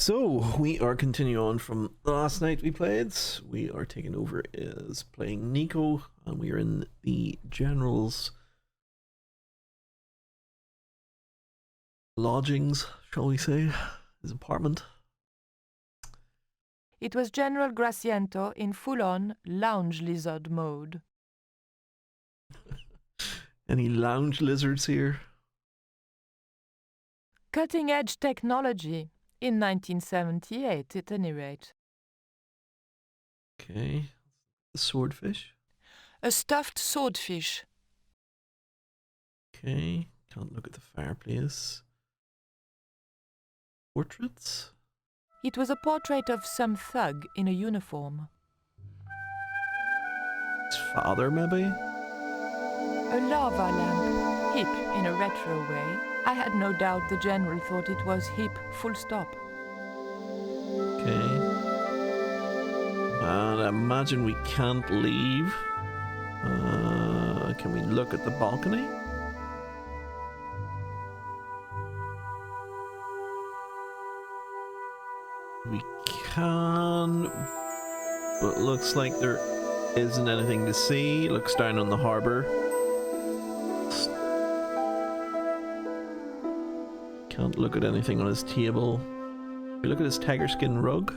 So, we are continuing on from last night we played. We are taking over as playing Nico, and we are in the General's lodgings, shall we say, his apartment. It was General Graciento in full-on lounge lizard mode. Any lounge lizards here? Cutting-edge technology, in 1978 at any rate. Okay. The swordfish. A stuffed swordfish. Okay. Can't look at the fireplace. Portraits? It was a portrait of some thug in a uniform. His father, maybe? A lava lamp, hip in a retro way. I had no doubt the general thought it was hip, full stop. Okay. And I imagine we can't leave. Can we look at the balcony? We can, but it looks like there isn't anything to see. Looks down on the harbour. Can't look at anything on his table. We look at his tiger skin rug.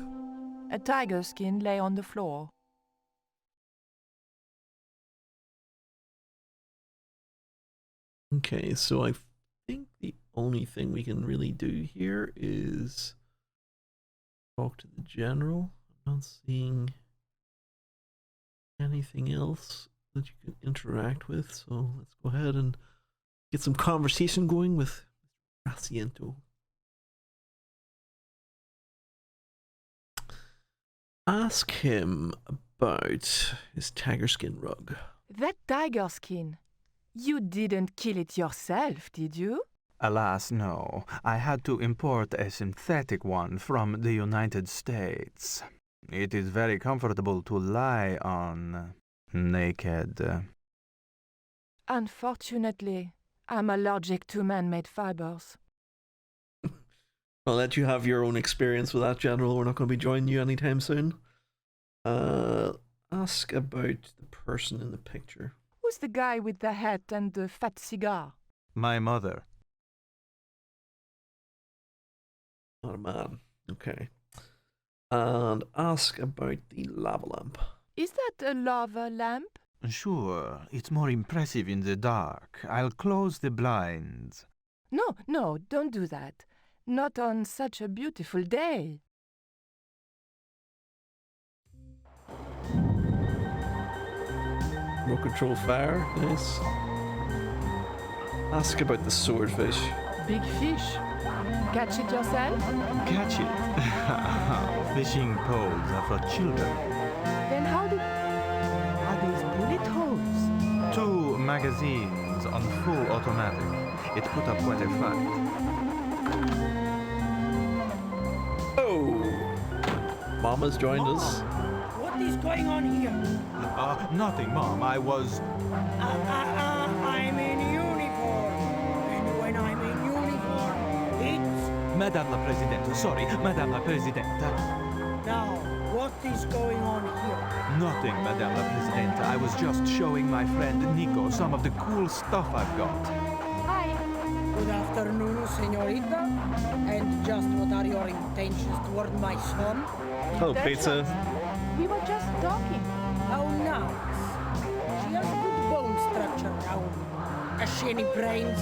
A tiger skin lay on the floor. Okay, so I think the only thing we can really do here is talk to the general. I'm not seeing anything else that you can interact with, so let's go ahead and get some conversation going with Graciento. Ask him about his tiger skin rug. That tiger skin. You didn't kill it yourself, did you? Alas, no. I had to import a synthetic one from the United States. It is very comfortable to lie on, naked. Unfortunately, I'm allergic to man-made fibers. I'll let you have your own experience with that, General. We're not going to be joining you anytime soon. Ask about the person in the picture. Who's the guy with the hat and the fat cigar? My mother. Not a man. Okay. And ask about the lava lamp. Is that a lava lamp? Sure, it's more impressive in the dark. I'll close the blinds. No, don't do that. Not on such a beautiful day. Remote control fire. Nice. Ask about the swordfish. Big fish. Catch it yourself? Catch it. Fishing poles are for children. Then are these bullet holes? 2 magazines on full automatic. It put up quite a fight. Oh! Mama's joined us. What is going on here? Nothing, Mom. I was... I'm in uniform. And when I'm in uniform, it's... Madame la Présidente. Sorry, Madame la Présidente. Now, what is going on here? Nothing, Madame la Présidente. I was just showing my friend Nico some of the cool stuff I've got. Hi. Good afternoon, señorita. And just what are your intentions toward my son? Oh, pizza. We were just talking. How nice. She has good bone structure, Raoul. Has she any brains?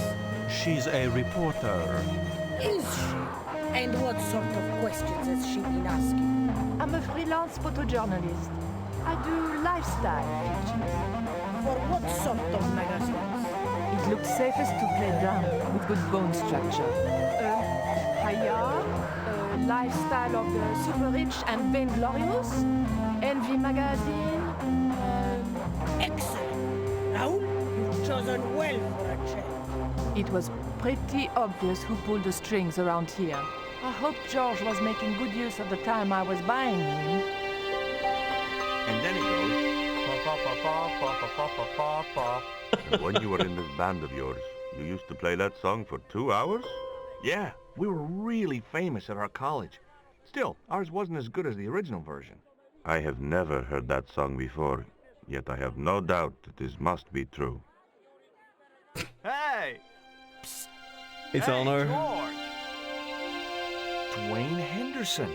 She's a reporter. Is she? And what sort of questions has she been asking? I'm a freelance photojournalist. I do lifestyle pictures. For what sort of magazines? It looked safest to play dumb with good bone structure. Haya, lifestyle of the super rich and vainglorious, Envy magazine. Excellent. Raoul, you've chosen well for a change. It was pretty obvious who pulled the strings around here. I hope George was making good use of the time I was buying him. And then it goes, pa pa pa pa pa pa pa pa pa. And when you were in this band of yours, you used to play that song for 2 hours? Yeah, we were really famous at our college. Still, ours wasn't as good as the original version. I have never heard that song before, yet I have no doubt that this must be true. Hey! It's Eleanor. George! Dwayne Henderson.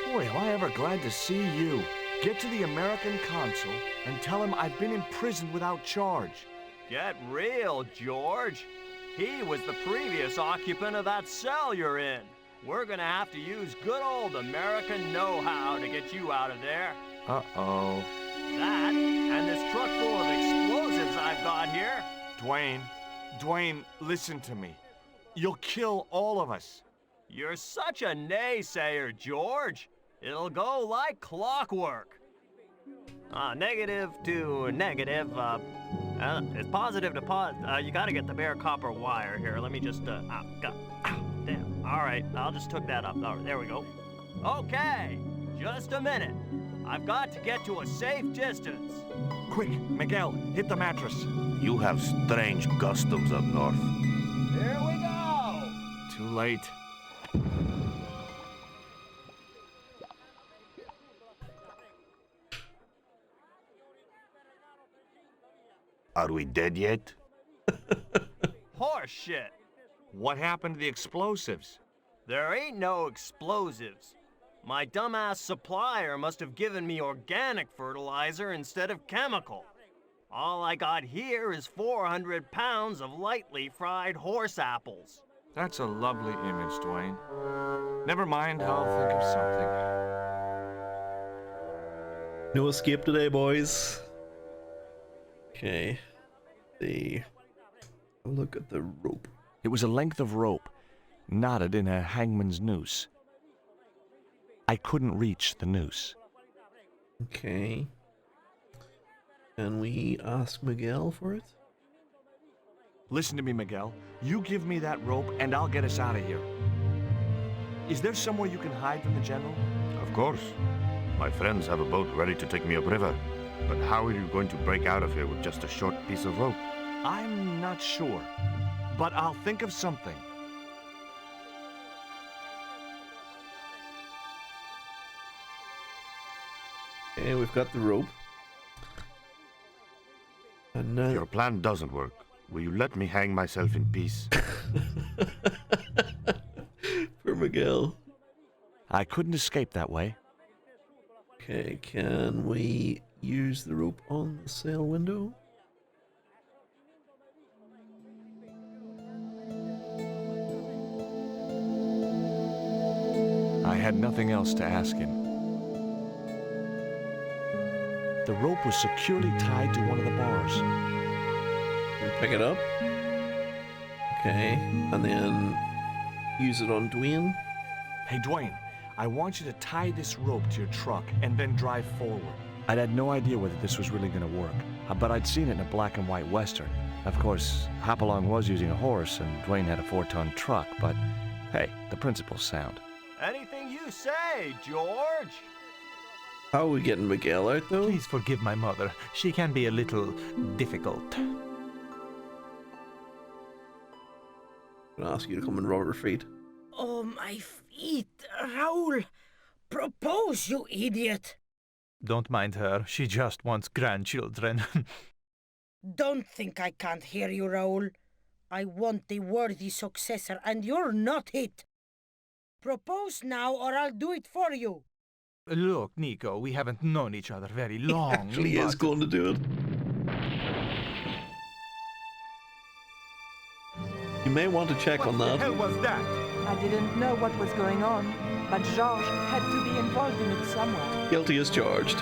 Boy, am I ever glad to see you. Get to the American consul and tell him I've been imprisoned without charge. Get real, George. He was the previous occupant of that cell you're in. We're gonna have to use good old American know-how to get you out of there. Uh-oh. That, and this truck full of explosives I've got here. Dwayne, listen to me. You'll kill all of us. You're such a naysayer, George. It'll go like clockwork. Negative to negative, it's positive to you gotta get the bare copper wire here. Let me just, damn. All right, I'll just hook that up. All right, there we go. Okay, just a minute. I've got to get to a safe distance. Quick, Miguel, hit the mattress. You have strange customs up north. Here we go. Too late. Are we dead yet? Horse shit. What happened to the explosives? There ain't no explosives. My dumbass supplier must have given me organic fertilizer instead of chemical. All I got here is 400 pounds of lightly fried horse apples. That's a lovely image, Dwayne. Never mind, I'll think of something. No escape today, boys. Okay. Look at the rope. It was a length of rope, knotted in a hangman's noose. I couldn't reach the noose. Okay. Can we ask Miguel for it? Listen to me, Miguel. You give me that rope and I'll get us out of here. Is there somewhere you can hide from the General? Of course. My friends have a boat ready to take me upriver. But how are you going to break out of here with just a short piece of rope? I'm not sure, but I'll think of something. Okay, we've got the rope. And now... Your plan doesn't work. Will you let me hang myself in peace? For Miguel. I couldn't escape that way. Okay, can we use the rope on the sail window? I had nothing else to ask him. The rope was securely tied to one of the bars. We pick it up. Okay, and then use it on Dwayne. Hey, Dwayne, I want you to tie this rope to your truck and then drive forward. I'd had no idea whether this was really going to work, but I'd seen it in a black and white Western. Of course, Hopalong was using a horse and Dwayne had a 4-ton truck, but hey, the principle's sound. Anything you say, George. How are we getting Miguel out, though? Please forgive my mother. She can be a little difficult. I'm gonna ask you to come and rub her feet. Oh, my feet, Raoul. Propose, you idiot. Don't mind her. She just wants grandchildren. Don't think I can't hear you, Raoul. I want the worthy successor, and you're not it. Propose now, or I'll do it for you. Look, Nico, we haven't known each other very long. Actually is going to do it. You may want to check on that. What the hell was that? I didn't know what was going on, but Georges had to be involved in it somewhere. Guilty as charged.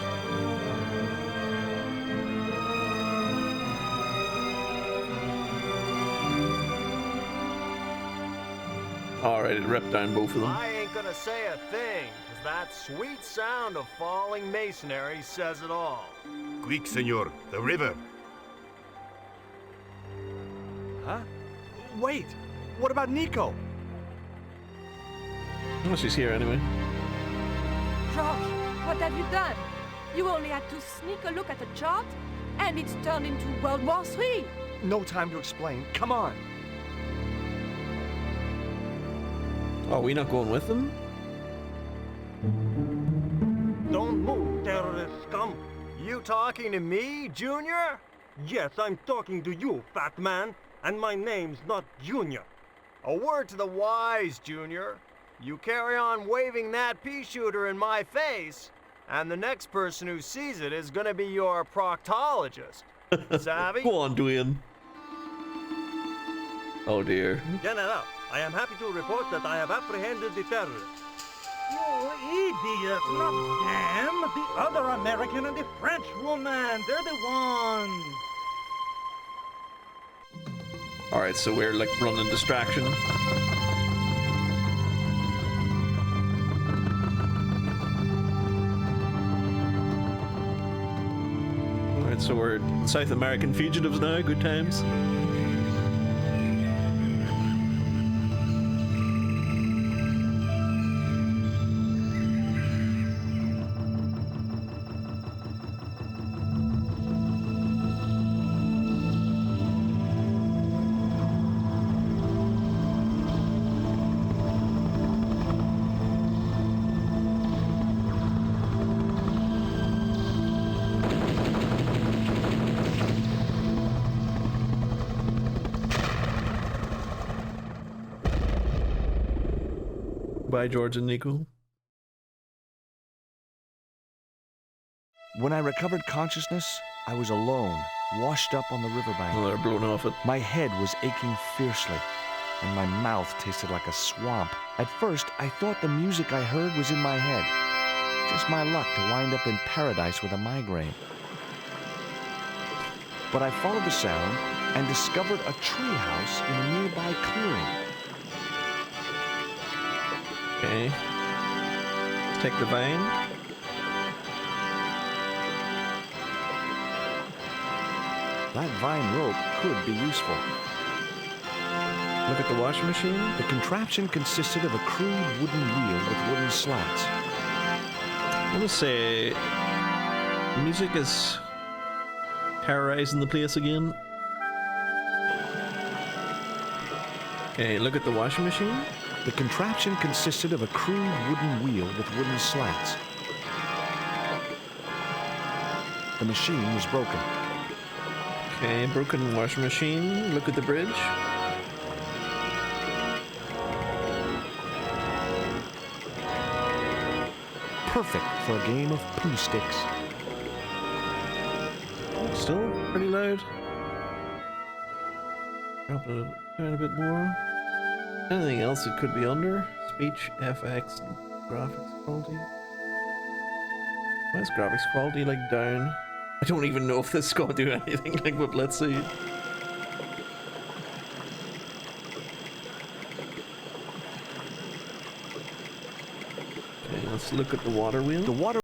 Alright, it ripped down both of them. I ain't gonna say a thing, 'cause that sweet sound of falling masonry says it all. Quick, senor, the river. Huh? Wait, what about Nico? Well, she's here anyway. Georges, what have you done? You only had to sneak a look at the chart, and it's turned into World War III. No time to explain. Come on. Oh, are we not going with them? talking to me, Junior? Yes, I'm talking to you, fat man, and my name's not Junior. A word to the wise, Junior. You carry on waving that pea shooter in my face, and the next person who sees it is gonna be your proctologist. Savvy? Go on, Dwayne. Oh dear. General, I am happy to report that I have apprehended the terrorists. You idiot! Not them! The other American and the French woman! They're the ones! Alright, so we're like running distraction. Alright, so we're South American fugitives now, good times. Bye, George and Nico. When I recovered consciousness, I was alone, washed up on the riverbank. Oh, they're blown off it. My head was aching fiercely, and my mouth tasted like a swamp. At first, I thought the music I heard was in my head. Just my luck to wind up in paradise with a migraine. But I followed the sound and discovered a tree house in a nearby clearing. Okay. Let's take the vine. That vine rope could be useful. Look at the washing machine. The contraption consisted of a crude wooden wheel with wooden slats. I'm gonna say music is terrorizing the place again. Okay, look at the washing machine. The contraption consisted of a crude wooden wheel with wooden slats. The machine was broken. Okay, broken washing machine. Look at the bridge. Perfect for a game of poo sticks. Still pretty loud. Drop it down a bit more. Anything else it could be under? Speech, FX, and graphics quality. Why is graphics quality like down? I don't even know if this is gonna do anything like, but let's see. Okay, let's look at the water wheel. The water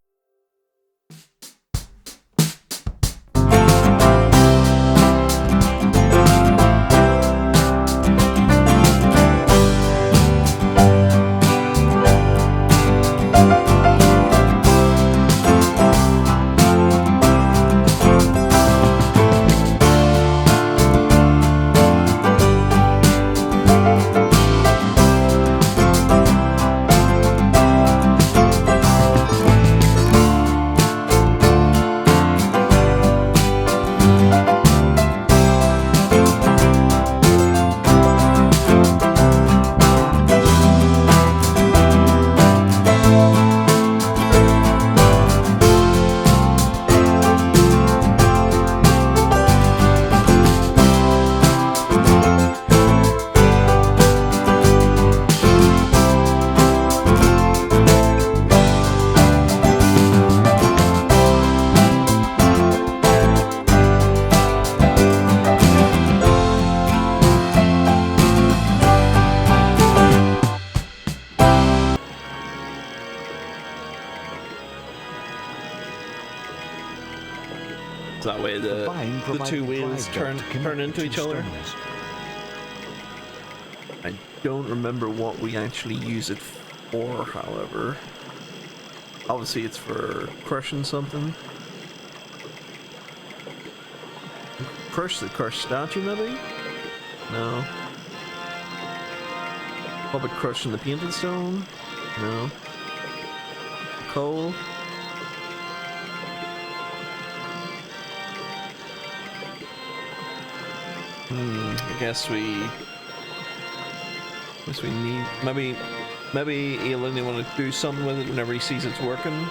That way the two wheels turn into each other. I don't remember what we actually use it for, however. Obviously it's for crushing something. Crush the crushed statue, maybe? No. Probably crushing the painted stone? No. Coal? I guess we need maybe he'll only want to do something with it whenever he sees it's working.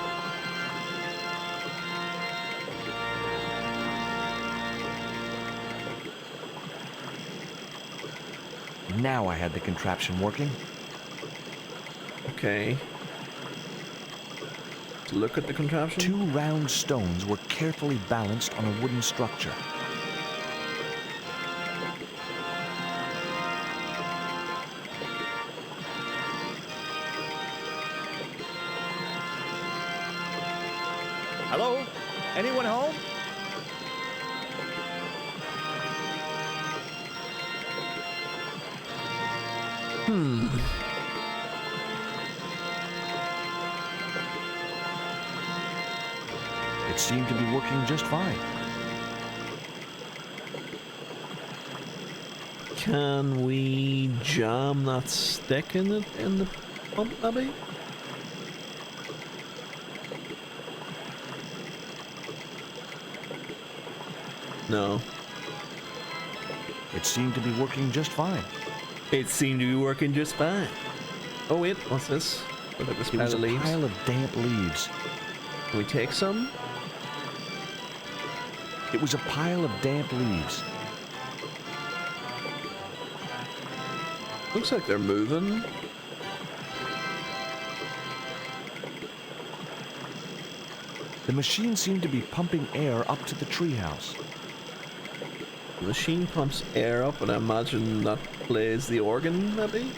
Now I had the contraption working. Okay. Look at the contraption. 2 round stones were carefully balanced on a wooden structure. Hello? Anyone home? It seemed to be working just fine. Can we jam that stick in the pump, maybe? No. It seemed to be working just fine. It seemed to be working just fine. Oh wait, what's this? Look at this It pile was a of leaves. pile of damp leaves. Can we take some? It was a pile of damp leaves. Looks like they're moving. The machine seemed to be pumping air up to the treehouse. The machine pumps air up, and I imagine that plays the organ, maybe?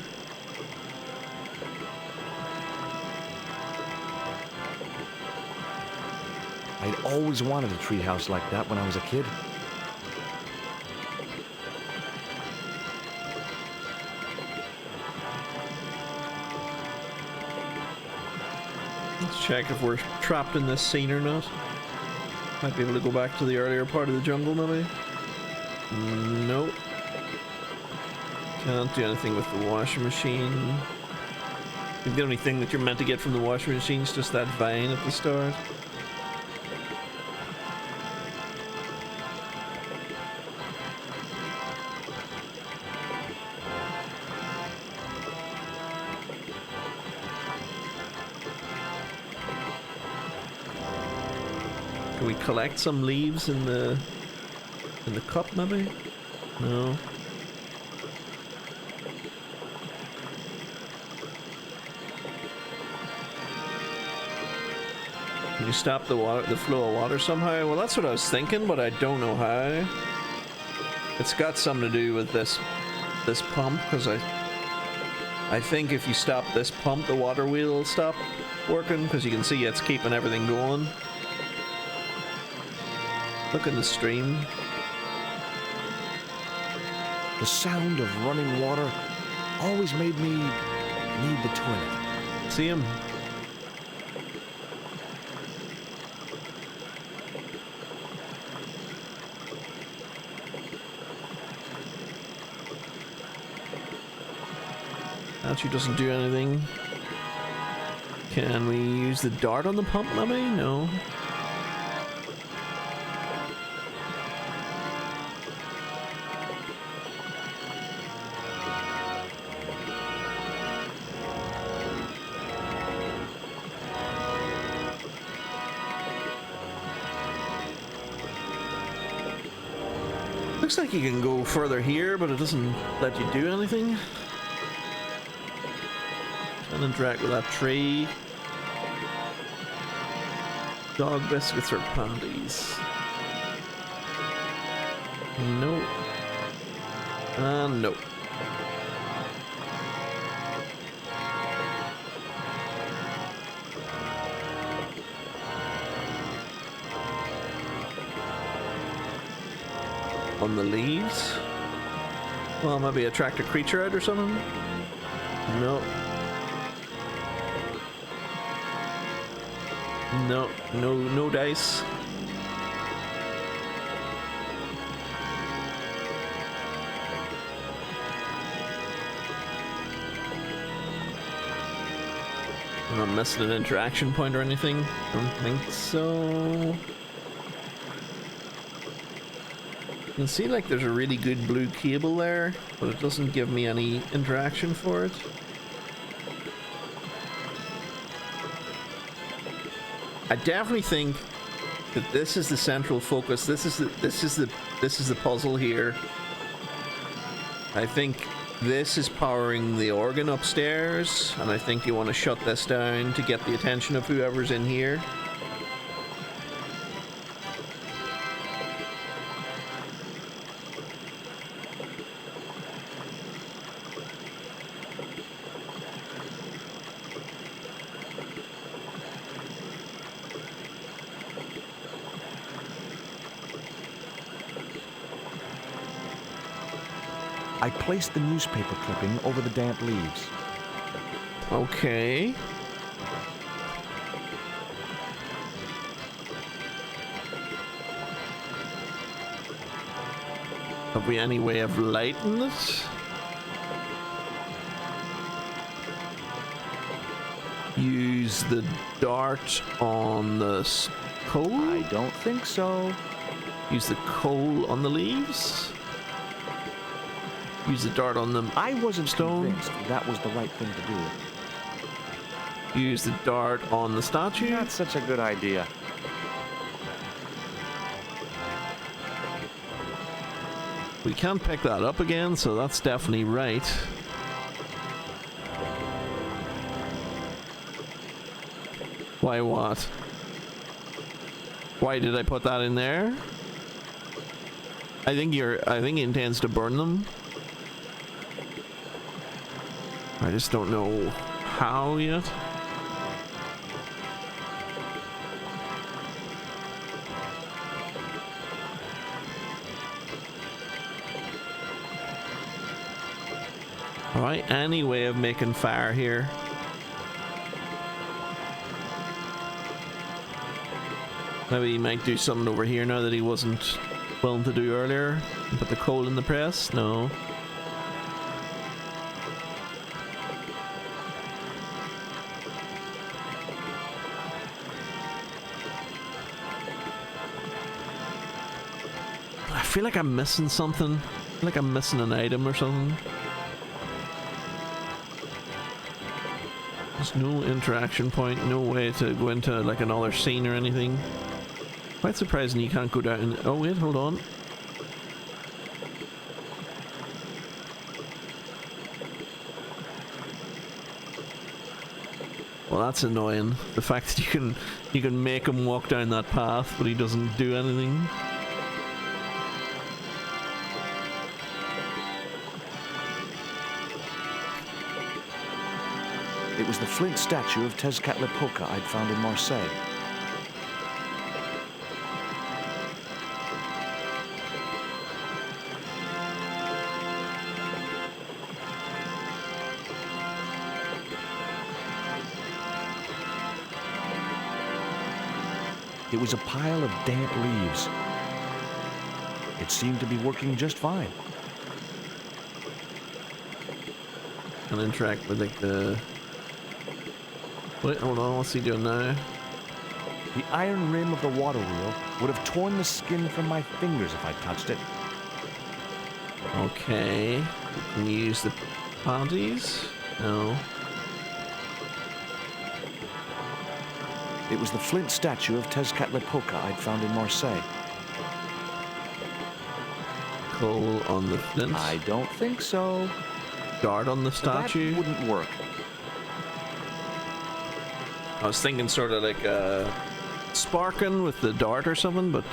I'd always wanted a treehouse like that when I was a kid. Let's check if we're trapped in this scene or not. Might be able to go back to the earlier part of the jungle, maybe? Nope. Can't do anything with the washing machine. I think the only thing that you're meant to get from the washing machine is just that vine at the start. Can we collect some leaves in the cup, maybe? No. Can you stop the flow of water somehow? Well, that's what I was thinking, but I don't know how. It's got something to do with this pump, because I think if you stop this pump, the water wheel will stop working, because you can see it's keeping everything going. Look in the stream. The sound of running water always made me need the toilet. See him? Actually doesn't do anything. Can we use the dart on the pump, maybe? No. Looks like you can go further here, but it doesn't let you do anything. And interact with that tree. Dog biscuits or panties? Nope. Nope. On the leaves? Well, maybe attract a creature out or something? Nope. No dice. I'm not missing an interaction point or anything. Don't think so. You can see like there's a really good blue cable there, but it doesn't give me any interaction for it. I definitely think that this is the central focus. This is the puzzle here. I think this is powering the organ upstairs, and I think you want to shut this down to get the attention of whoever's in here. I placed the newspaper clipping over the damp leaves. Okay. Have we any way of lighting it? Use the dart on the coal? I don't think so. Use the coal on the leaves? Use the dart on the I wasn't stone? convinced that was the right thing to do. Use the dart on the statue? Not such a good idea. We can't pick that up again, so that's definitely right. Why what? Why did I put that in there? I think he intends to burn them. I just don't know how yet. Alright, any way of making fire here? Maybe he might do something over here now that he wasn't willing to do earlier. Put the coal in the press? No. I feel like I'm missing something. I feel like I'm missing an item or something. There's no interaction point, no way to go into like another scene or anything. Quite surprising you can't go down. Oh wait, hold on. Well, that's annoying. The fact that you can make him walk down that path, but he doesn't do anything. It was the flint statue of Tezcatlipoca I'd found in Marseille. It was a pile of damp leaves. It seemed to be working just fine. Can interact with like the... Wait, hold on, what's he doing now? The iron rim of the water wheel would have torn the skin from my fingers if I touched it. Okay. Can you use the panties? No. It was the flint statue of Tezcatlipoca I'd found in Marseille. Coal on the flint. I don't think so. Dart on the statue. That wouldn't work. I was thinking sort of like sparking with the dart or something, but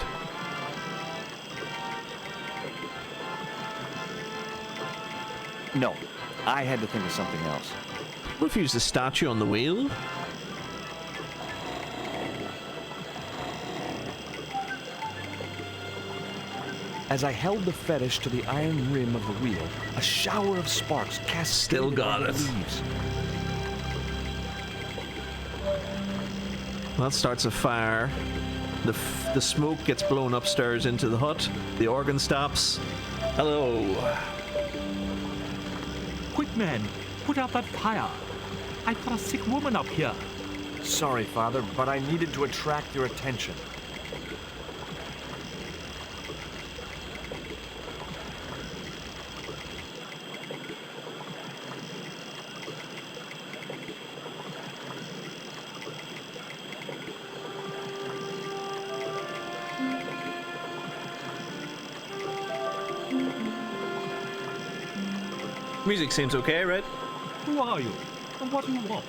No, I had to think of something else. what if you use the statue on the wheel? As I held the fetish to the iron rim of the wheel, a shower of sparks cascaded Still got over it. the leaves. That starts a fire. The smoke gets blown upstairs into the hut. The organ stops. Hello. Quick, man, put out that fire. I've got a sick woman up here. Sorry, Father, but I needed to attract your attention. Music seems okay, right? Who are you? And what do you want?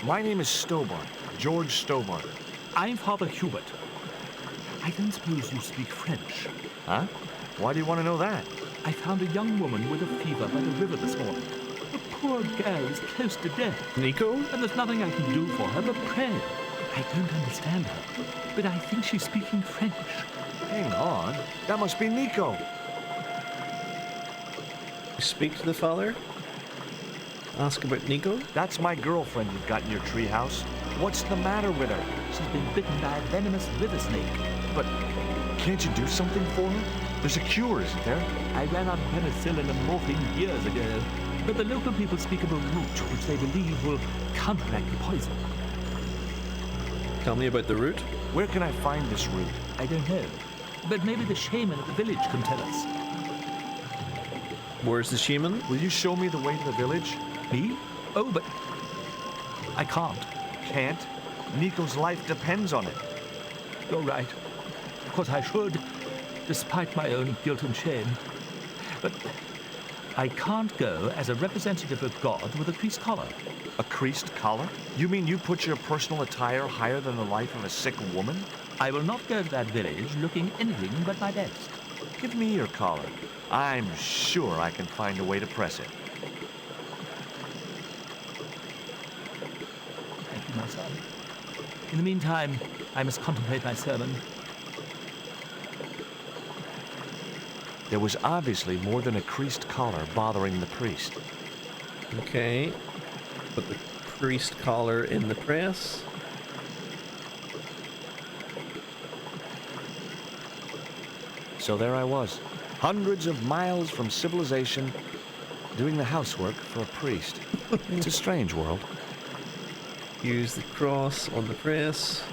My name is Stobart, George Stobart. I'm Father Hubert. I don't suppose you speak French. Huh? Why do you want to know that? I found a young woman with a fever by the river this morning. The poor girl is close to death. Nico? And there's nothing I can do for her but pray. I don't understand her, but I think she's speaking French. Hang on. That must be Nico. You speak to the father? Ask about Nico? That's my girlfriend you've got in your treehouse. What's the matter with her? She's been bitten by a venomous river snake. But can't you do something for her? There's a cure, isn't there? I ran out of penicillin and morphine years ago, but the local people speak of a root which they believe will counteract the poison. Tell me about the route. Where can I find this root? I don't know, but maybe the shaman at the village can tell us. Where's the shaman? Will you show me the way to the village? Me? Oh, but I can't. Can't? Nico's life depends on it. You're right. Of course I should, despite my own guilt and shame. But I can't go as a representative of God with a creased collar. A creased collar? You mean you put your personal attire higher than the life of a sick woman? I will not go to that village looking anything but my best. Give me your collar. I'm sure I can find a way to press it. Thank you, my son. In the meantime, I must contemplate my sermon. There was obviously more than a creased collar bothering the priest. Okay. Put the priest collar in the press. So there I was, hundreds of miles from civilization, doing the housework for a priest. It's a strange world. Use the cross on the press.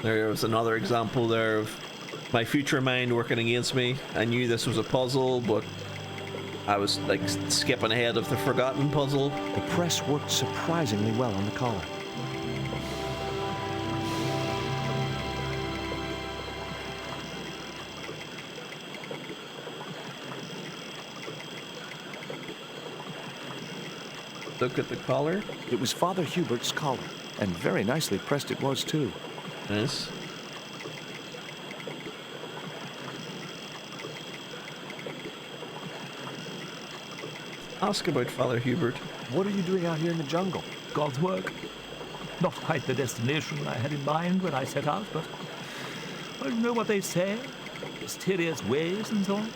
There was another example there of my future mind working against me. I knew this was a puzzle, but I was like skipping ahead of the forgotten puzzle. The press worked surprisingly well on the collar. Look at the collar. It was Father Hubert's collar, and very nicely pressed it was too. Nice. Ask about Father Hubert. What are you doing out here in the jungle? God's work. Not quite the destination I had in mind when I set out, but well, you know what they say? Mysterious ways and so on.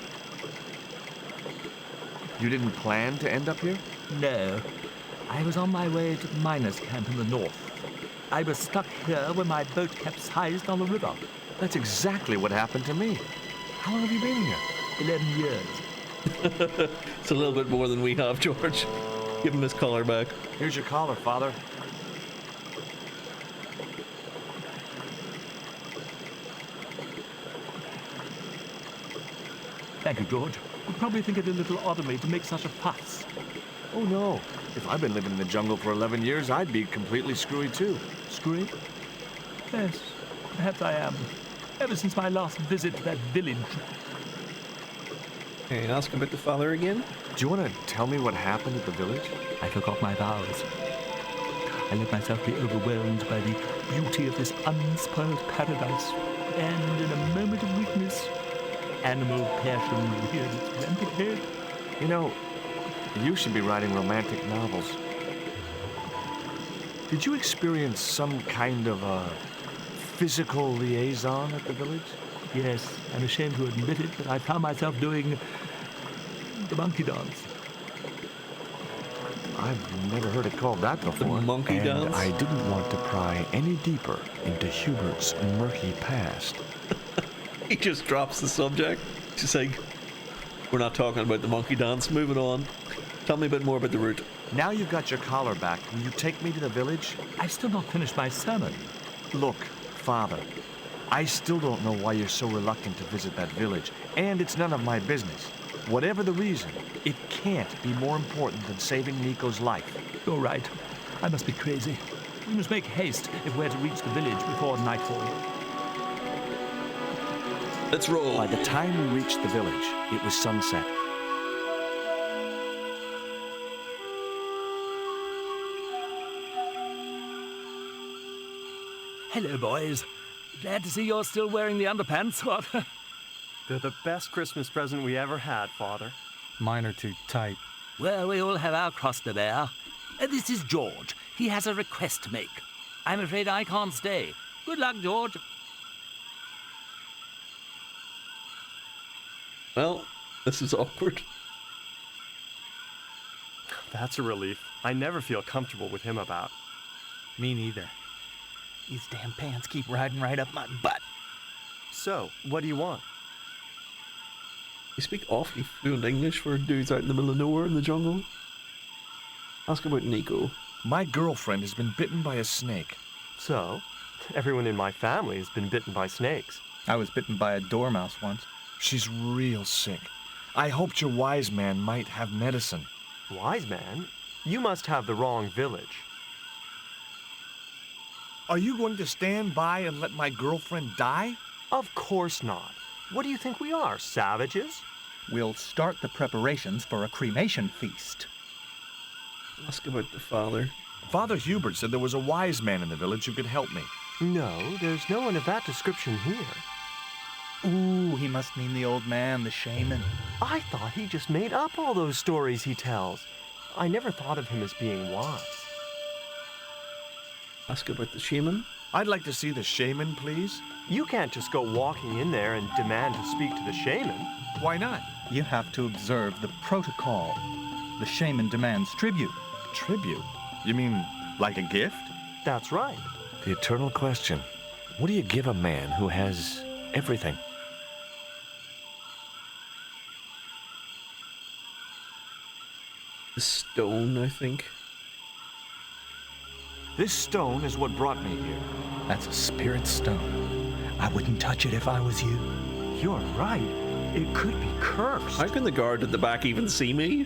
You didn't plan to end up here? No. I was on my way to the miners' camp in the north. I was stuck here when my boat capsized on the river. That's exactly what happened to me. How long have you been here? 11 years. It's a little bit more than we have, George. Give him his collar back. Here's your collar, Father. Thank you, George. You'd probably think it a little odd of me to make such a fuss. Oh, no. If I'd been living in the jungle for 11 years, I'd be completely screwy, too. Screwy? Yes, perhaps I am. Ever since my last visit to that village. Okay, ask about the father again. Do you want to tell me what happened at the village? I forgot my vows. I let myself be overwhelmed by the beauty of this unspoiled paradise, and in a moment of weakness, animal passion reared its rampant head. You know, you should be writing romantic novels. Did you experience some kind of a physical liaison at the village? Yes, I'm ashamed to admit it, but I found myself doing the monkey dance. I've never heard it called that before. The monkey dance? And I didn't want to pry any deeper into Hubert's murky past. He just drops the subject. Just like, we're not talking about the monkey dance. Moving on. Tell me a bit more about the route. Now you've got your collar back. Will you take me to the village? I've still not finished my sermon. Look, Father, I still don't know why you're so reluctant to visit that village, and it's none of my business. Whatever the reason, it can't be more important than saving Nico's life. You're right. I must be crazy. We must make haste if we're to reach the village before nightfall. Let's roll. By the time we reached the village, it was sunset. Hello, boys. Glad to see you're still wearing the underpants. What? They're the best Christmas present we ever had, Father. Mine are too tight. Well, we all have our cross to bear. This is George. He has a request to make. I'm afraid I can't stay. Good luck, George. Well, this is awkward. That's a relief. I never feel comfortable with him about. Me neither. These damn pants keep riding right up my butt. So, what do you want? You speak awfully fluent English for dudes out in the middle of nowhere in the jungle. Ask about Nico. My girlfriend has been bitten by a snake. So, everyone in my family has been bitten by snakes. I was bitten by a dormouse once. She's real sick. I hoped your wise man might have medicine. Wise man? You must have the wrong village. Are you going to stand by and let my girlfriend die? Of course not. What do you think we are, savages? We'll start the preparations for a cremation feast. Ask about the father. Father Hubert said there was a wise man in the village who could help me. No, there's no one of that description here. Ooh, he must mean the old man, the shaman. I thought he just made up all those stories he tells. I never thought of him as being wise. Ask about the shaman. I'd like to see the shaman, please. You can't just go walking in there and demand to speak to the shaman. Why not? You have to observe the protocol. The shaman demands tribute. Tribute? You mean like a gift? That's right. The eternal question. What do you give a man who has everything? The stone, I think. This stone is what brought me here. That's a spirit stone. I wouldn't touch it if I was you. You're right. It could be cursed. How can the guard at the back even see me?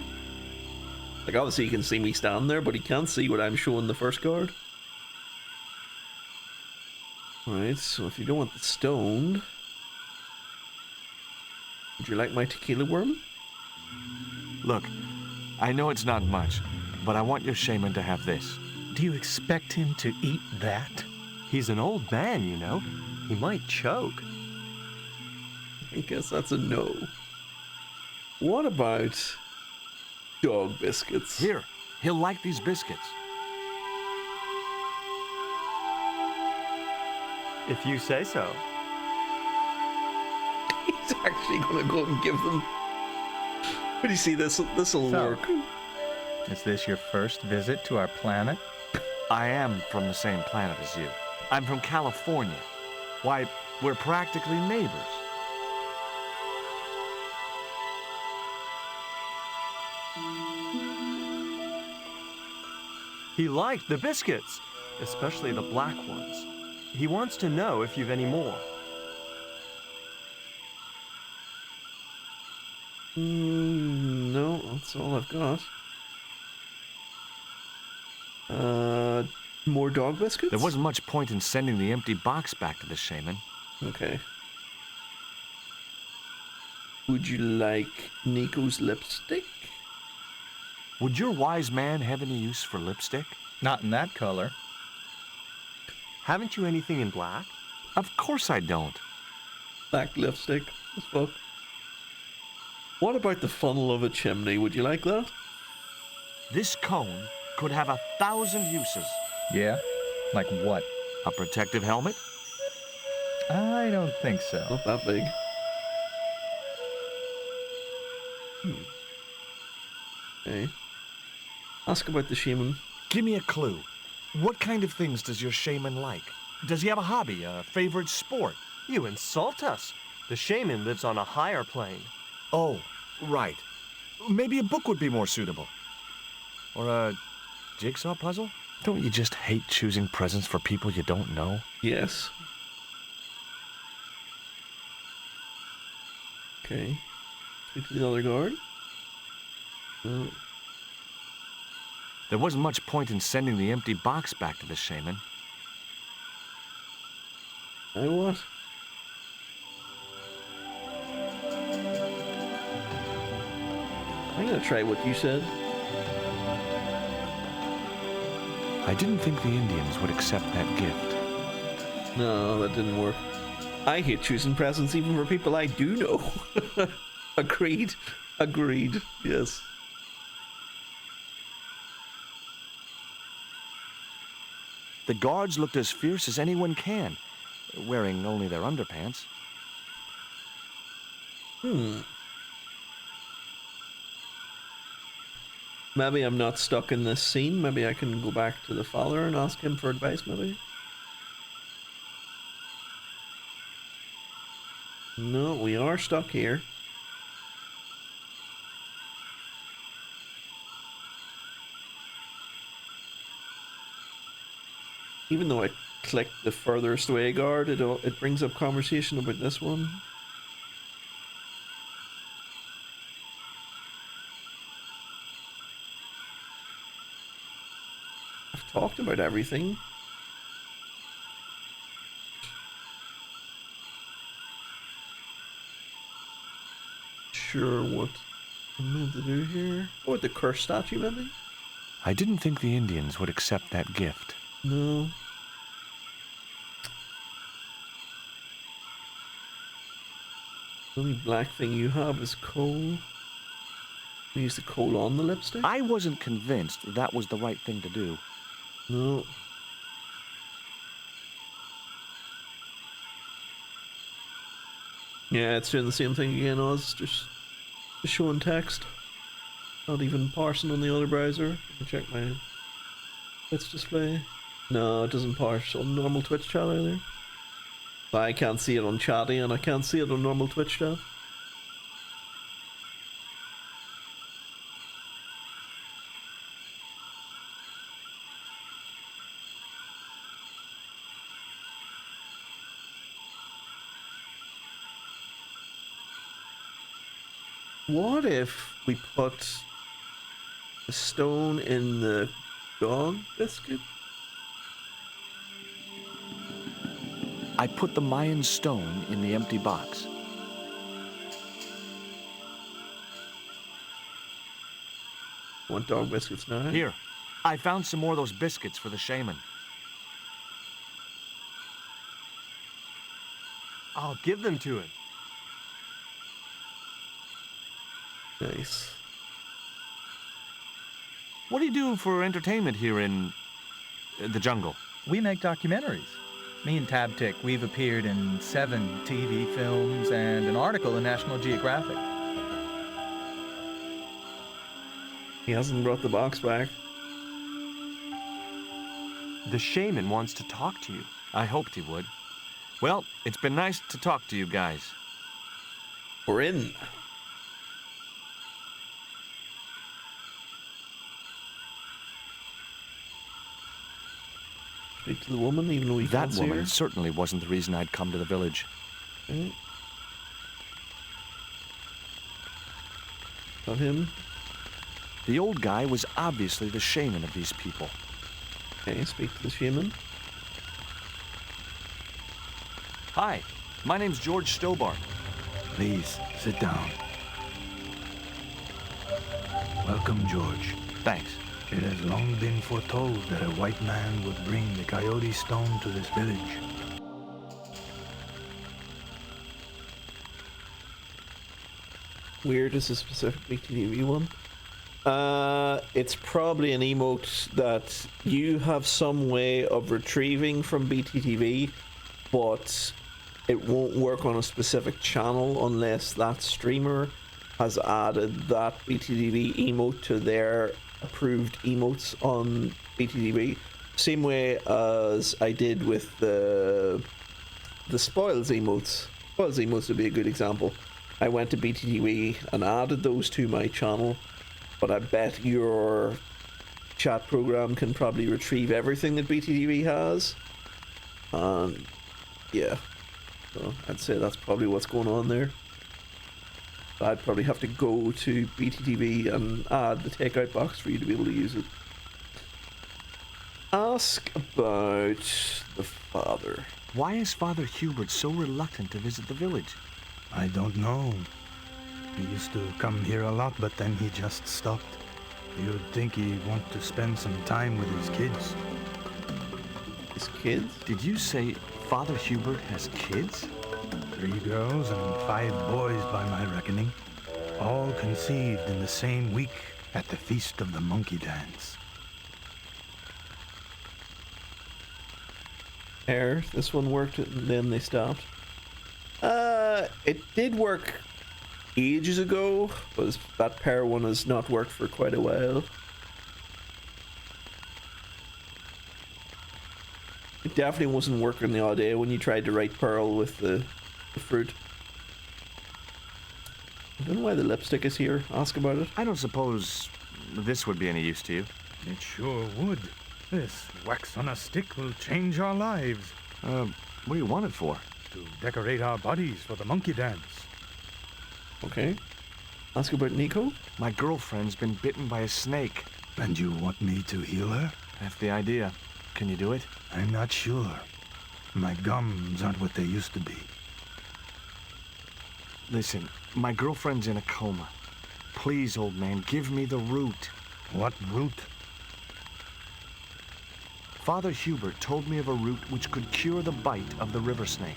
Like, obviously he can see me stand there, but he can't see what I'm showing the first guard. Alright, so if you don't want the stone... Would you like my tequila worm? Look, I know it's not much, but I want your shaman to have this. Do you expect him to eat that? He's an old man, you know. He might choke. I guess that's a no. What about dog biscuits? Here, he'll like these biscuits. If you say so. He's actually gonna go and give them. But you see, this'll work. Is this your first visit to our planet? I am from the same planet as you. I'm from California. Why, we're practically neighbors. He liked the biscuits, especially the black ones. He wants to know if you've any more. No, that's all I've got. More dog biscuits? There wasn't much point in sending the empty box back to the shaman. Okay. Would you like Nico's lipstick? Would your wise man have any use for lipstick? Not in that color. Haven't you anything in black? Of course I don't. Black lipstick as fuck. What about the funnel of a chimney? Would you like that? This cone could have 1,000 uses. Yeah? Like what? A protective helmet? I don't think so. Not that big. Okay. Ask about the shaman. Give me a clue. What kind of things does your shaman like? Does he have a hobby, a favorite sport? You insult us. The shaman lives on a higher plane. Oh, right. Maybe a book would be more suitable. Or a jigsaw puzzle? Don't you just hate choosing presents for people you don't know? Yes. Okay. Speak to the other guard. There wasn't much point in sending the empty box back to the shaman. I what? I'm gonna try what you said. I didn't think the Indians would accept that gift. No, that didn't work. I hate choosing presents even for people I do know. Agreed. Agreed. Yes. The guards looked as fierce as anyone can, wearing only their underpants. Maybe I'm not stuck in this scene. Maybe I can go back to the father and ask him for advice, maybe? No, we are stuck here. Even though I clicked the furthest away guard, it brings up conversation about this one. I've talked about everything. Sure what I'm meant to do here. Oh, the cursed statue, maybe? I didn't think the Indians would accept that gift. No. The only black thing you have is coal. We use the coal on the lipstick? I wasn't convinced that was the right thing to do. No. Yeah, it's doing the same thing again, Oz. Just showing text. Not even parsing on the other browser. Let me check my Twitch display. No, it doesn't parse on normal Twitch chat either. I can't see it on chatty and I can't see it on normal Twitch chat. What if we put a stone in the dog biscuit? I put the Mayan stone in the empty box. Want dog biscuits now? Here, I found some more of those biscuits for the shaman. I'll give them to him. Nice. What do you do for entertainment here in the jungle? We make documentaries. Me and Tabtic, we've appeared in 7 TV films and an article in National Geographic. He hasn't brought the box back. The shaman wants to talk to you. I hoped he would. Well, it's been nice to talk to you guys. We're in. Speak to the woman, even though we That can't see woman her. certainly wasn't the reason I'd come to the village. Okay. Not him. The old guy was obviously the shaman of these people. Okay, speak to the shaman. Hi, my name's George Stobart. Please, sit down. Welcome, George. Thanks. It has long been foretold that a white man would bring the coyote stone to this village. Weird is a specific BTTV one. It's probably an emote that you have some way of retrieving from BTTV, but it won't work on a specific channel unless that streamer has added that BTTV emote to their approved emotes on BTTV. Same way as I did with the spoils emotes. Spoils emotes would be a good example. I went to BTTV and added those to my channel, but I bet your chat program can probably retrieve everything that BTTV has. And yeah, so I'd say that's probably what's going on there. I'd probably have to go to BTTV and add the takeout box for you to be able to use it. Ask about the father. Why is Father Hubert so reluctant to visit the village? I don't know. He used to come here a lot, but then he just stopped. You'd think he'd to spend some time with his kids. His kids? Did you say Father Hubert has kids? 3 girls and 5 boys by my reckoning, all conceived in the same week at the Feast of the Monkey Dance. This one worked and then they stopped. It did work ages ago, but that pair one has not worked for quite a while. It definitely wasn't working the other day when you tried to write Pearl with the fruit. I don't know why the lipstick is here. Ask about it. I don't suppose this would be any use to you. It sure would. This wax on a stick will change our lives. What do you want it for? To decorate our bodies for the monkey dance. Okay. Ask about Nico. My girlfriend's been bitten by a snake. And you want me to heal her? That's the idea. Can you do it? I'm not sure. My gums aren't what they used to be. Listen, my girlfriend's in a coma. Please, old man, give me the root. What root? Father Hubert told me of a root which could cure the bite of the river snake.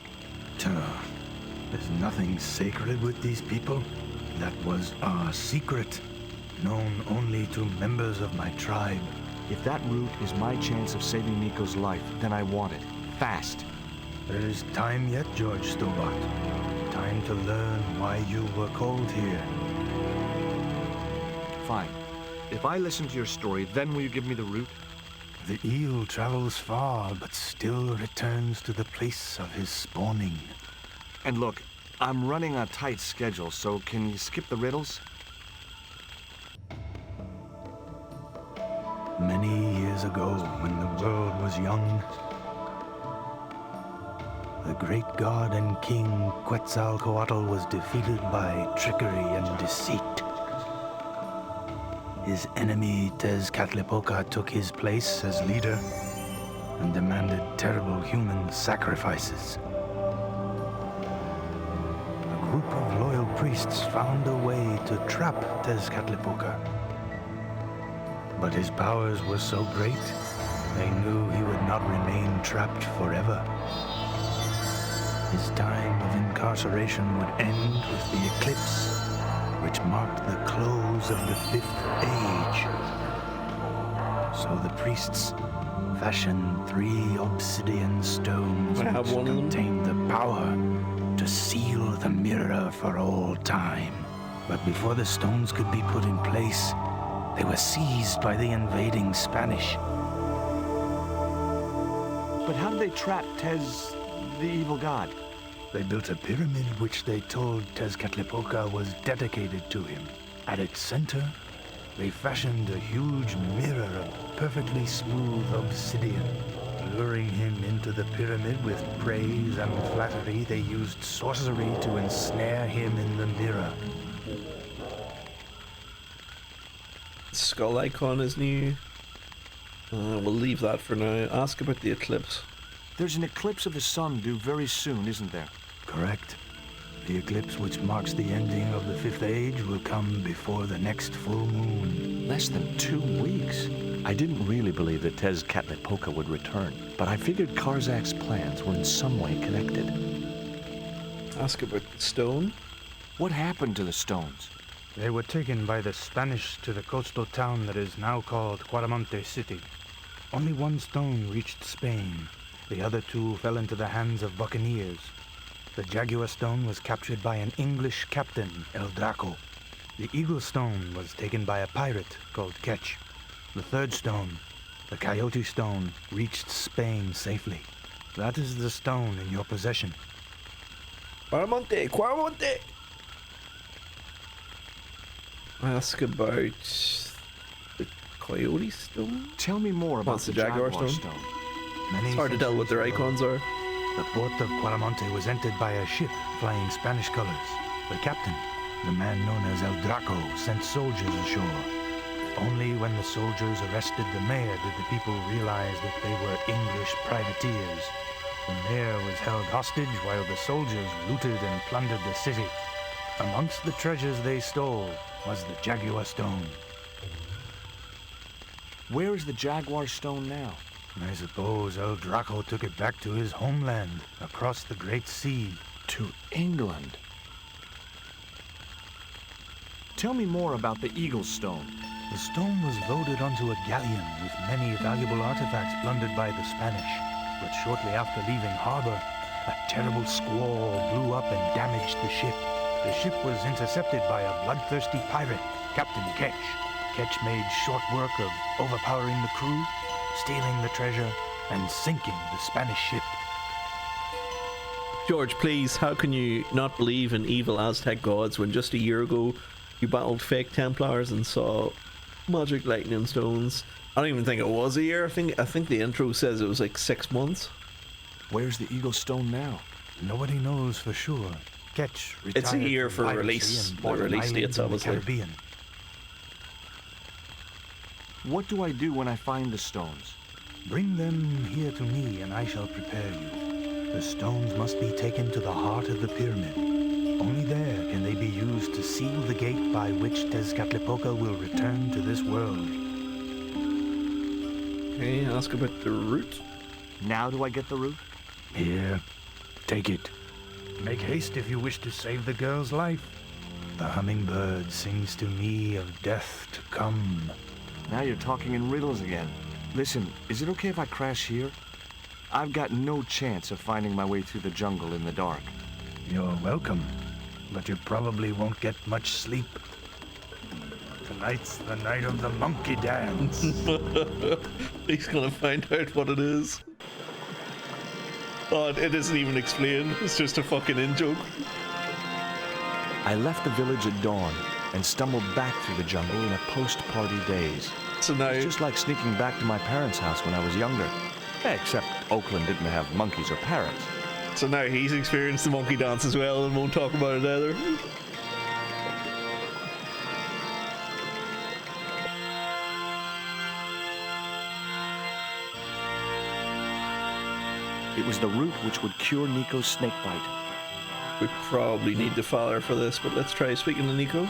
There's nothing sacred with these people. That was our secret, known only to members of my tribe. If that root is my chance of saving Nico's life, then I want it. Fast. There is time yet, George Stobart. Time to learn why you were called here. Fine. If I listen to your story, then will you give me the root? The eel travels far, but still returns to the place of his spawning. And look, I'm running a tight schedule, so can you skip the riddles? Many years ago, when the world was young, the great god and king Quetzalcoatl was defeated by trickery and deceit. His enemy Tezcatlipoca took his place as leader and demanded terrible human sacrifices. A group of loyal priests found a way to trap Tezcatlipoca. But his powers were so great, they knew he would not remain trapped forever. His time of incarceration would end with the eclipse, which marked the close of the 5th age. So the priests fashioned 3 obsidian stones I have which one of them. contained the power to seal the mirror for all time. But before the stones could be put in place, they were seized by the invading Spanish. But how did they trap Tez, the evil god? They built a pyramid which they told Tezcatlipoca was dedicated to him. At its center, they fashioned a huge mirror of perfectly smooth obsidian. Luring him into the pyramid with praise and flattery, they used sorcery to ensnare him in the mirror. Skull icon is new. We'll leave that for now. Ask about the eclipse. There's an eclipse of the sun due very soon, isn't there? Correct. The eclipse which marks the ending of the 5th age will come before the next full moon. Less than 2 weeks. I didn't really believe that Tezcatlipoca would return, but I figured Karzak's plans were in some way connected. Ask about the stone. What happened to the stones? They were taken by the Spanish to the coastal town that is now called Quaramonte City. Only 1 stone reached Spain. The other 2 fell into the hands of buccaneers. The Jaguar stone was captured by an English captain, El Draco. The Eagle stone was taken by a pirate called Ketch. The 3rd stone, the Coyote stone, reached Spain safely. That is the stone in your possession. Quaramonte! Quaramonte! Ask about the Coyote stone? Tell me more about What's the Jaguar stone? It's hard to tell what their icons are. The port of Quaramonte was entered by a ship flying Spanish colors. The captain, the man known as El Draco, sent soldiers ashore. Only when the soldiers arrested the mayor did the people realize that they were English privateers. The mayor was held hostage while the soldiers looted and plundered the city. Amongst the treasures they stole was the Jaguar stone. Where is the Jaguar stone now? I suppose El Draco took it back to his homeland, across the Great Sea. To England. Tell me more about the Eagle Stone. The stone was loaded onto a galleon with many valuable artifacts plundered by the Spanish. But shortly after leaving harbor, a terrible squall blew up and damaged the ship. The ship was intercepted by a bloodthirsty pirate, Captain Ketch. Ketch made short work of overpowering the crew, stealing the treasure, and sinking the Spanish ship. George, please, how can you not believe in evil Aztec gods when just a year ago you battled fake Templars and saw magic lightning stones? I don't even think it was a year. I think the intro says it was like 6 months. Where's the Eagle Stone now? Nobody knows for sure. Ketch retired. It's a year from for piracy release. and The bought an release island dates, in the obviously. Caribbean. What do I do when I find the stones? Bring them here to me, and I shall prepare you. The stones must be taken to the heart of the pyramid. Only there can they be used to seal the gate by which Tezcatlipoca will return to this world. Okay, ask about the route. Now do I get the root? Here, take it. Make haste if you wish to save the girl's life. The hummingbird sings to me of death to come. Now you're talking in riddles again. Listen, is it okay if I crash here? I've got no chance of finding my way through the jungle in the dark. You're welcome, but you probably won't get much sleep. Tonight's the night of the monkey dance. He's gonna find out what it is. Oh, it isn't even explained. It's just a fucking in-joke. I left the village at dawn and stumbled back through the jungle in a post-party daze. So now, It's just like sneaking back to my parents' house when I was younger. Except Oakland didn't have monkeys or parrots. so now he's experienced the monkey dance as well and won't talk about it either. It was the root which would cure Nico's snakebite. We probably need the father for this, but let's try speaking to Nico.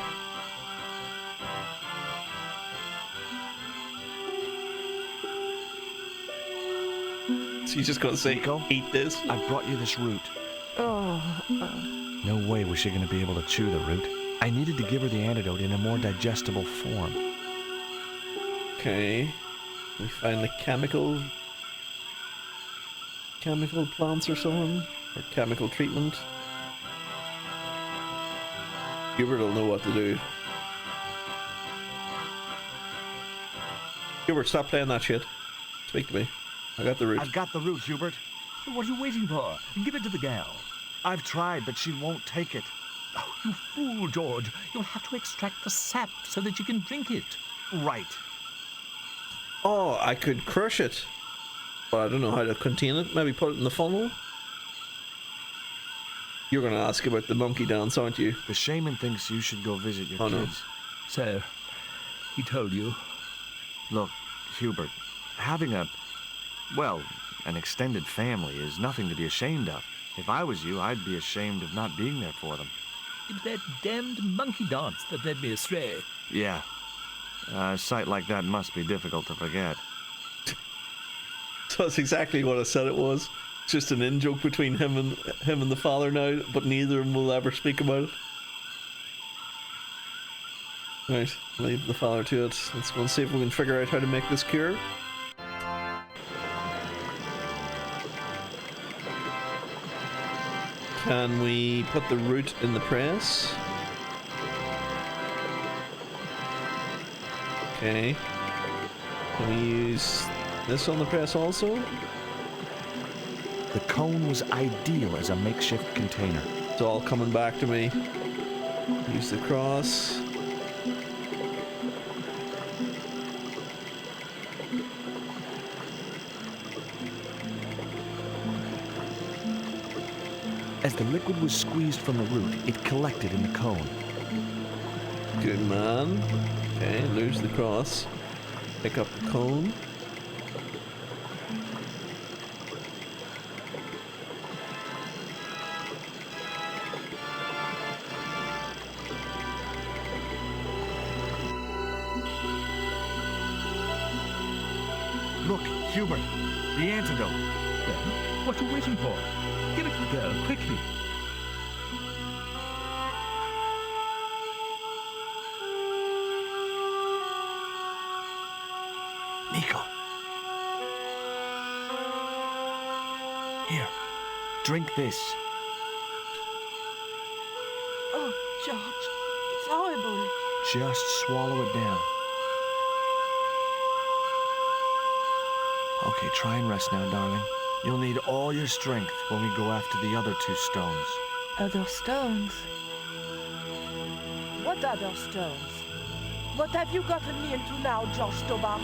So you just gotta say, Nico? eat this. I brought you this root. Oh, No way was she going to be able to chew the root. I needed to give her the antidote in a more digestible form. Okay. We find the chemical plants or something, or chemical treatment. Hubert will know what to do. Hubert, stop playing that shit. Speak to me. I got the root. I've got the root, Hubert. What are you waiting for? Give it to the gal. I've tried, but she won't take it. Oh, you fool, George. You'll have to extract the sap so that you can drink it. Right. Oh, I could crush it. But I don't know how to contain it. Maybe put it in the funnel? You're gonna ask about the monkey dance, aren't you? The shaman thinks you should go visit your Oh, no. kids. So, he told you. Look, Hubert, having an extended family is nothing to be ashamed of. If I was you, I'd be ashamed of not being there for them. It was that damned monkey dance that led me astray. Yeah. A sight like that must be difficult to forget. So that's exactly what I said it was. It's just an in-joke between him and the father now, but neither of them will ever speak about it. Right, leave the father to it. Let's go and see if we can figure out how to make this cure. Can we put the root in the press? Okay. Can we use this on the press also? The cone was ideal as a makeshift container. It's all coming back to me. Use the cross. As the liquid was squeezed from the root, it collected in the cone. Good man. Okay, lose the cross. Pick up the cone. Look, Hubert, The antidote. Then, what are you waiting for? Give it a go, quickly. Nico. Here, drink this. Oh, George, it's horrible. Just swallow it down. Okay, try and rest now, darling. You'll need all your strength when we go after the other 2 stones. Other stones? What other stones? What have you gotten me into now, George Stobart?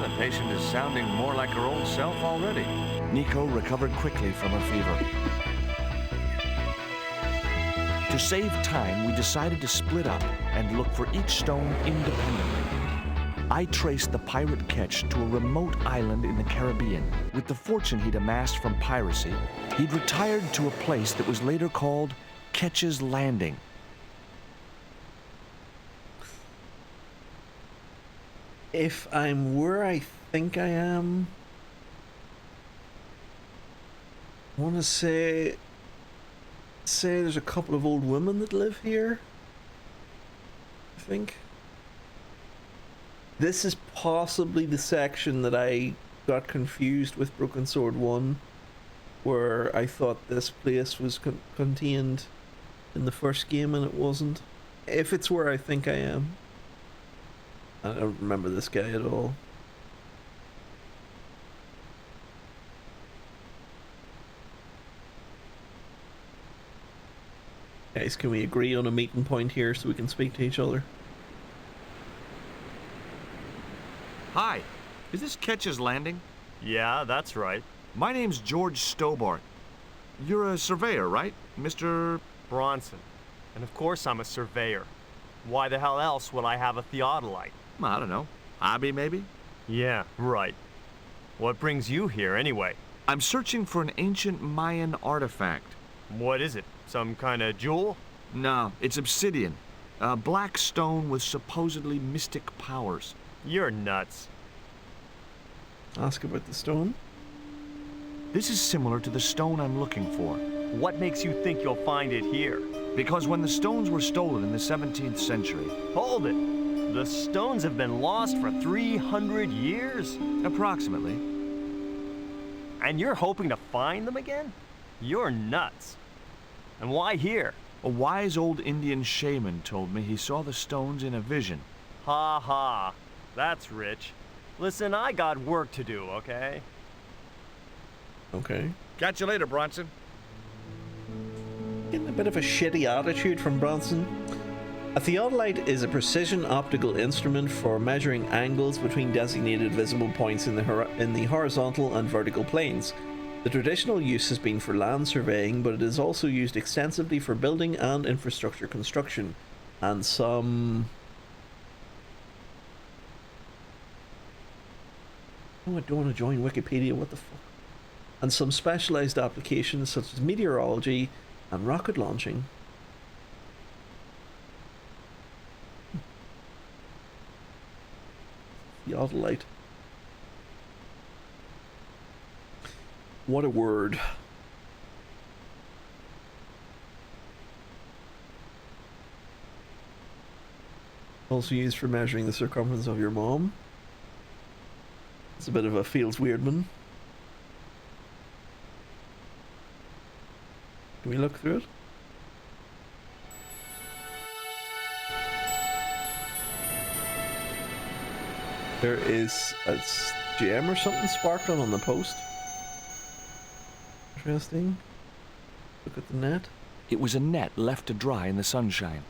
The patient is sounding more like her old self already. Nico recovered quickly from her fever. To save time, we decided to split up and look for each stone independently. I traced the pirate Ketch to a remote island in the Caribbean. With the fortune he'd amassed from piracy, he'd retired to a place that was later called Ketch's Landing. If I'm where I think I am, I want to say there's a couple of old women that live here, I think. This is possibly the section that I got confused with Broken Sword 1, where I thought this place was contained in the first game and it wasn't. If it's where I think I am. I don't remember this guy at all. Guys, can we agree on a meeting point here so we can speak to each other? Hi, is this Ketch's Landing? Yeah, that's right. My name's George Stobart. You're a surveyor, right, Mr. Bronson. And of course I'm a surveyor. Why the hell else would I have a theodolite? I don't know. Hobby, maybe? Yeah, right. What brings you here, anyway? I'm searching for an ancient Mayan artifact. What is it? Some kind of jewel? No, it's obsidian. A black stone with supposedly mystic powers. You're nuts. Ask about the stone. This is similar to the stone I'm looking for. What makes you think you'll find it here? Because when the stones were stolen in the 17th century... Hold it! The stones have been lost for 300 years? Approximately. And you're hoping to find them again? You're nuts. And why here? A wise old Indian shaman told me he saw the stones in a vision. Ha ha. That's rich. Listen, I got work to do, okay? Okay. Catch you later, Bronson. Getting a bit of a shitty attitude from Bronson. A theodolite is a precision optical instrument for measuring angles between designated visible points in the horizontal and vertical planes. The traditional use has been for land surveying, but it is also used extensively for building and infrastructure construction, and some... Oh, I don't want to join Wikipedia, what the fuck? And some specialized applications such as meteorology and rocket launching. Theodolite. What a word. Also used for measuring the circumference of your mom. It's a bit of a feels weird one. Can we look through it? There is a gem or something sparkling on the post. Interesting. Look at the net. It was a net left to dry in the sunshine.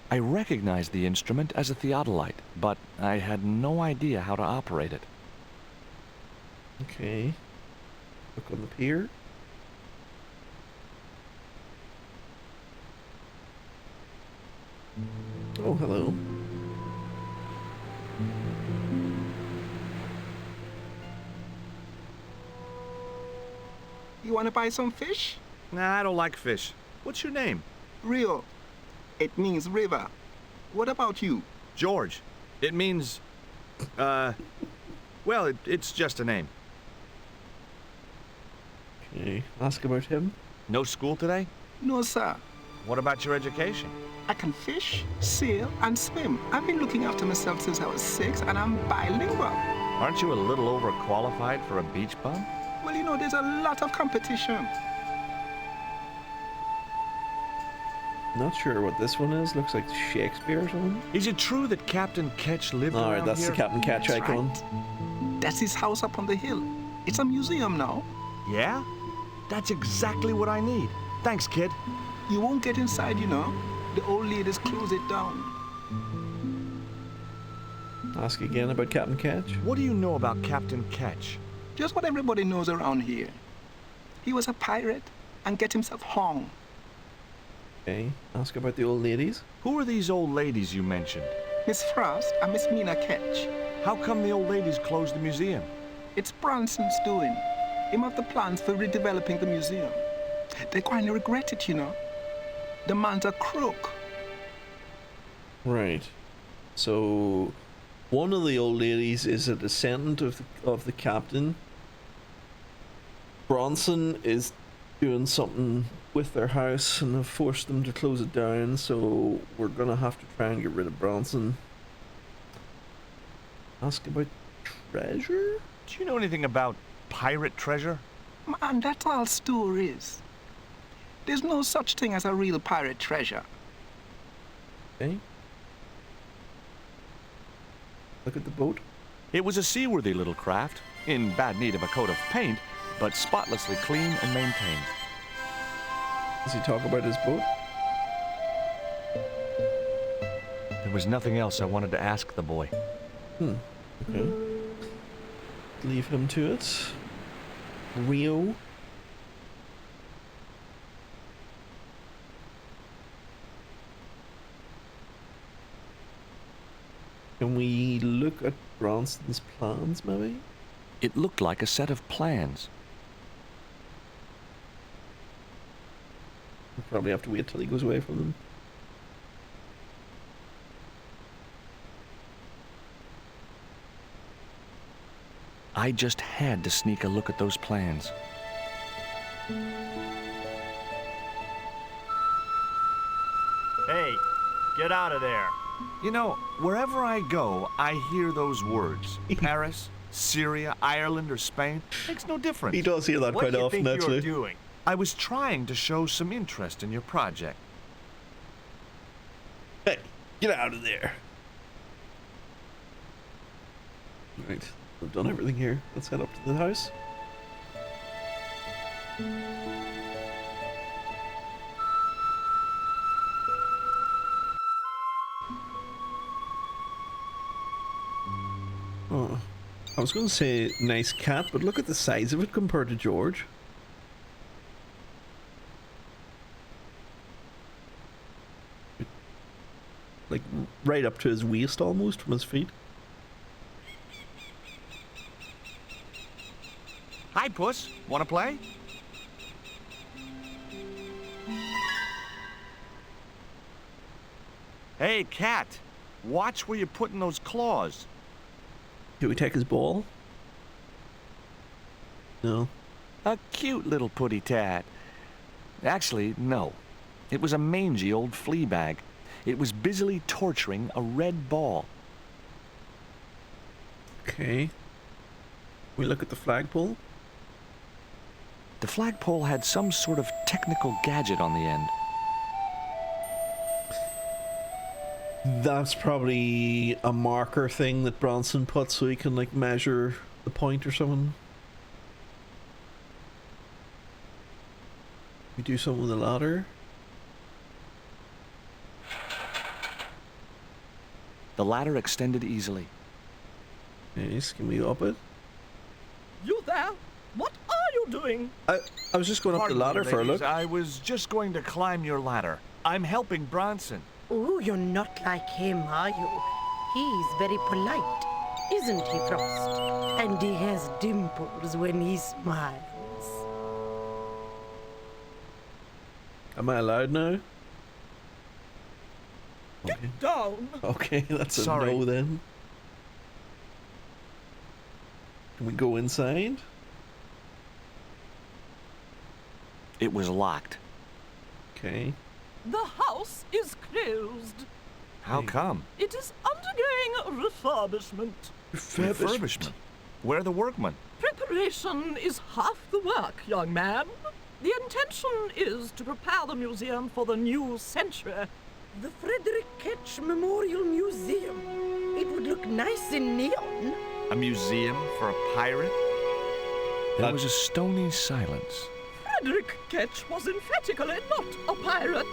I recognized the instrument as a theodolite, but I had no idea how to operate it. Okay. Look on the pier. Oh, hello. You want to buy some fish? Nah, I don't like fish. What's your name? Rio. It means river. What about you? George. It means, Well, it's just a name. Okay, ask about him. No school today? No, sir. What about your education? I can fish, sail, and swim. I've been looking after myself since I was 6, and I'm bilingual. Aren't you a little overqualified for a beach bum? Well, you know, there's a lot of competition. Not sure what this one is. Looks like Shakespeare or something. Is it true that Captain Ketch lived around Alright, that's here? the Captain Catch That's icon. right. That's his house up on the hill. It's a museum now. Yeah? That's exactly what I need. Thanks, kid. You won't get inside, you know. The old ladies close it down. Ask again about Captain Catch. What do you know about Captain Ketch? Just what everybody knows around here. He was a pirate and get himself hung. Okay, ask about the old ladies. Who are these old ladies you mentioned? Miss Frost and Miss Mina Ketch. How come the old ladies closed the museum? It's Bronson's doing. Him have the plans for redeveloping the museum. They're going to regret it, you know. The man's a crook. Right. So, one of the old ladies is a descendant of the captain. Bronson is doing something with their house and have forced them to close it down, so we're gonna have to try and get rid of Bronson. Ask about treasure? Do you know anything about pirate treasure? Man, that's all stories. There's no such thing as a real pirate treasure. Okay. Look at the boat. It was a seaworthy little craft, in bad need of a coat of paint, but spotlessly clean and maintained. Does he talk about his boat? There was nothing else I wanted to ask the boy. Okay. Leave him to it. Rio. Can we look at Bronson's plans, maybe? It looked like a set of plans. We'll probably have to wait till he goes away from them. I just had to sneak a look at those plans. Hey, get out of there. You know, wherever I go, I hear those words. Paris, Syria, Ireland, or Spain. Makes no difference. He does hear that What quite do you often, think actually. you're doing? I was trying to show some interest in your project. Hey, get out of there. Right, I've done everything here. Let's head up to the house. Oh, I was going to say nice cat, but look at the size of it compared to George. Like right up to his waist almost from his feet. Hi, Puss. Want to play? Hey, cat. Watch where you're putting those claws. Do we take his ball? No. A cute little putty tat. Actually, no. It was a mangy old flea bag. It was busily torturing a red ball. Okay. We look at the flagpole. The flagpole had some sort of technical gadget on the end. That's probably a marker thing that Bronson put so he can like measure the point or something. We do something with the ladder. The ladder extended easily. Nice. Can we up it? You there? What are you doing? I was just going up the Pardon me, ladder for a ladies, look. I was just going to climb your ladder. I'm helping Bronson. Oh, you're not like him, are you? He's very polite, isn't he, Frost? And he has dimples when he smiles. Am I allowed now? Okay. Down. Okay, that's a Sorry. no then. Can we go inside? It was locked. Okay. The house is closed. How come? It is undergoing refurbishment. Refurbishment? Where are the workmen? Preparation is half the work, young man. The intention is to prepare the museum for the new century. The Frederick Ketch Memorial Museum. It would look nice in neon. A museum for a pirate? There was a stony silence. Frederick Ketch was emphatically not a pirate.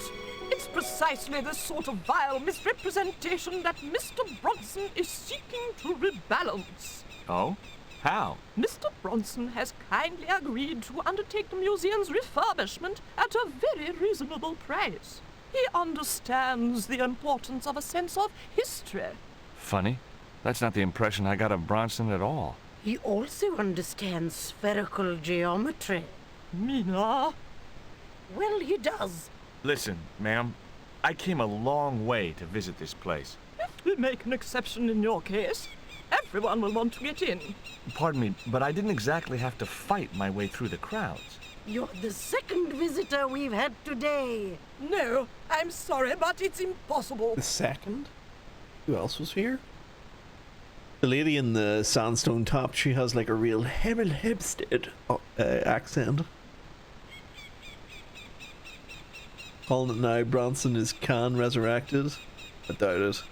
It's precisely this sort of vile misrepresentation that Mr. Bronson is seeking to rebalance. Oh? How? Mr. Bronson has kindly agreed to undertake the museum's refurbishment at a very reasonable price. He understands the importance of a sense of history. Funny. That's not the impression I got of Bronson at all. He also understands spherical geometry. Mina? Well, he does. Listen, ma'am, I came a long way to visit this place. If we make an exception in your case, everyone will want to get in. Pardon me, but I didn't exactly have to fight my way through the crowds. You're the second visitor we've had today. No, I'm sorry, but it's impossible. The second? Who else was here? The lady in the sandstone top, she has like a real Hemel Hempstead accent. Calling it now, Bronson is Khan resurrected? I doubt it.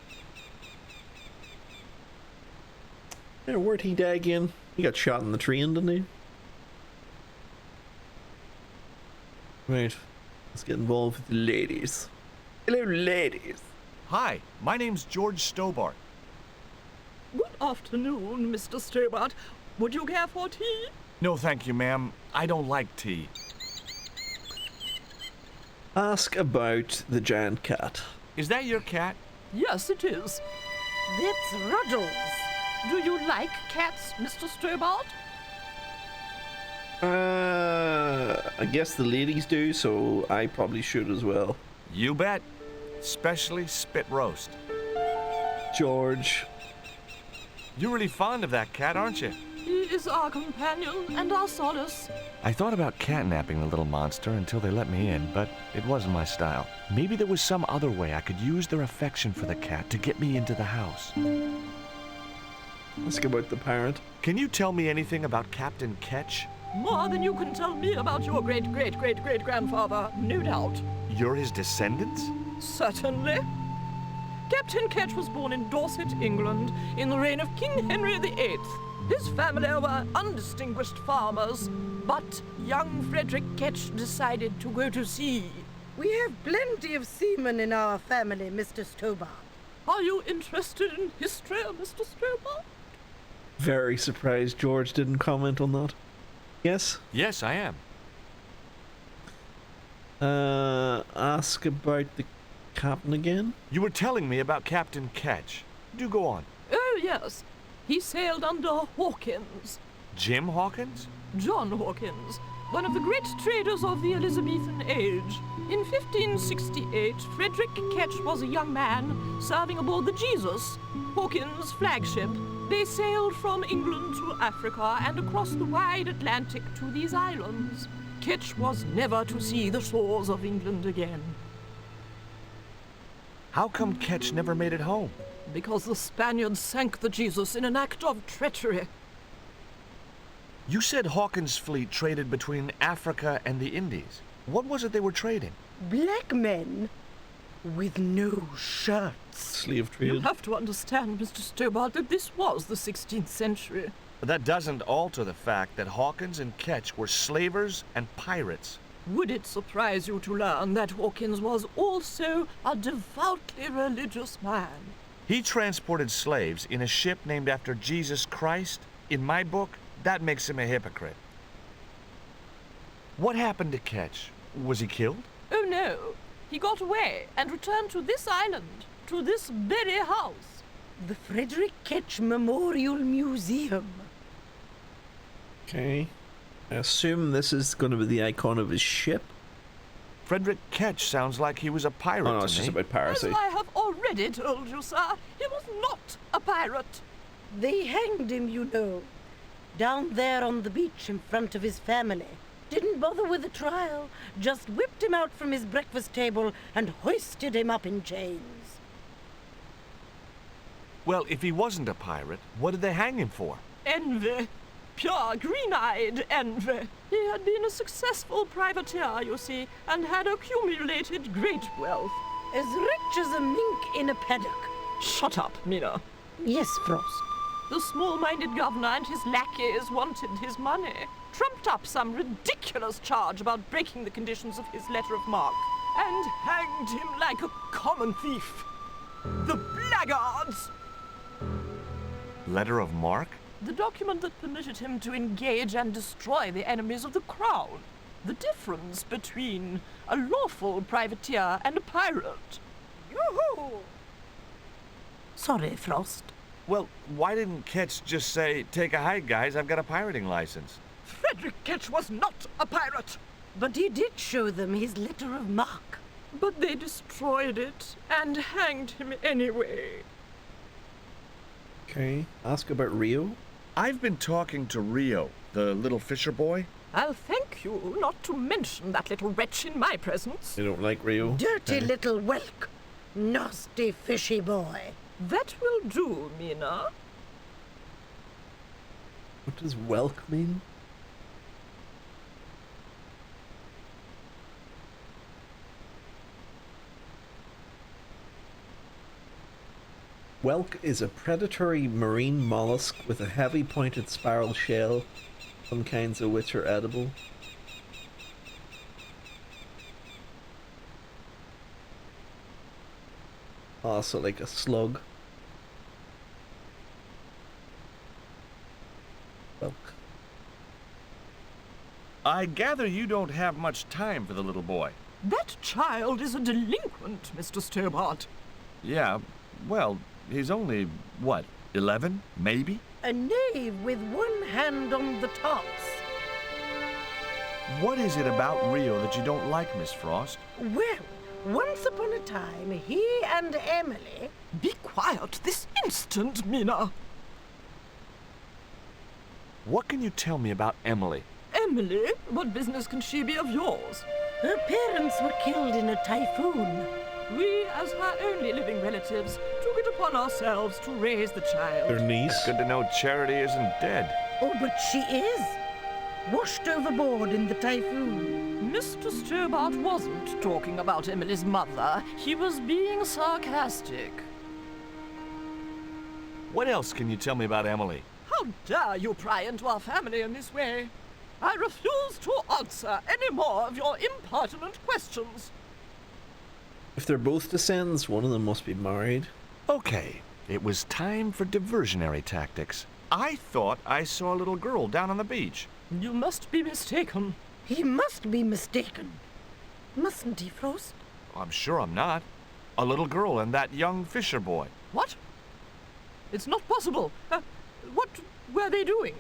Yeah, where'd he die again? He got shot in the train, didn't he? Right, let's get involved with the ladies. Hello, ladies. Hi, my name's George Stobart. Good afternoon, Mr. Stobart. Would you care for tea? No, thank you, ma'am. I don't like tea. Ask about the giant cat. Is that your cat? Yes, it is. That's Ruddles. Do you like cats, Mr. Stobart? I guess the ladies do, so I probably should as well. You bet. Especially spit roast. George. You're really fond of that cat, aren't you? He is our companion and our solace. I thought about catnapping the little monster until they let me in, but it wasn't my style. Maybe there was some other way I could use their affection for the cat to get me into the house. Ask about the parrot. Can you tell me anything about Captain Ketch? More than you can tell me about your great-great-great-great-grandfather, no doubt. You're his descendants? Certainly. Captain Ketch was born in Dorset, England, in the reign of King Henry VIII. His family were undistinguished farmers, but young Frederick Ketch decided to go to sea. We have plenty of seamen in our family, Mr. Stobart. Are you interested in history, Mr. Stobart? Very surprised George didn't comment on that. Yes? Yes, I am. Ask about the captain again? You were telling me about Captain Ketch. Do go on. Oh, yes. He sailed under Hawkins. Jim Hawkins? John Hawkins, one of the great traders of the Elizabethan age. In 1568, Frederick Ketch was a young man serving aboard the Jesus, Hawkins' flagship. They sailed from England to Africa and across the wide Atlantic to these islands. Ketch was never to see the shores of England again. How come Ketch never made it home? Because the Spaniards sank the Jesus in an act of treachery. You said Hawkins' fleet traded between Africa and the Indies. What was it they were trading? Black men with no shirts. Slave You trade. have to understand, Mr. Stobart, that this was the 16th century. But that doesn't alter the fact that Hawkins and Ketch were slavers and pirates. Would it surprise you to learn that Hawkins was also a devoutly religious man? He transported slaves in a ship named after Jesus Christ. In my book, that makes him a hypocrite. What happened to Ketch? Was he killed? Oh no, he got away and returned to this island, to this very house. The Frederick Ketch Memorial Museum. Okay. I assume this is going to be the icon of his ship. Frederick Ketch sounds like he was a pirate Oh no, to it's just me. about piracy. As I have already told you, sir, he was not a pirate. They hanged him, you know. Down there on the beach in front of his family. Didn't bother with the trial, just whipped him out from his breakfast table and hoisted him up in chains. Well, if he wasn't a pirate, what did they hang him for? Envy. Pure green-eyed envy. He had been a successful privateer, you see, and had accumulated great wealth. As rich as a mink in a paddock. Shut up, Mina. Yes, Frost. The small-minded governor and his lackeys wanted his money, trumped up some ridiculous charge about breaking the conditions of his letter of marque, and hanged him like a common thief. The blackguards! Letter of marque? The document that permitted him to engage and destroy the enemies of the crown. The difference between a lawful privateer and a pirate. Yoo-hoo! Sorry, Frost. Well, why didn't Ketch just say, take a hike, guys, I've got a pirating license? Frederick Ketch was not a pirate. But he did show them his letter of marque. But they destroyed it and hanged him anyway. Okay, ask about Rio. I've been talking to Rio, the little fisher boy. I'll thank you not to mention that little wretch in my presence. They don't like Rio. Dirty little whelk. Nasty fishy boy. That will do, Mina. What does whelk mean? Whelk is a predatory marine mollusk with a heavy pointed spiral shell, some kinds of which are edible. Also like a slug. Whelk. I gather you don't have much time for the little boy. That child is a delinquent, Mr. Stobart. Yeah, well, he's only, what, 11, maybe? A knave with one hand on the tops. What is it about Rio that you don't like, Miss Frost? Well, once upon a time, he and Emily... Be quiet this instant, Mina. What can you tell me about Emily? Emily? What business can she be of yours? Her parents were killed in a typhoon. We, as her only living relatives, took it upon ourselves to raise the child. Their niece. It's good to know Charity isn't dead. Oh, but she is. Washed overboard in the typhoon. Mr. Stobart wasn't talking about Emily's mother. He was being sarcastic. What else can you tell me about Emily? How dare you pry into our family in this way? I refuse to answer any more of your impertinent questions. If they're both descendants, one of them must be married. Okay, it was time for diversionary tactics. I thought I saw a little girl down on the beach. You must be mistaken. He must be mistaken. Mustn't he, Frost? I'm sure I'm not. A little girl and that young fisher boy. What? It's not possible. What were they doing?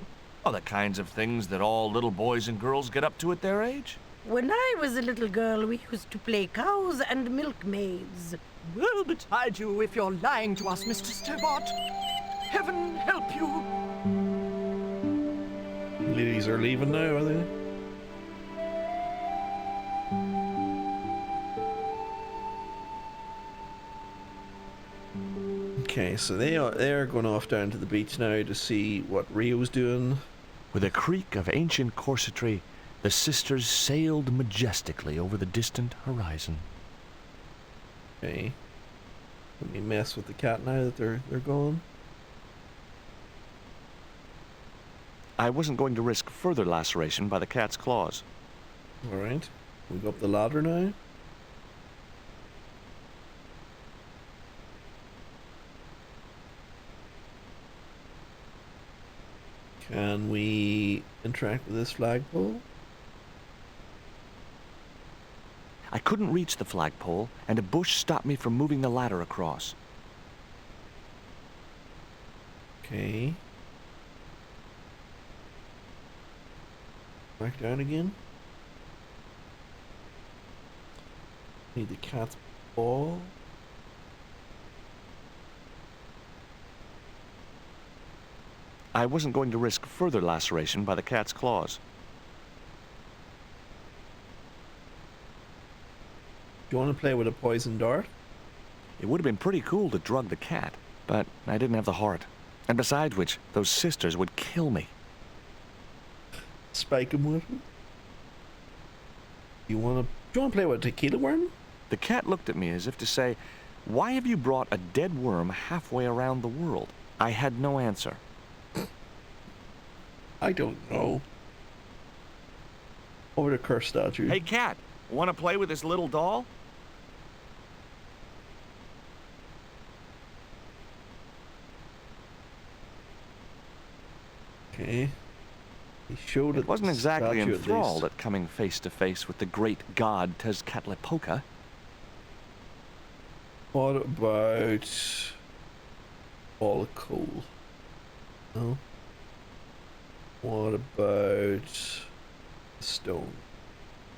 Oh, the kinds of things that all little boys and girls get up to at their age. When I was a little girl, we used to play cows and milkmaids. Woe betide you if you're lying to us, Mr. Stobart. Heaven help you. Ladies are leaving now, are they? Okay, so they're going off down to the beach now to see what Rio's doing. With a creak of ancient corsetry, the sisters sailed majestically over the distant horizon. Okay. Let me mess with the cat now that they're gone. I wasn't going to risk further laceration by the cat's claws. Alright. We go up the ladder now. Can we interact with this flagpole? I couldn't reach the flagpole, and a bush stopped me from moving the ladder across. Okay. Back down again. Need the cat's ball. I wasn't going to risk further laceration by the cat's claws. Do you want to play with a poison dart? It would have been pretty cool to drug the cat, but I didn't have the heart. And besides which, those sisters would kill me. Spike him with it? Do you want to play with a tequila worm? The cat looked at me as if to say, "Why have you brought a dead worm halfway around the world?" I had no answer. I don't know. Over the curse statue. Hey, cat, want to play with this little doll? Okay. He showed It wasn't exactly statue enthralled at coming face to face with the great god Tezcatlipoca. What about ball of coal? No. What about stone?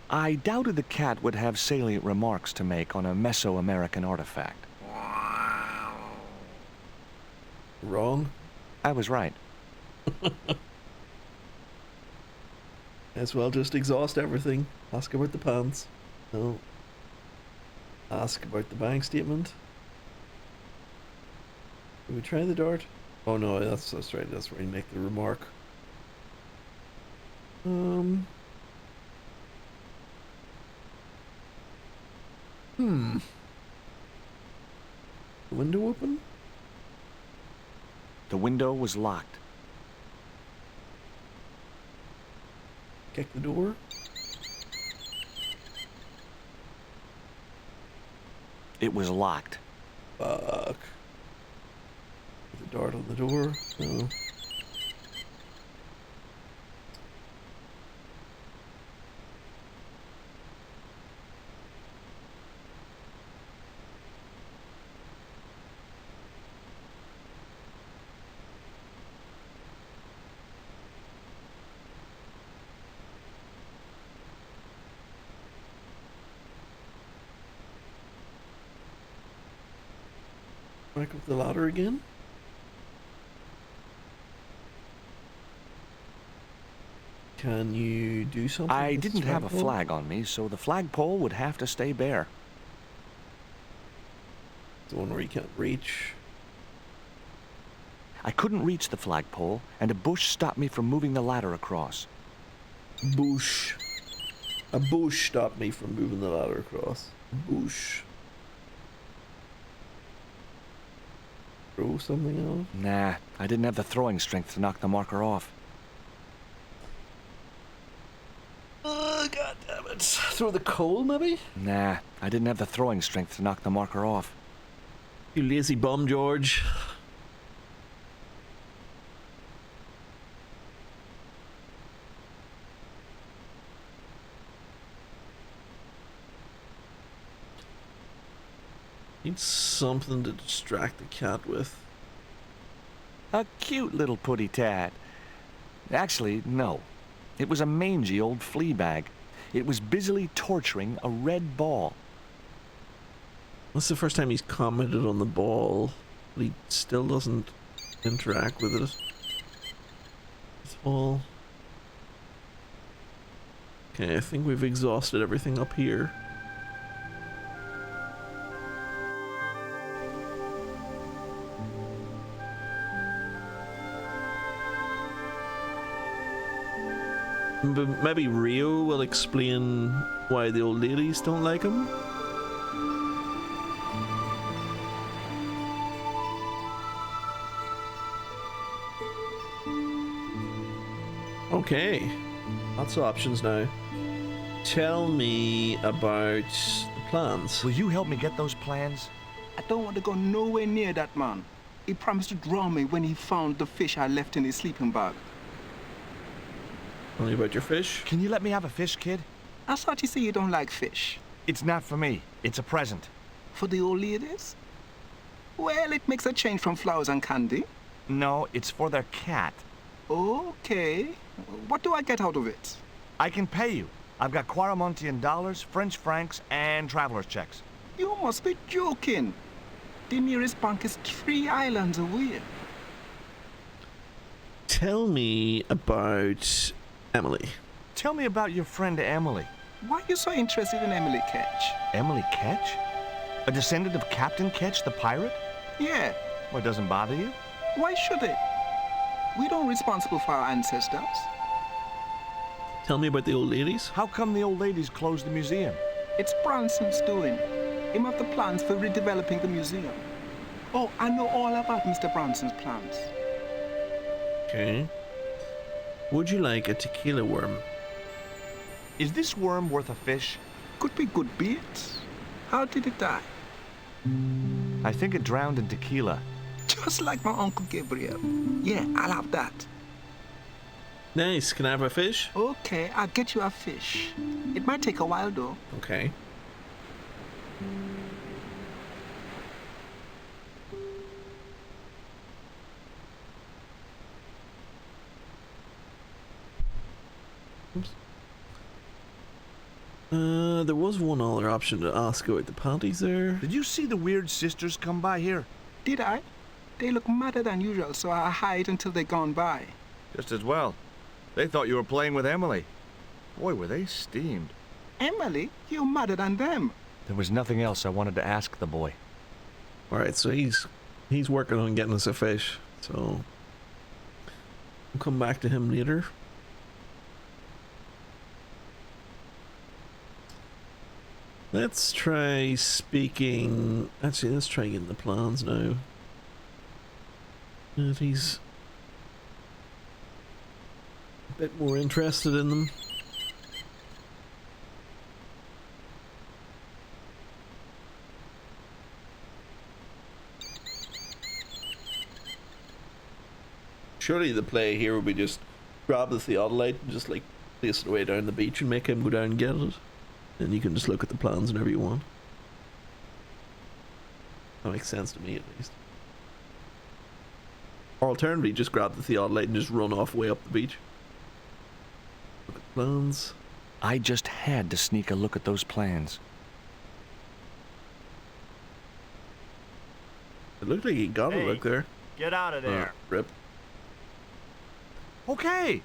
I doubted the cat would have salient remarks to make on a Mesoamerican artifact. Wrong? I was right. As well just exhaust everything. Ask about the pants. No. Ask about the bank statement. Did we try the dart? Oh no, that's right, that's where you make the remark. The window open? The window was locked. Kick the door? It was locked. Fuck. The dart on the door? No. Back up the ladder again? Can you do something? I with the didn't have a flagpole? flag on me, so the flagpole would have to stay bare. The one where you can't reach. I couldn't reach the flagpole, and a bush stopped me from moving the ladder across. Bush. A bush stopped me from moving the ladder across. Bush. Throw something else? Nah, I didn't have the throwing strength to knock the marker off. God damn it. Throw the coal, maybe? Nah, I didn't have the throwing strength to knock the marker off. You lazy bum, George. Need something to distract the cat with. A cute little putty tat. Actually, no. It was a mangy old flea bag. It was busily torturing a red ball. That's the first time he's commented on the ball, but he still doesn't interact with it at all. Okay, I think we've exhausted everything up here. But maybe Rio will explain why the old ladies don't like him. Okay, lots of options now. Tell me about the plans. Will you help me get those plans? I don't want to go nowhere near that man. He promised to drown me when he found the fish I left in his sleeping bag. Tell me about your fish. Can you let me have a fish, kid? I thought you say you don't like fish. It's not for me. It's a present. For the old ladies? Well, it makes a change from flowers and candy. No, it's for their cat. Okay. What do I get out of it? I can pay you. I've got Quaramontian dollars, French francs, and traveler's checks. You must be joking. The nearest bank is 3 islands away. tell me about Emily. Tell me about your friend Emily. Why are you so interested in Emily Ketch? Emily Ketch? A descendant of Captain Ketch, the pirate? Yeah. Well, it doesn't bother you? Why should it? We don't responsible for our ancestors. Tell me about the old ladies. How come the old ladies closed the museum? It's Bronson's doing. Him have the plans for redeveloping the museum. Oh, I know all about Mr. Bronson's plans. Okay. Would you like a tequila worm? Is this worm worth a fish? Could be good bait. How did it die? I think it drowned in tequila. Just like my Uncle Gabriel. Yeah, I'll have that. Nice. Can I have a fish? Okay, I'll get you a fish. It might take a while, though. Okay. Oops. There was one other option to ask about the panties there. Did you see the weird sisters come by here? Did I? They look madder than usual, so I hide until they're gone by. Just as well. They thought you were playing with Emily. Boy, were they steamed. Emily? You're madder than them. There was nothing else I wanted to ask the boy. Alright, so he's working on getting us a fish, so we'll come back to him later. Let's try speaking. Actually, let's try getting the plans now. If he's a bit more interested in them. Surely the play here would be just grab the theodolite and just like place it away down the beach and make him go down and get it. And you can just look at the plans whenever you want. That makes sense to me, at least. Or alternatively, just grab the theodolite and just run off way up the beach. Look at the plans. I just had to sneak a look at those plans. It looked like he got a look there. Get out of there. Rip. Okay.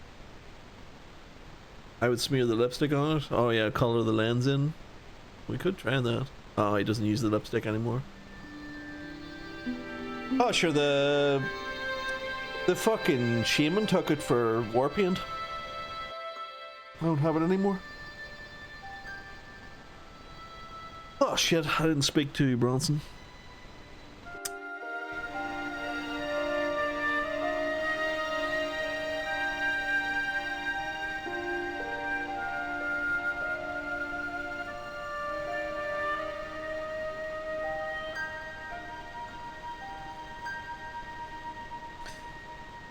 I would smear the lipstick on it. Oh yeah, color the lens in. We could try that. Oh, he doesn't use the lipstick anymore. Oh sure, the fucking shaman took it for war paint. I don't have it anymore. Oh shit, I didn't speak to Bronson.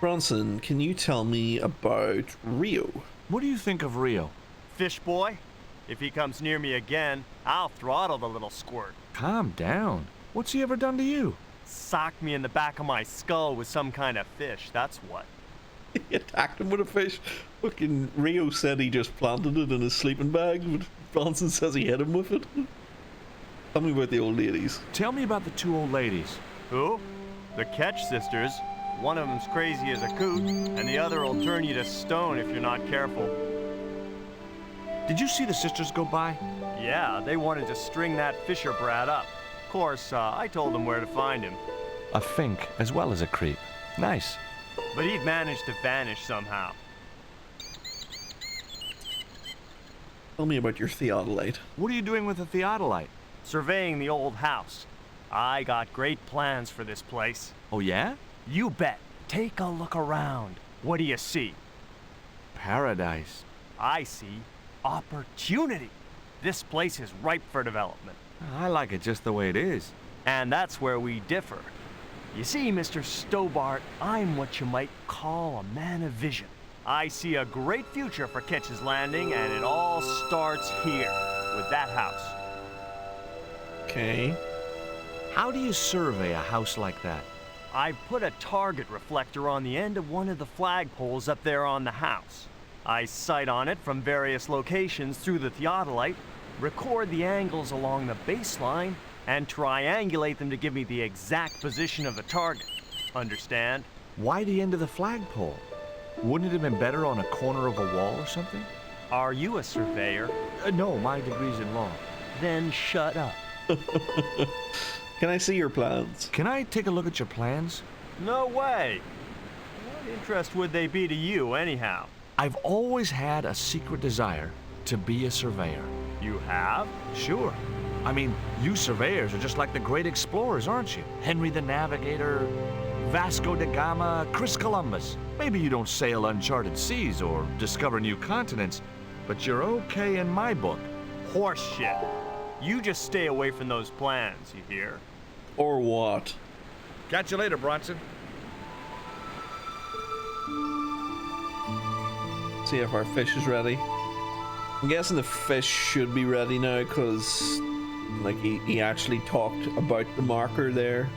Bronson, can you tell me about Rio? What do you think of Rio? Fish boy? If he comes near me again, I'll throttle the little squirt. Calm down. What's he ever done to you? Socked me in the back of my skull with some kind of fish, that's what. He attacked him with a fish. Fucking Rio said he just planted it in his sleeping bag, but Bronson says he hit him with it. Tell me about the old ladies. Tell me about the two old ladies. Who? The Ketch sisters. One of them's crazy as a coot, and the other will turn you to stone if you're not careful. Did you see the sisters go by? Yeah, they wanted to string that Fisher brat up. Of course, I told them where to find him. A fink as well as a creep. Nice. But he'd managed to vanish somehow. Tell me about your theodolite. What are you doing with the theodolite? Surveying the old house. I got great plans for this place. Oh yeah? You bet. Take a look around. What do you see? Paradise. I see opportunity. This place is ripe for development. I like it just the way it is. And that's where we differ. You see, Mr. Stobart, I'm what you might call a man of vision. I see a great future for Ketch's Landing, and it all starts here, with that house. Okay. How do you survey a house like that? I put a target reflector on the end of one of the flagpoles up there on the house. I sight on it from various locations through the theodolite, record the angles along the baseline, and triangulate them to give me the exact position of the target. Understand? Why the end of the flagpole? Wouldn't it have been better on a corner of a wall or something? Are you a surveyor? No, my degree's in law. Then shut up. Can I see your plans? Can I take a look at your plans? No way. What interest would they be to you, anyhow? I've always had a secret desire to be a surveyor. You have? Sure. I mean, you surveyors are just like the great explorers, aren't you? Henry the Navigator, Vasco da Gama, Chris Columbus. Maybe you don't sail uncharted seas or discover new continents, but you're okay in my book. Horse shit. You just stay away from those plans, you hear? Or what? Catch you later, Bronson. See if our fish is ready. I'm guessing the fish should be ready now because like he actually talked about the marker there.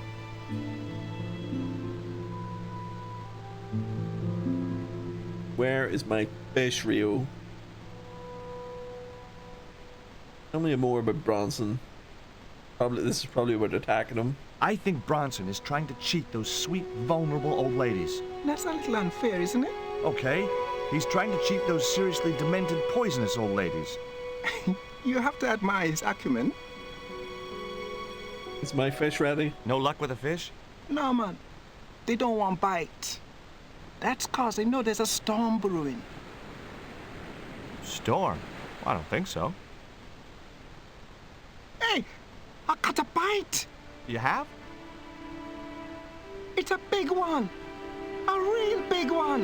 Where is my fish, Rio? Tell me more about Bronson. This is probably about attacking him. I think Bronson is trying to cheat those sweet, vulnerable old ladies. That's a little unfair, isn't it? Okay, he's trying to cheat those seriously demented, poisonous old ladies. You have to admire his acumen. Is my fish ready? No luck with a fish? No, man. They don't want bite. That's 'cause they know there's a storm brewing. Storm? I don't think so. Hey, I caught a bite. You have? It's a big one. A real big one.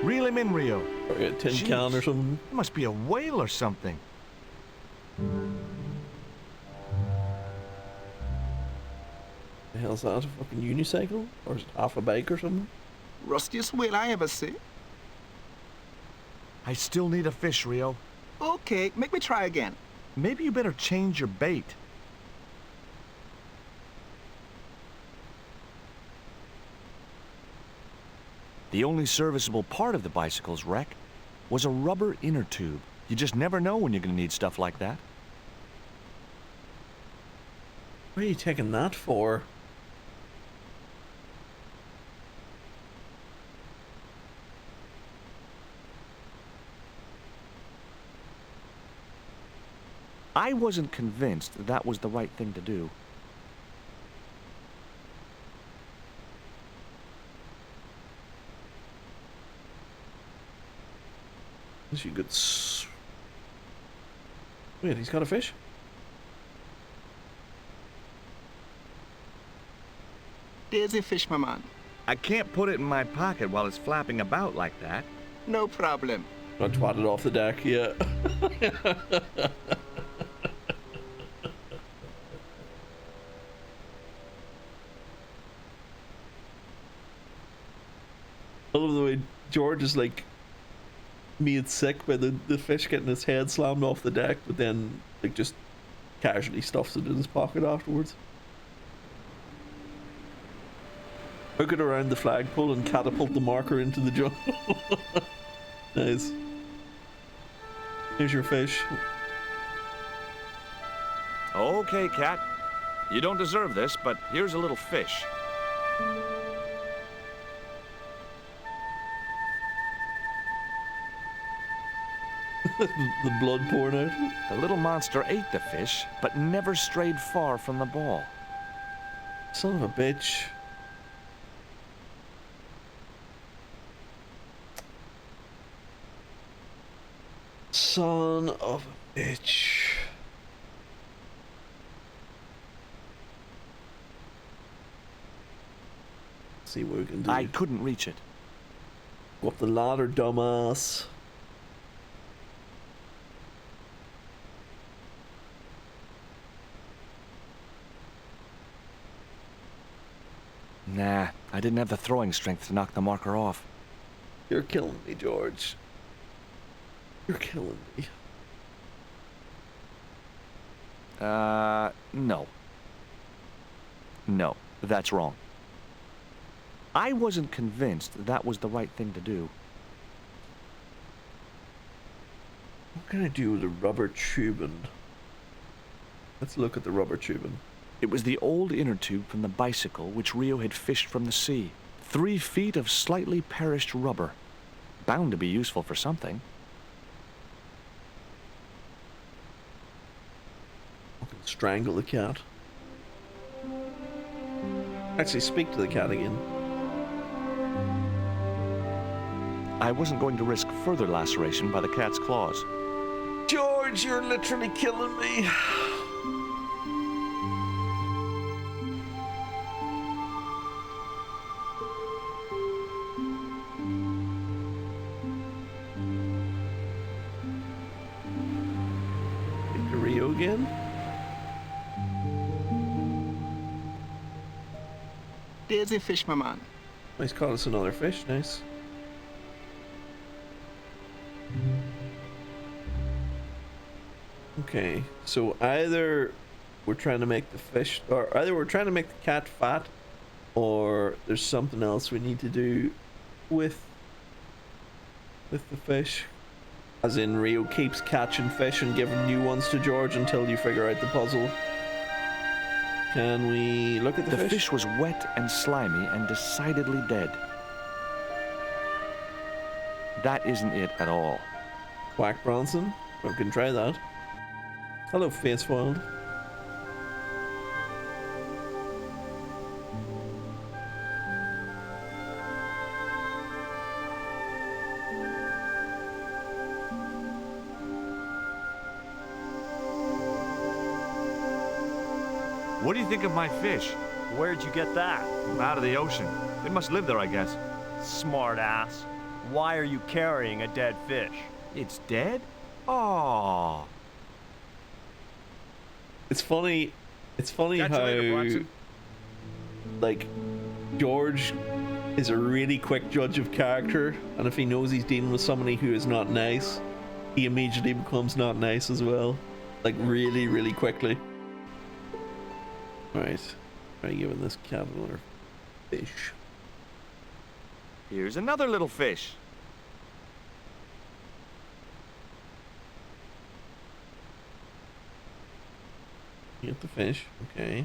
Reel him in, Rio. Or a tin can or something. It must be a whale or something. The hell's that? A fucking unicycle? Or is it half a bike or something? Rustiest whale I ever see. I still need a fish, Rio. Okay, make me try again. Maybe you better change your bait. The only serviceable part of the bicycle's wreck was a rubber inner tube. You just never know when you're going to need stuff like that. What are you taking that for? I wasn't convinced that was the right thing to do. You could wait, he's got a fish? There's a fish, my man. I can't put it in my pocket while it's flapping about like that. No problem. I twatted off the deck, yeah. I love the way George is like made sick by the fish getting his head slammed off the deck, but then like just casually stuffs it in his pocket afterwards. Hook it around the flagpole and catapult the marker into the jungle. Nice. Here's your fish. Okay, cat. You don't deserve this, but here's a little fish. The blood pouring out. The little monster ate the fish, but never strayed far from the ball. Son of a bitch. Son of a bitch. See what we can do. I couldn't reach it. Go up the ladder, dumbass. Nah, I didn't have the throwing strength to knock the marker off. You're killing me, George. You're killing me. No. No, that's wrong. I wasn't convinced that was the right thing to do. What can I do with a rubber tubing? Let's look at the rubber tubing. It was the old inner tube from the bicycle which Rio had fished from the sea. 3 feet of slightly perished rubber. bound to be useful for something. Strangle the cat. Actually, speak to the cat again. I wasn't going to risk further laceration by the cat's claws. George, you're literally killing me. Rio again? There's a fish, my man. He's caught us another fish, nice. Okay, so either we're trying to make the fish, or either we're trying to make the cat fat, or there's something else we need to do with the fish. As in, Rio keeps catching fish and giving new ones to George until you figure out the puzzle. Can we look at the fish? The fish was wet and slimy and decidedly dead. That isn't it at all. Quack Bronson? We can try that. Hello, Facewild. What do you think of my fish? Where'd you get that? Out of the ocean. It must live there, I guess. Smart ass. Why are you carrying a dead fish? It's dead? Oh. It's funny Catch you later, how, Bronson. like, George is a really quick judge of character, and if he knows he's dealing with somebody who is not nice, he immediately becomes not nice as well. Like, really, really quickly. Alright. Try giving this cat another fish. Here's another little fish. Get the fish, okay.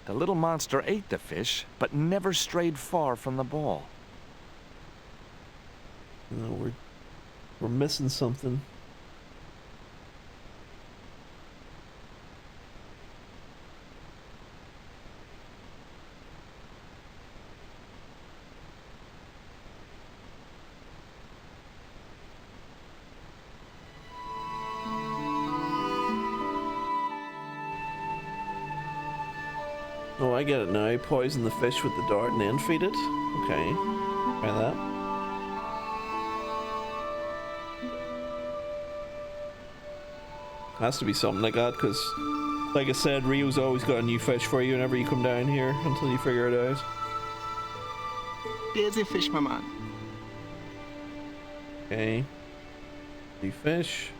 The little monster ate the fish, but never strayed far from the ball. No, we're missing something. Oh, I get it now. Poison the fish with the dart and then feed it. Okay, try that. Has to be something like that, because, like I said, Rio's always got a new fish for you whenever you come down here until you figure it out. There's a fish, my man. Okay. New fish.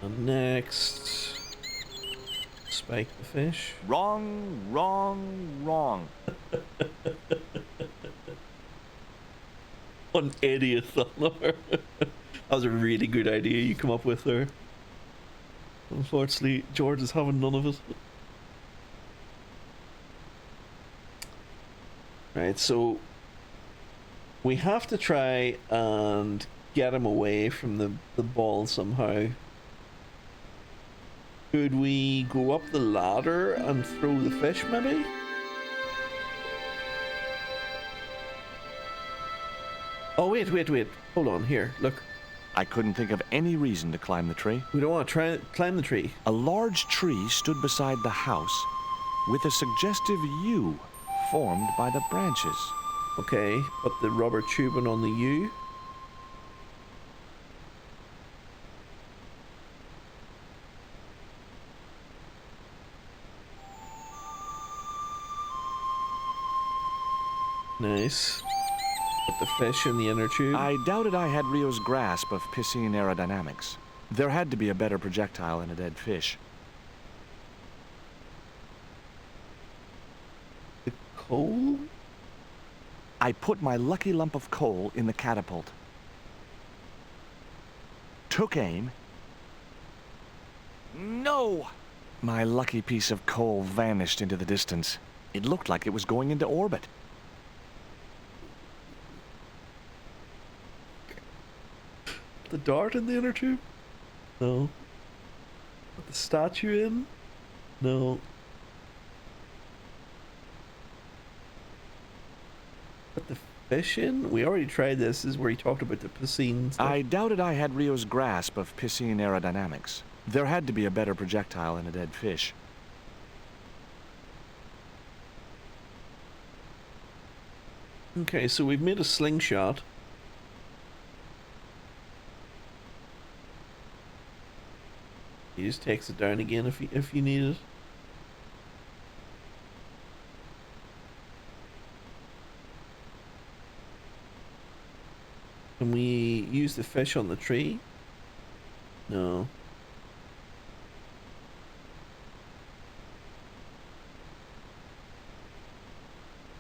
And next, spike the fish. Wrong, wrong, wrong. An idiot thumber. That was a really good idea you come up with there. Unfortunately, George is having none of it. Right, so we have to try and get him away from the ball somehow. Could we go up the ladder and throw the fish, maybe? Oh, wait. Hold on, here, look. I couldn't think of any reason to climb the tree. We don't want to try climb the tree. A large tree stood beside the house with a suggestive U formed by the branches. Okay, put the rubber tubing on the U. Nice. Put the fish in the inner tube. I doubted I had Rio's grasp of piscine aerodynamics. There had to be a better projectile than a dead fish. The coal? I put my lucky lump of coal in the catapult. Took aim. No! My lucky piece of coal vanished into the distance. It looked like it was going into orbit. the dart in the inner tube? No. Put the statue in? No. Put the fish in? We already tried this. This is where he talked about the piscine stuff. I doubted I had Rio's grasp of piscine aerodynamics. There had to be a better projectile in a dead fish. Okay, so we've made a slingshot. He just takes it down again if you need it. Can we use the fish on the tree? No.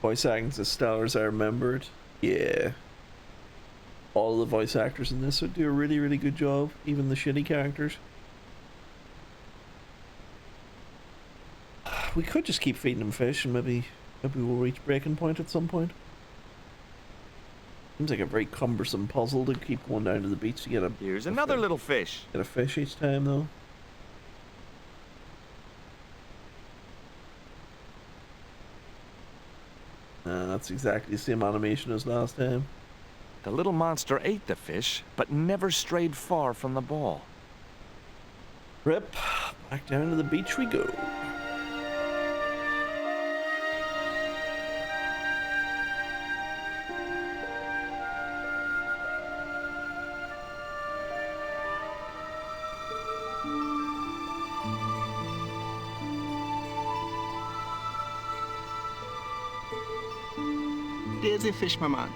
Voice acting as stellar as I remembered. Yeah. All the voice actors in this would do a really, really good job. Even the shitty characters. We could just keep feeding them fish and maybe we'll reach breaking point at some point. Seems like a very cumbersome puzzle to keep going down to the beach to get a... Here's another little fish. Get a fish each time though. That's exactly the same animation as last time. The little monster ate the fish, but never strayed far from the ball. Rip. Back down to the beach we go. There's a fish, my man.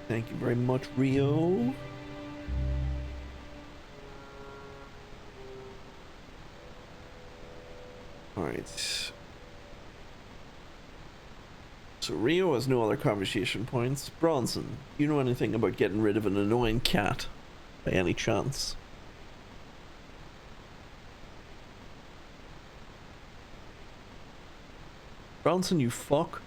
Thank you very much, Rio. Alright. So Rio has no other conversation points. Bronson, do you know anything about getting rid of an annoying cat? By any chance? Bronson, you fuck.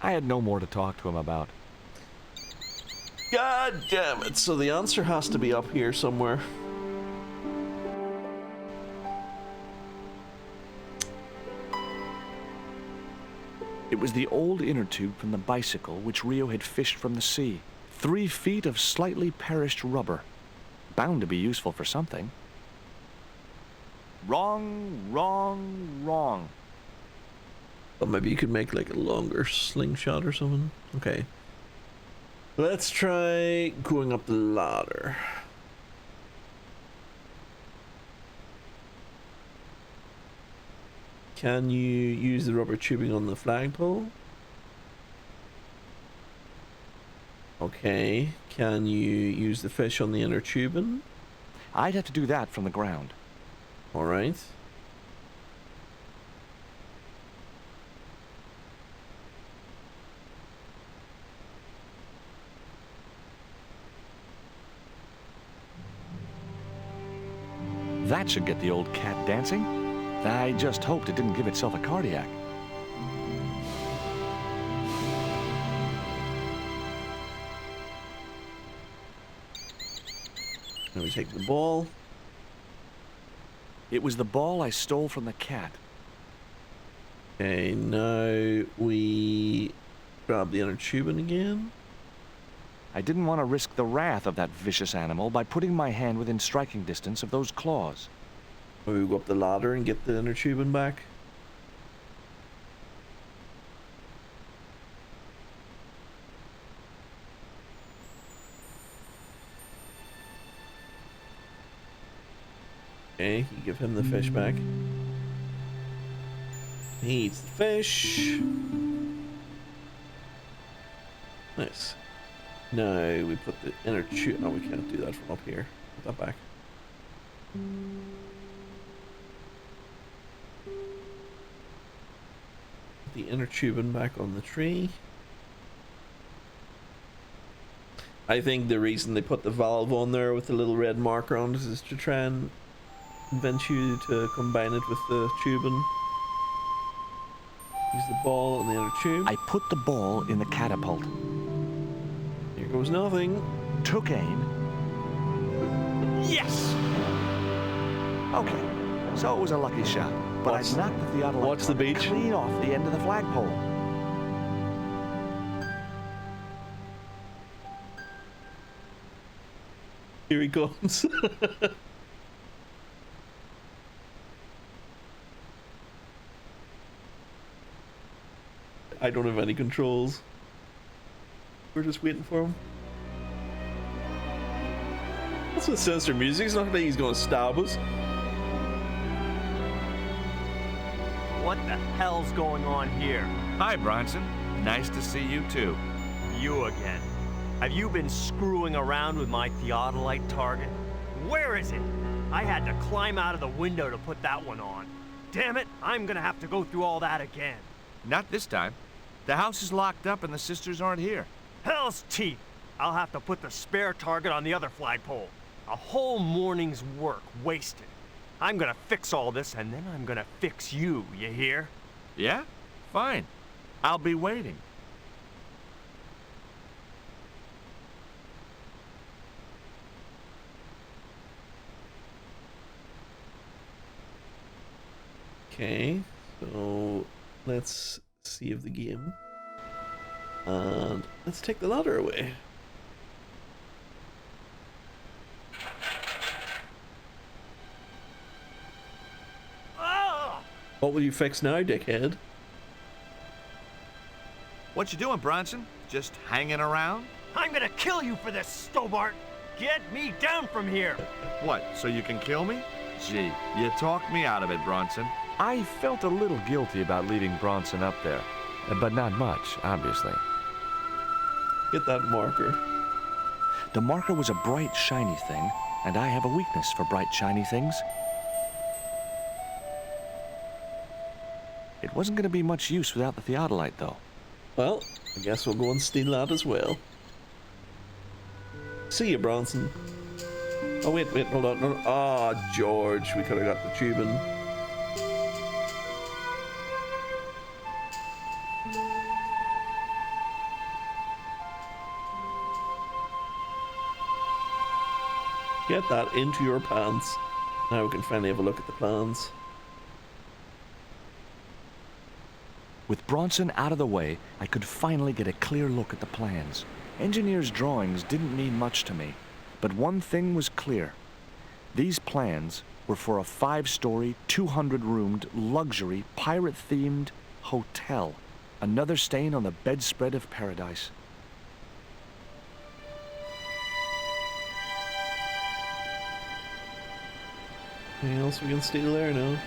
I had no more to talk to him about. God damn it. So the answer has to be up here somewhere. It was the old inner tube from the bicycle which Rio had fished from the sea. 3 feet of slightly perished rubber. Bound to be useful for something. Wrong, wrong, wrong. Well, maybe you could make like a longer slingshot or something. Okay. Let's try going up the ladder. Can you use the rubber tubing on the flagpole? Okay. Can you use the fish on the inner tubing? I'd have to do that from the ground. Alright. That should get the old cat dancing. I just hoped it didn't give itself a cardiac. Now we take the ball. It was the ball I stole from the cat. Okay, now we grab the inner tubing again. I didn't want to risk the wrath of that vicious animal by putting my hand within striking distance of those claws. We go up the ladder and get the inner tubing back. Okay, you give him the fish back. He eats the fish. Nice. Now we put the inner tube. No, we can't do that from up here. Put that back. Put the inner tubing back on the tree. I think the reason they put the valve on there with the little red marker on it is to try and convince you to combine it with the tubing. Use the ball and the other tube. I put the ball in the catapult. Here goes nothing. Took aim. Yes! Okay, so it was a lucky shot. But I knocked the theodolite watch the beach. clean off the end of the flagpole. Here he comes. I don't have any controls. We're just waiting for him. That's what sinister music. It's not like he's going to stab us. What the hell's going on here? Hi, Bronson. Nice to see you, too. You again. Have you been screwing around with my theodolite target? Where is it? I had to climb out of the window to put that one on. Damn it, I'm gonna have to go through all that again. Not this time. The house is locked up and the sisters aren't here. Hell's teeth! I'll have to put the spare target on the other flagpole. A whole morning's work wasted. I'm gonna fix all this and then I'm gonna fix you, you hear? Yeah? Fine. I'll be waiting. Okay, so let's save the game. And let's take the ladder away. What will you fix now, dickhead? What you doing, Bronson? Just hanging around? I'm gonna kill you for this, Stobart! Get me down from here! What, so you can kill me? Gee, you talked me out of it, Bronson. I felt a little guilty about leaving Bronson up there, but not much, obviously. Get that marker. The marker was a bright, shiny thing, and I have a weakness for bright, shiny things. It wasn't going to be much use without the theodolite, though. Well, I guess we'll go and steal that as well. See you, Bronson. Oh, wait, hold on. No, ah, George, we could have got the tubing. Get that into your pants. Now we can finally have a look at the plans. With Bronson out of the way, I could finally get a clear look at the plans. Engineers' drawings didn't mean much to me, but one thing was clear. These plans were for a 5-story, 200-roomed, luxury, pirate-themed hotel. Another stain on the bedspread of paradise. Anything else we can steal there? No.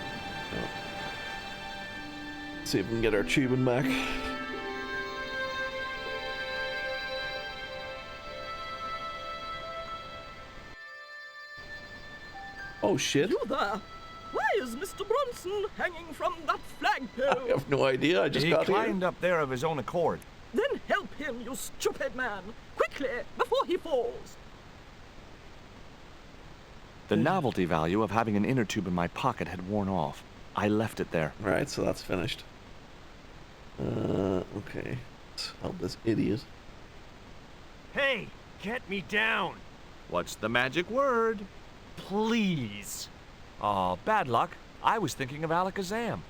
See if we can get our tubing back. Oh shit. You there? Why is Mr. Bronson hanging from that flagpole? I have no idea, I just got He here. climbed up there of his own accord. Then help him, you stupid man. Quickly, before he falls. The novelty value of having an inner tube in my pocket had worn off. I left it there. Right, so that's finished. Okay. Let's help this idiot. Hey, get me down! What's the magic word? Please! Oh, bad luck. I was thinking of Alakazam.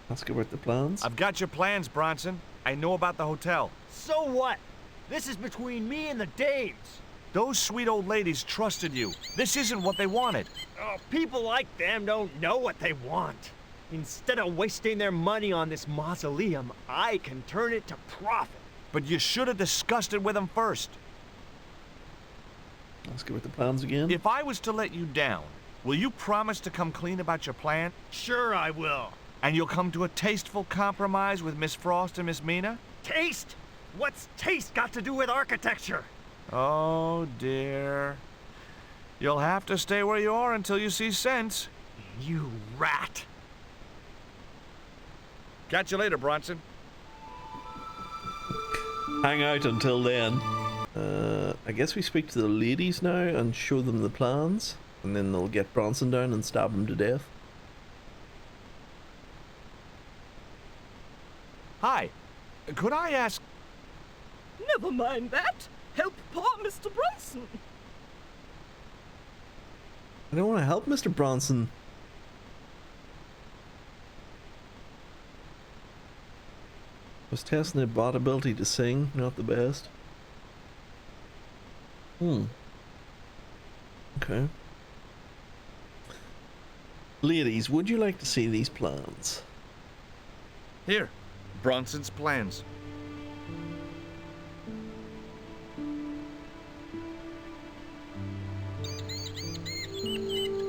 Let's go with the plans. I've got your plans, Bronson. I know about the hotel. So what? This is between me and the dames. Those sweet old ladies trusted you. This isn't what they wanted. Oh, people like them don't know what they want. Instead of wasting their money on this mausoleum, I can turn it to profit. But you should have discussed it with them first. Let's go with the plans again. If I was to let you down, will you promise to come clean about your plan? Sure I will. And you'll come to a tasteful compromise with Miss Frost and Miss Mina? Taste? What's taste got to do with architecture? Oh, dear. You'll have to stay where you are until you see sense. You rat. Catch you later, Bronson. Hang out until then. I guess we speak to the ladies now and show them the plans. And then they'll get Bronson down and stab him to death. Hi. Could I ask... Never mind that. Help poor Mr. Bronson. I don't want to help Mr. Bronson. Was testing the bot ability to sing, not the best. Okay. Ladies, would you like to see these plans? Here. Bronson's plans.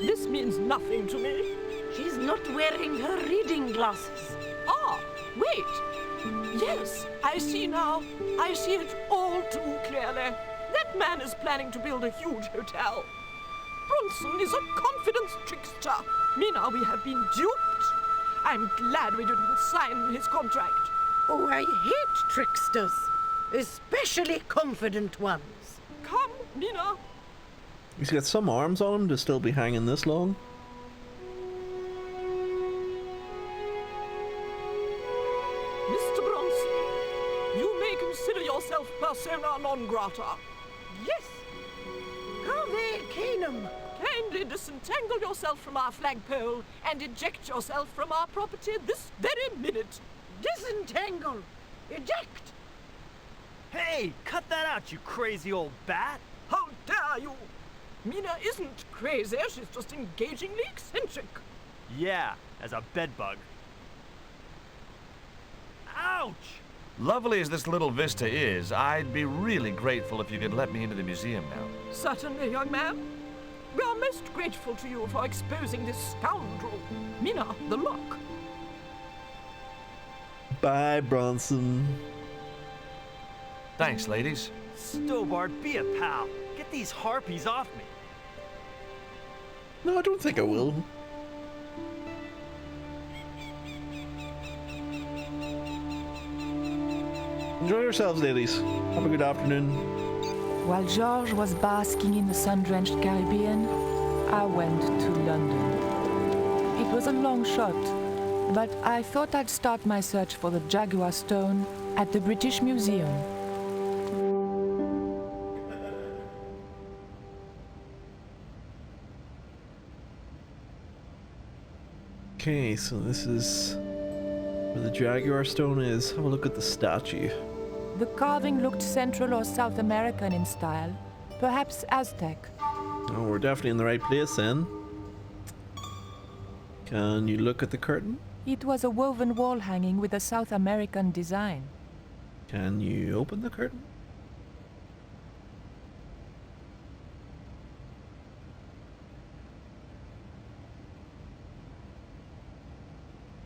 This means nothing to me. She's not wearing her reading glasses. Ah, wait. Yes, I see now. I see it all too clearly. That man is planning to build a huge hotel. Bronson is a confidence trickster. Mina, we have been duped. I'm glad we didn't sign his contract. Oh, I hate tricksters, especially confident ones. Come, Mina. He's got some arms on him to still be hanging this long. Mr. Bronson, you may consider yourself persona non grata. Yes. Cave Canum. Kindly disentangle yourself from our flagpole and eject yourself from our property this very minute. Disentangle. Eject. Hey, cut that out, you crazy old bat! How dare you! Mina isn't crazy, she's just engagingly eccentric. Yeah, as a bedbug. Ouch! Lovely as this little vista is, I'd be really grateful if you could let me into the museum now. Certainly, young man. We are most grateful to you for exposing this scoundrel. Mina, the lock. Bye, Bronson. Thanks, ladies. Stobart, be a pal. Get these harpies off me. No, I don't think I will. Enjoy yourselves, ladies. Have a good afternoon. While George was basking in the sun-drenched Caribbean, I went to London. It was a long shot, but I thought I'd start my search for the Jaguar Stone at the British Museum. Okay, so this is where the Jaguar Stone is. Have a look at the statue. The carving looked Central or South American in style, perhaps Aztec. Oh, we're definitely in the right place then. Can you look at the curtain? It was a woven wall hanging with a South American design. Can you open the curtain?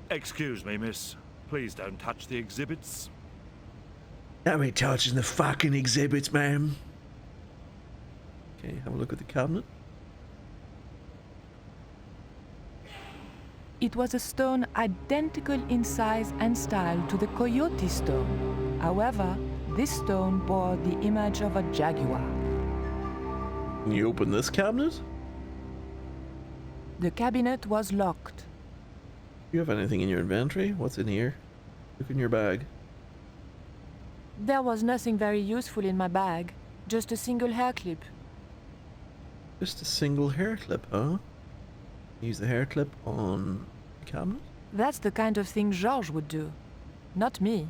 Excuse me, miss. Please don't touch the exhibits. Don't be touching the fucking exhibits, ma'am. Okay, have a look at the cabinet. It was a stone identical in size and style to the Coyote stone. However, this stone bore the image of a jaguar. Can you open this cabinet? The cabinet was locked. Do you have anything in your inventory? What's in here? Look in your bag. There was nothing very useful in my bag, just a single hair clip. Just a single hair clip, huh? Use the hair clip on the cabinet? That's the kind of thing Georges would do, not me.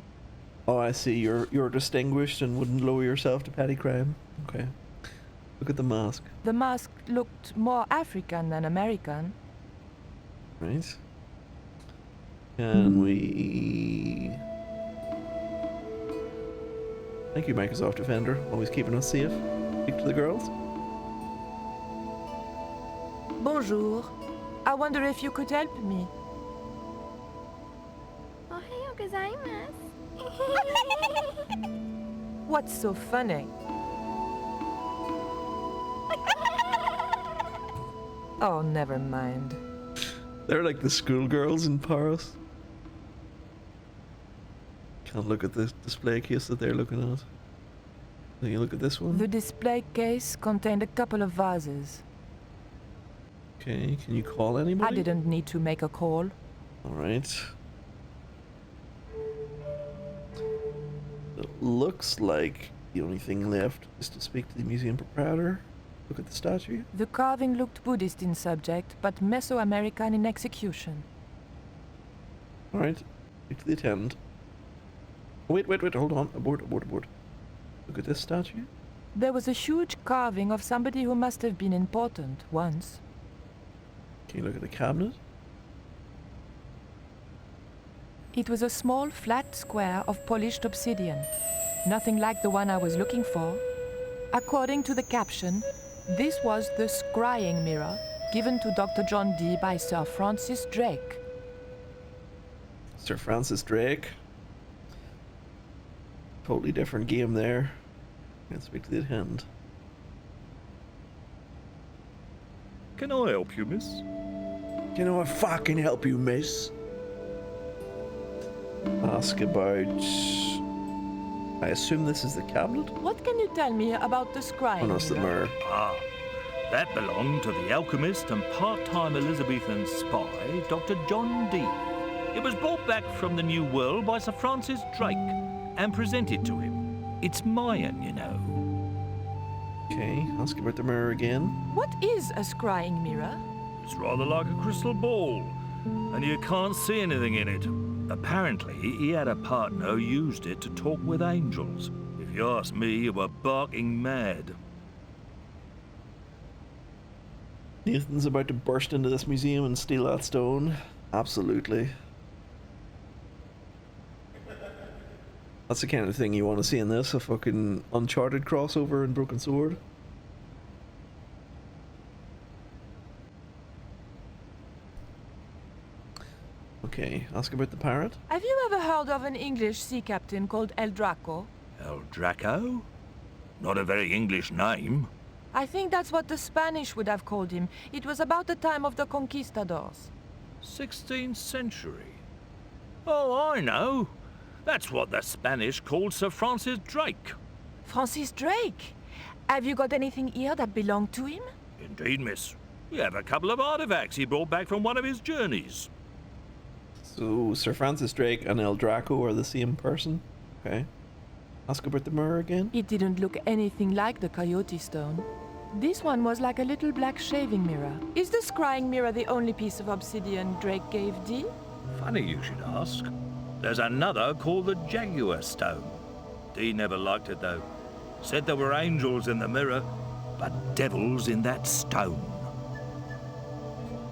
Oh, I see. You're distinguished and wouldn't lower yourself to petty crime. Okay. Look at the mask. The mask looked more African than American. Right. Can we... Thank you, Microsoft Defender. Always keeping us safe. Speak to the girls. Bonjour. I wonder if you could help me. Ohayou gozaimasu. What's so funny? Oh, never mind. They're like the schoolgirls in Paris. Can't look at the display case that they're looking at. Can you look at this one? The display case contained a couple of vases. Okay, can you call anybody? I didn't need to make a call. Alright. It looks like the only thing left is to speak to the museum proprietor. Look at the statue. The carving looked Buddhist in subject, but Mesoamerican in execution. Alright, speak to the attendant. Wait, hold on. Abort. Look at this statue. There was a huge carving of somebody who must have been important once. Can you look at the cabinet? It was a small flat square of polished obsidian. Nothing like the one I was looking for. According to the caption, this was the scrying mirror given to Dr. John Dee by Sir Francis Drake. Sir Francis Drake. Totally different game there. Let's speak to the attendant. Can I help you, miss? Can I fucking help you, miss? Ask about... I assume this is the cabinet? What can you tell me about the scrying Oh no, it's the mirror. Ah, that belonged to the alchemist and part-time Elizabethan spy, Dr. John Dee. It was brought back from the New World by Sir Francis Drake and presented to him. It's Mayan, you know. Okay, ask about the mirror again. What is a scrying mirror? It's rather like a crystal ball, and you can't see anything in it. Apparently, he had a partner who used it to talk with angels. If you ask me, you were barking mad. Nathan's about to burst into this museum and steal that stone. Absolutely. That's the kind of thing you want to see in this, a fucking Uncharted crossover in Broken Sword. Okay, ask about the parrot. Have you ever heard of an English sea captain called El Draco? El Draco? Not a very English name. I think that's what the Spanish would have called him. It was about the time of the conquistadors. 16th century. Oh, I know. That's what the Spanish called Sir Francis Drake. Francis Drake? Have you got anything here that belonged to him? Indeed, miss. We have a couple of artifacts he brought back from one of his journeys. So, Sir Francis Drake and El Draco are the same person? Okay. Ask about the mirror again. It didn't look anything like the coyote stone. This one was like a little black shaving mirror. Is the scrying mirror the only piece of obsidian Drake gave Dee? Funny you should ask. There's another called the Jaguar Stone. Dee never liked it, though. Said there were angels in the mirror, but devils in that stone.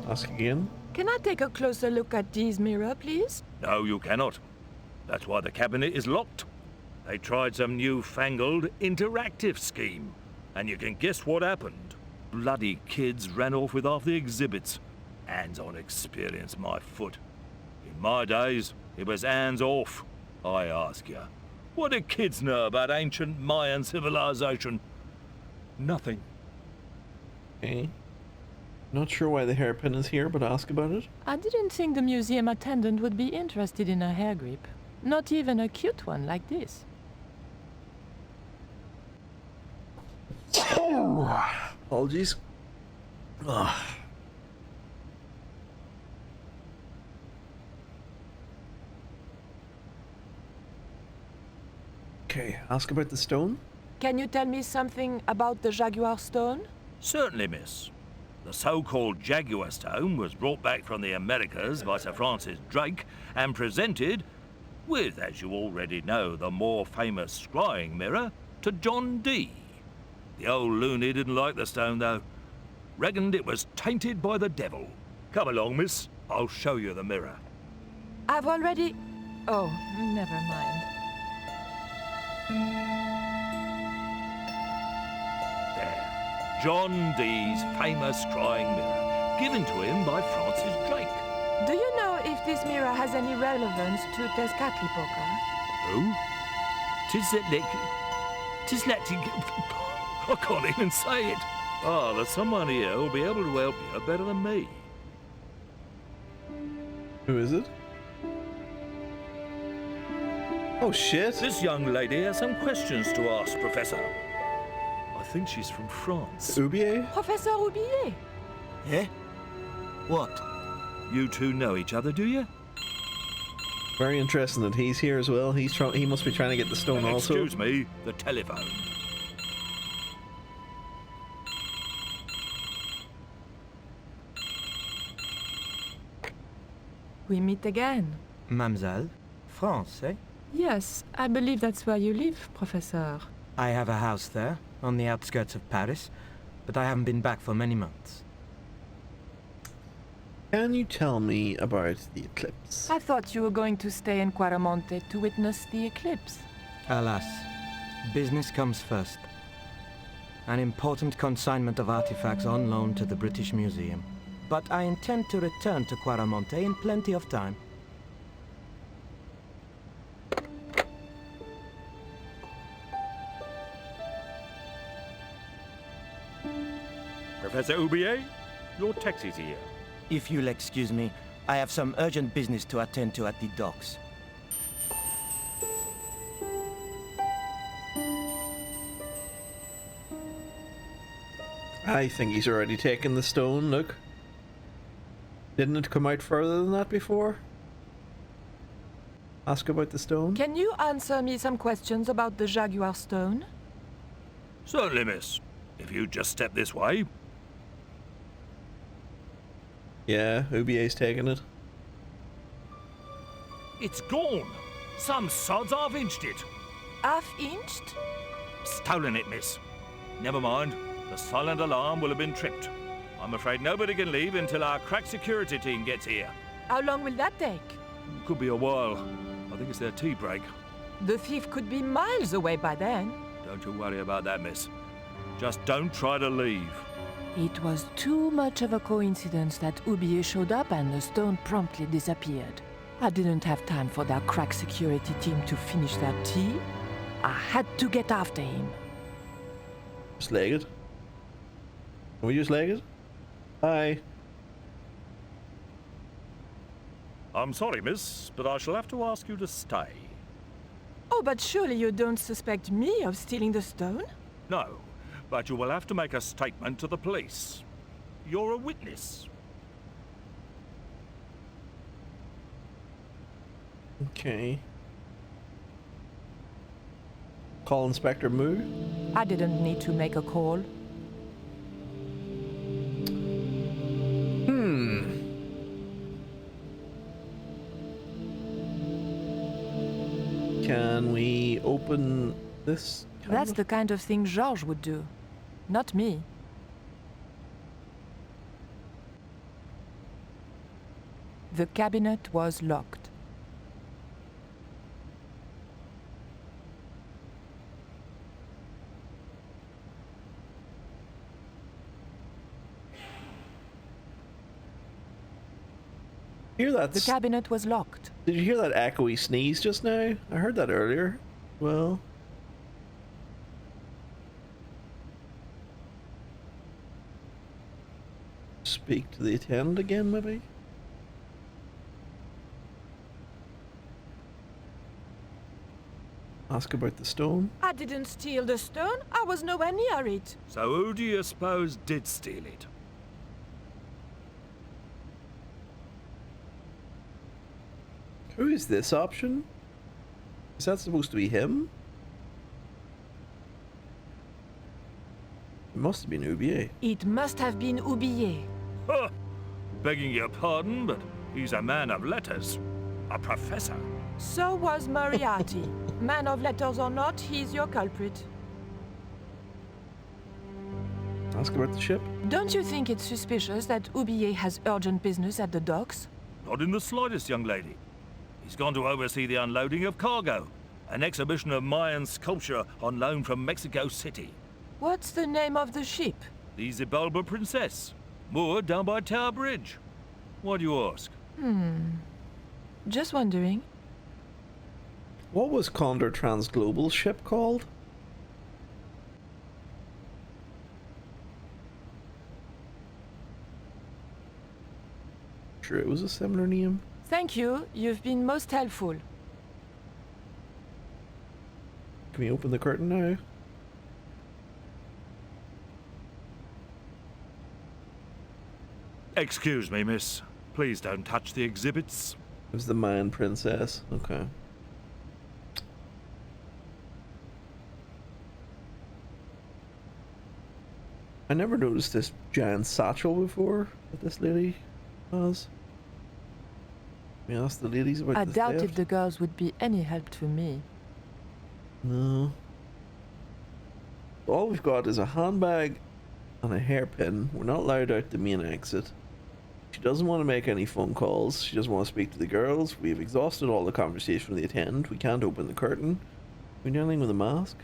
Ask again. Can I take a closer look at Dee's mirror, please? No, you cannot. That's why the cabinet is locked. They tried some newfangled interactive scheme, and you can guess what happened. Bloody kids ran off with half the exhibits. Hands-on experience, my foot. In my days, it was hands off. I ask you, what do kids know about ancient Mayan civilization? Nothing. Okay. Not sure why the hairpin is here, but ask about it. I didn't think the museum attendant would be interested in a hair grip. Not even a cute one like this. Apologies. Ugh. Okay, ask about the stone. Can you tell me something about the Jaguar stone? Certainly, miss. The so-called Jaguar Stone was brought back from the Americas by Sir Francis Drake and presented, with, as you already know, the more famous scrying mirror, to John Dee. The old loony didn't like the stone, though. Reckoned it was tainted by the devil. Come along, miss. I'll show you the mirror. I've already... Oh, never mind. There. John Dee's famous scrying mirror, given to him by Francis Drake. Do you know if this mirror has any relevance to Tezcatlipoca? Who? I can't even say it. Ah, there's someone here who'll be able to help you better than me. Who is it? Oh shit! This young lady has some questions to ask, Professor. I think she's from France. Ubier? Professor Roubillier? Eh? What? You two know each other, do you? Very interesting that he's here as well. He must be trying to get the stone also. Excuse me, the telephone. We meet again. Mademoiselle? France, eh? Yes, I believe that's where you live, Professor. I have a house there, on the outskirts of Paris, but I haven't been back for many months. Can you tell me about the eclipse? I thought you were going to stay in Quaramonte to witness the eclipse. Alas, business comes first. An important consignment of artifacts on loan to the British Museum. But I intend to return to Quaramonte in plenty of time. Professor Oubier, your taxi's here. If you'll excuse me, I have some urgent business to attend to at the docks. I think he's already taken the stone, look. Didn't it come out further than that before? Ask about the stone? Can you answer me some questions about the Jaguar stone? Certainly, miss. If you just step this way. Yeah, Ubier's taken it. It's gone. Some sods half-inched it. Half-inched? Stolen it, miss. Never mind. The silent alarm will have been tripped. I'm afraid nobody can leave until our crack security team gets here. How long will that take? Could be a while. I think it's their tea break. The thief could be miles away by then. Don't you worry about that, miss. Just don't try to leave. It was too much of a coincidence that Oubier showed up and the stone promptly disappeared. I didn't have time for their crack security team to finish their tea. I had to get after him. Just leg it. Can we just leg it? Hi. I'm sorry, miss, but I shall have to ask you to stay. Oh, but surely you don't suspect me of stealing the stone? No, but you will have to make a statement to the police. You're a witness. Okay. Call Inspector Moo. I didn't need to make a call. Can we open this cabinet? That's the kind of thing Georges would do. Not me. The cabinet was locked. Hear that? The cabinet was locked. Did you hear that echoey sneeze just now? I heard that earlier. Well. Speak to the attendant again, maybe? Ask about the stone. I didn't steal the stone. I was nowhere near it. So who do you suppose did steal it? Who is this option? Is that supposed to be him? It must have been Oubier. It must have been Oubier. Huh. Begging your pardon, but he's a man of letters. A professor. So was Moriarty. Man of letters or not, he's your culprit. Ask about the ship. Don't you think it's suspicious that Oubier has urgent business at the docks? Not in the slightest, young lady. He's gone to oversee the unloading of cargo. An exhibition of Mayan sculpture on loan from Mexico City. What's the name of the ship? The Xibalba Princess. Moored down by Tower Bridge. Why do you ask? Just wondering. What was Condor Transglobal's ship called? Sure, it was a similar name. Thank you. You've been most helpful. Can we open the curtain now? Excuse me, miss. Please don't touch the exhibits. It was the Mayan princess. Okay. I never noticed this giant satchel before that this lady has. We asked the ladies about I the doubted theft. the girls would be any help to me. No. All we've got is a handbag and a hairpin. We're not allowed out the main exit. She doesn't want to make any phone calls. She doesn't want to speak to the girls. We've exhausted all the conversation with the attendant. We can't open the curtain. We're dealing with a mask.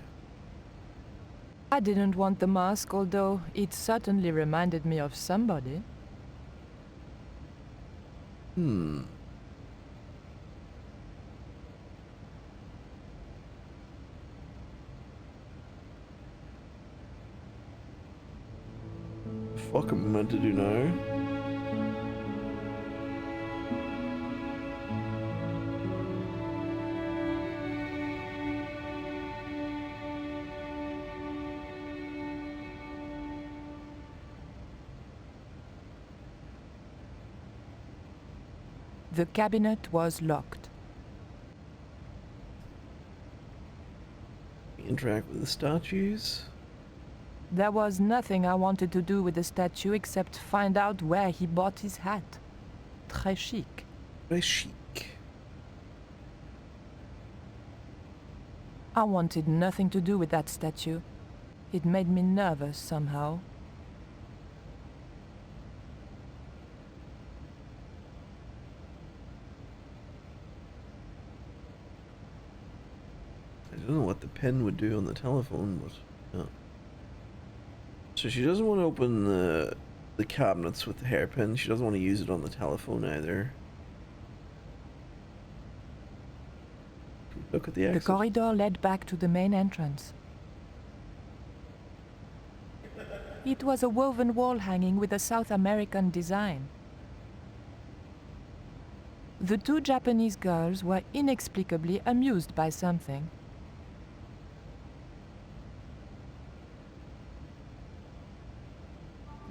I didn't want the mask, although it certainly reminded me of somebody. Fuck am I meant to do now? The cabinet was locked. We interact with the statues. There was nothing I wanted to do with the statue except find out where he bought his hat. Très chic. Very chic. I wanted nothing to do with that statue. It made me nervous somehow. I don't know what the pen would do on the telephone, but yeah. So she doesn't want to open the cabinets with the hairpin. She doesn't want to use it on the telephone either. Look at the exit. The corridor led back to the main entrance. It was a woven wall hanging with a South American design. The two Japanese girls were inexplicably amused by something.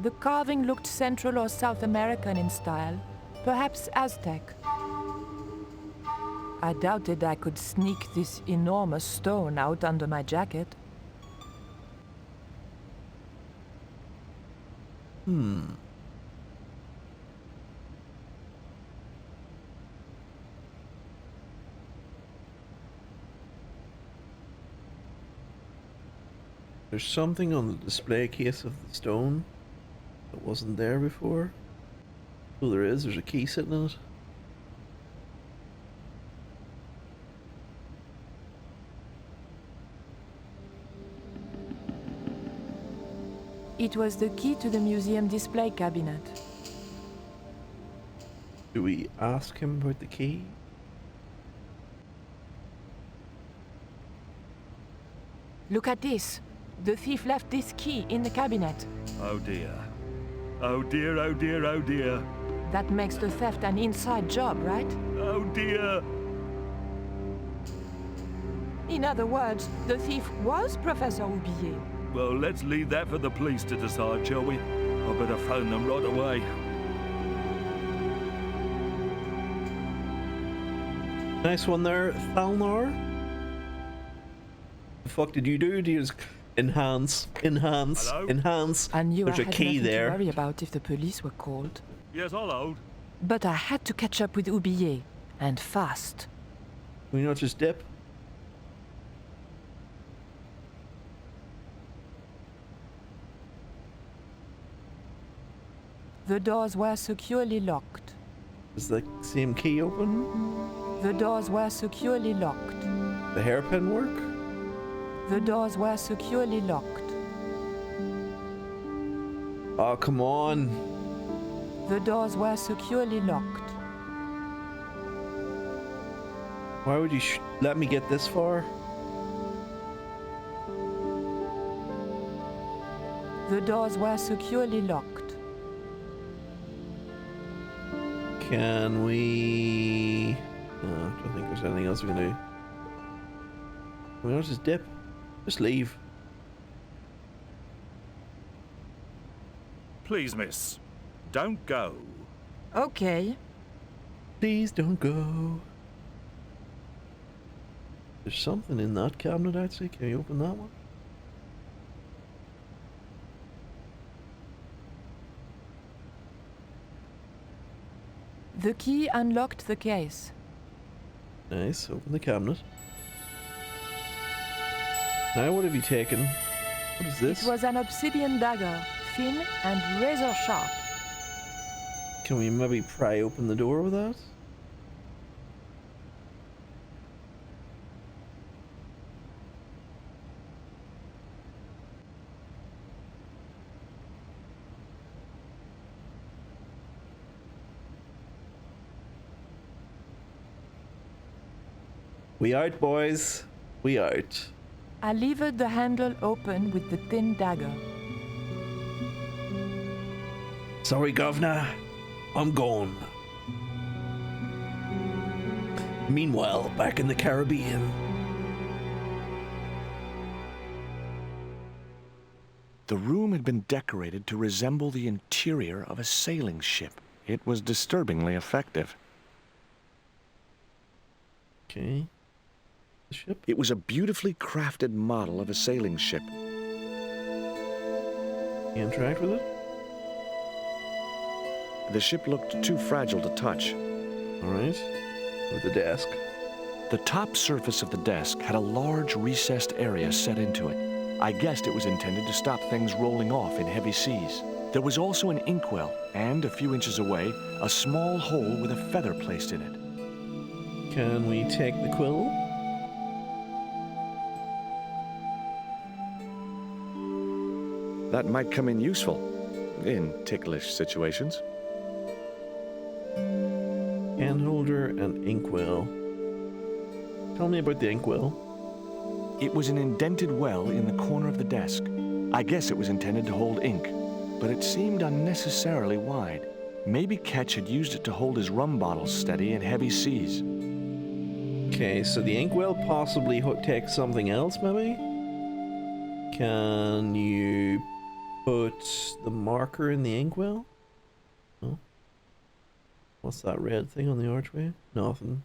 The carving looked Central or South American in style, perhaps Aztec. I doubted I could sneak this enormous stone out under my jacket. There's something on the display case of the stone that wasn't there before. Oh, there is. There's a key sitting in it. It was the key to the museum display cabinet. Do we ask him about the key? Look at this. The thief left this key in the cabinet. Oh dear. Oh dear, oh dear, oh dear. That makes the theft an inside job, right? Oh dear. In other words, the thief was Professor Oublier. Well, let's leave that for the police to decide, shall we? I better phone them right away. Nice one there, Thalnar. The fuck did you do? Did you just enhance? Enhance. I knew There's I a had key nothing there. to worry about if the police were called. Yes, I'll hold. But I had to catch up with Oublier, and fast. Can we not just dip? The doors were securely locked. Is the same key open? The doors were securely locked. The hairpin work? The doors were securely locked. Oh, come on. The doors were securely locked. Why would you let me get this far? The doors were securely locked. Can we... No, I don't think there's anything else we can do. Can we not just dip? Just leave. Please, miss. don't go. Okay. Please don't go. There's something in that cabinet, actually. Can you open that one? The key unlocked the case. Nice. Open the cabinet. Now, what have you taken? What is this? It was an obsidian dagger, thin and razor sharp. Can we maybe pry open the door with that? We out, boys. We out. I levered the handle open with the thin dagger. Sorry, Governor. I'm gone. Meanwhile, back in the Caribbean. The room had been decorated to resemble the interior of a sailing ship. It was disturbingly effective. Okay. The ship? It was a beautifully crafted model of a sailing ship. You interact with it? The ship looked too fragile to touch. Alright. With the desk. The top surface of the desk had a large recessed area set into it. I guessed it was intended to stop things rolling off in heavy seas. There was also an inkwell, and a few inches away, a small hole with a feather placed in it. Can we take the quill? That might come in useful in ticklish situations. Hand holder and inkwell. Tell me about the inkwell. It was an indented well in the corner of the desk. I guess it was intended to hold ink, but it seemed unnecessarily wide. Maybe Ketch had used it to hold his rum bottles steady in heavy seas. Okay, so the inkwell possibly takes something else, maybe? Can you put the marker in the inkwell? No. What's that red thing on the archway? Nothing.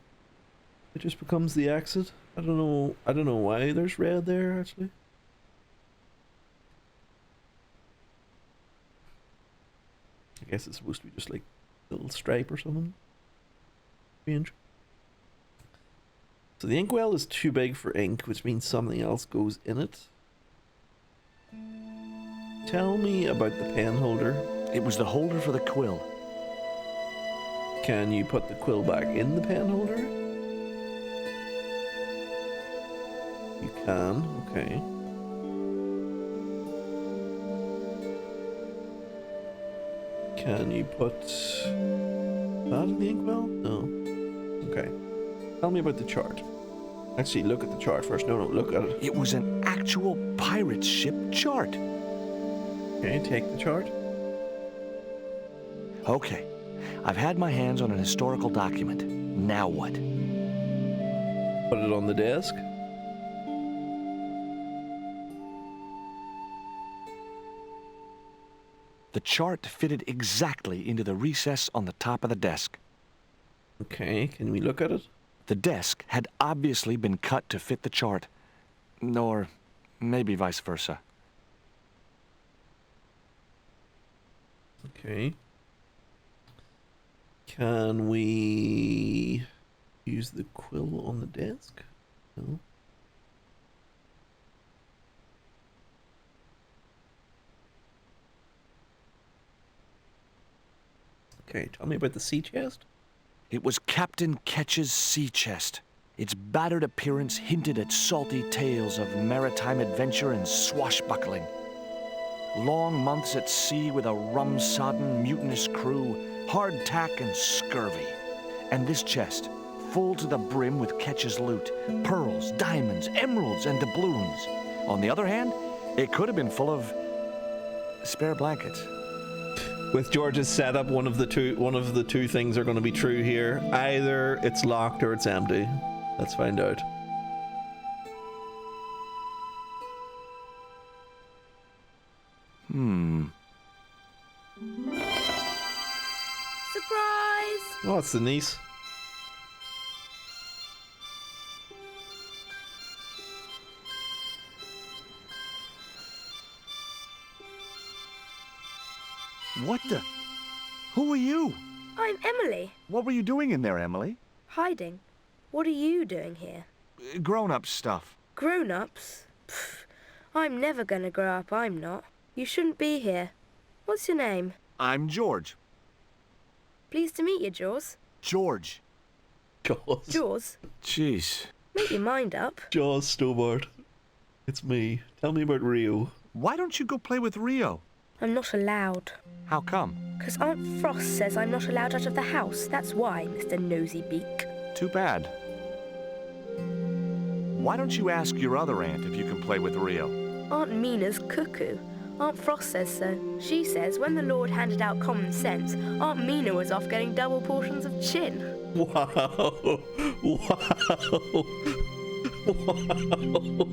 It just becomes the exit. I don't know why there's red there, actually. I guess it's supposed to be just like a little stripe or something. Strange. So the inkwell is too big for ink, which means something else goes in it. Tell me about the pen holder. It was the holder for the quill. Can you put the quill back in the pen holder? You can, okay. Can you put that in the inkwell? No. Okay. Tell me about the chart. Actually, look at the chart first. No, look at it. It was an actual pirate ship chart. Okay, take the chart. Okay. I've had my hands on an historical document. Now what? Put it on the desk. The chart fitted exactly into the recess on the top of the desk. Okay, can we look at it? The desk had obviously been cut to fit the chart. Or maybe vice versa. Okay. Can we use the quill on the desk? No. Okay, tell me about the sea chest. It was Captain Ketch's sea chest. Its battered appearance hinted at salty tales of maritime adventure and swashbuckling. Long months at sea with a rum-sodden, mutinous crew, hardtack and scurvy. And this chest, full to the brim with Ketch's loot, pearls, diamonds, emeralds, and doubloons. On the other hand, it could have been full of spare blankets. With George's setup, one of the two things are going to be true here. Either it's locked or it's empty. Let's find out. Oh, it's the niece. What the? Who are you? I'm Emily. What were you doing in there, Emily? Hiding. What are you doing here? Grown-up stuff. Grown-ups? Pfft, I'm never gonna grow up, I'm not. You shouldn't be here. What's your name? I'm George. Pleased to meet you, Jaws. George. Jaws. Jaws? Jeez. Make your mind up. Jaws, Stobart. It's me. Tell me about Rio. Why don't you go play with Rio? I'm not allowed. How come? 'Cause Aunt Frost says I'm not allowed out of the house. That's why, Mr. Nosy Beak. Too bad. Why don't you ask your other aunt if you can play with Rio? Aunt Mina's cuckoo. Aunt Frost says so. She says when the Lord handed out common sense, Aunt Mina was off getting double portions of chin. Wow. Wow. Wow.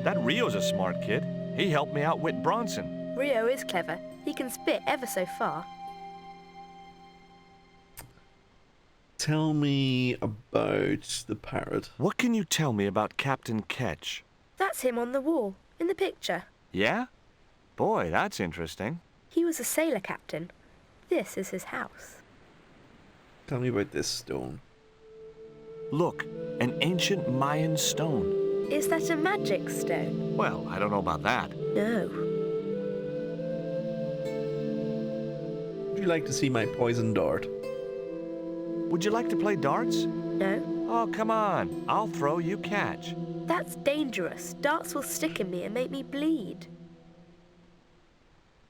That Rio's a smart kid. He helped me outwit Bronson. Rio is clever. He can spit ever so far. Tell me about the parrot. What can you tell me about Captain Ketch? That's him on the wall, in the picture. Yeah? Boy, that's interesting. He was a sailor captain. This is his house. Tell me about this stone. Look, an ancient Mayan stone. Is that a magic stone? Well, I don't know about that. No. Would you like to see my poison dart? Would you like to play darts? No. Oh, come on. I'll throw, you catch. That's dangerous. Darts will stick in me and make me bleed.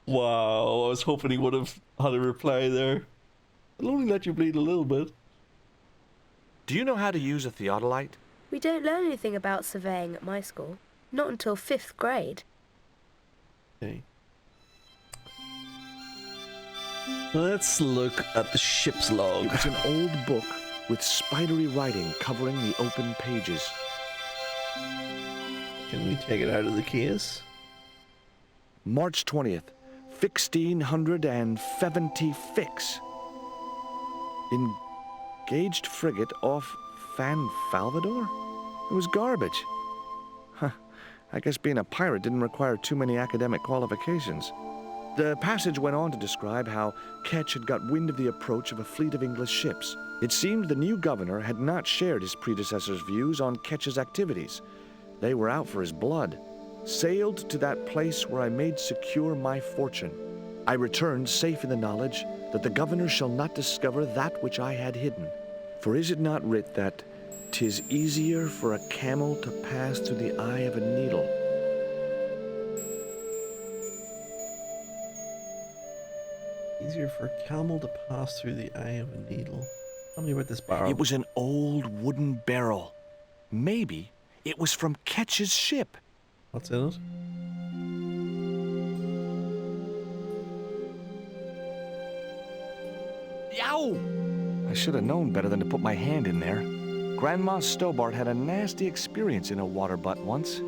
Wow, I was hoping he would have had a reply there. I'll only let you bleed a little bit. Do you know how to use a theodolite? We don't learn anything about surveying at my school. Not until 5th grade. Okay. Let's look at the ship's log. It was an old book with spidery writing covering the open pages. Can we take it out of the case? March 20th, 1676. Engaged frigate off San Salvador? It was garbage. Huh. I guess being a pirate didn't require too many academic qualifications. The passage went on to describe how Ketch had got wind of the approach of a fleet of English ships. It seemed the new governor had not shared his predecessor's views on Ketch's activities. They were out for his blood. Sailed to that place where I made secure my fortune. I returned safe in the knowledge that the governor shall not discover that which I had hidden. For is it not writ that 'tis easier for a camel to pass through the eye of a needle? Easier for a camel to pass through the eye of a needle. Tell me about this barrel. It was an old wooden barrel. Maybe it was from Ketch's ship. What's in it? Yow! I should have known better than to put my hand in there. Grandma Stobart had a nasty experience in a water butt once.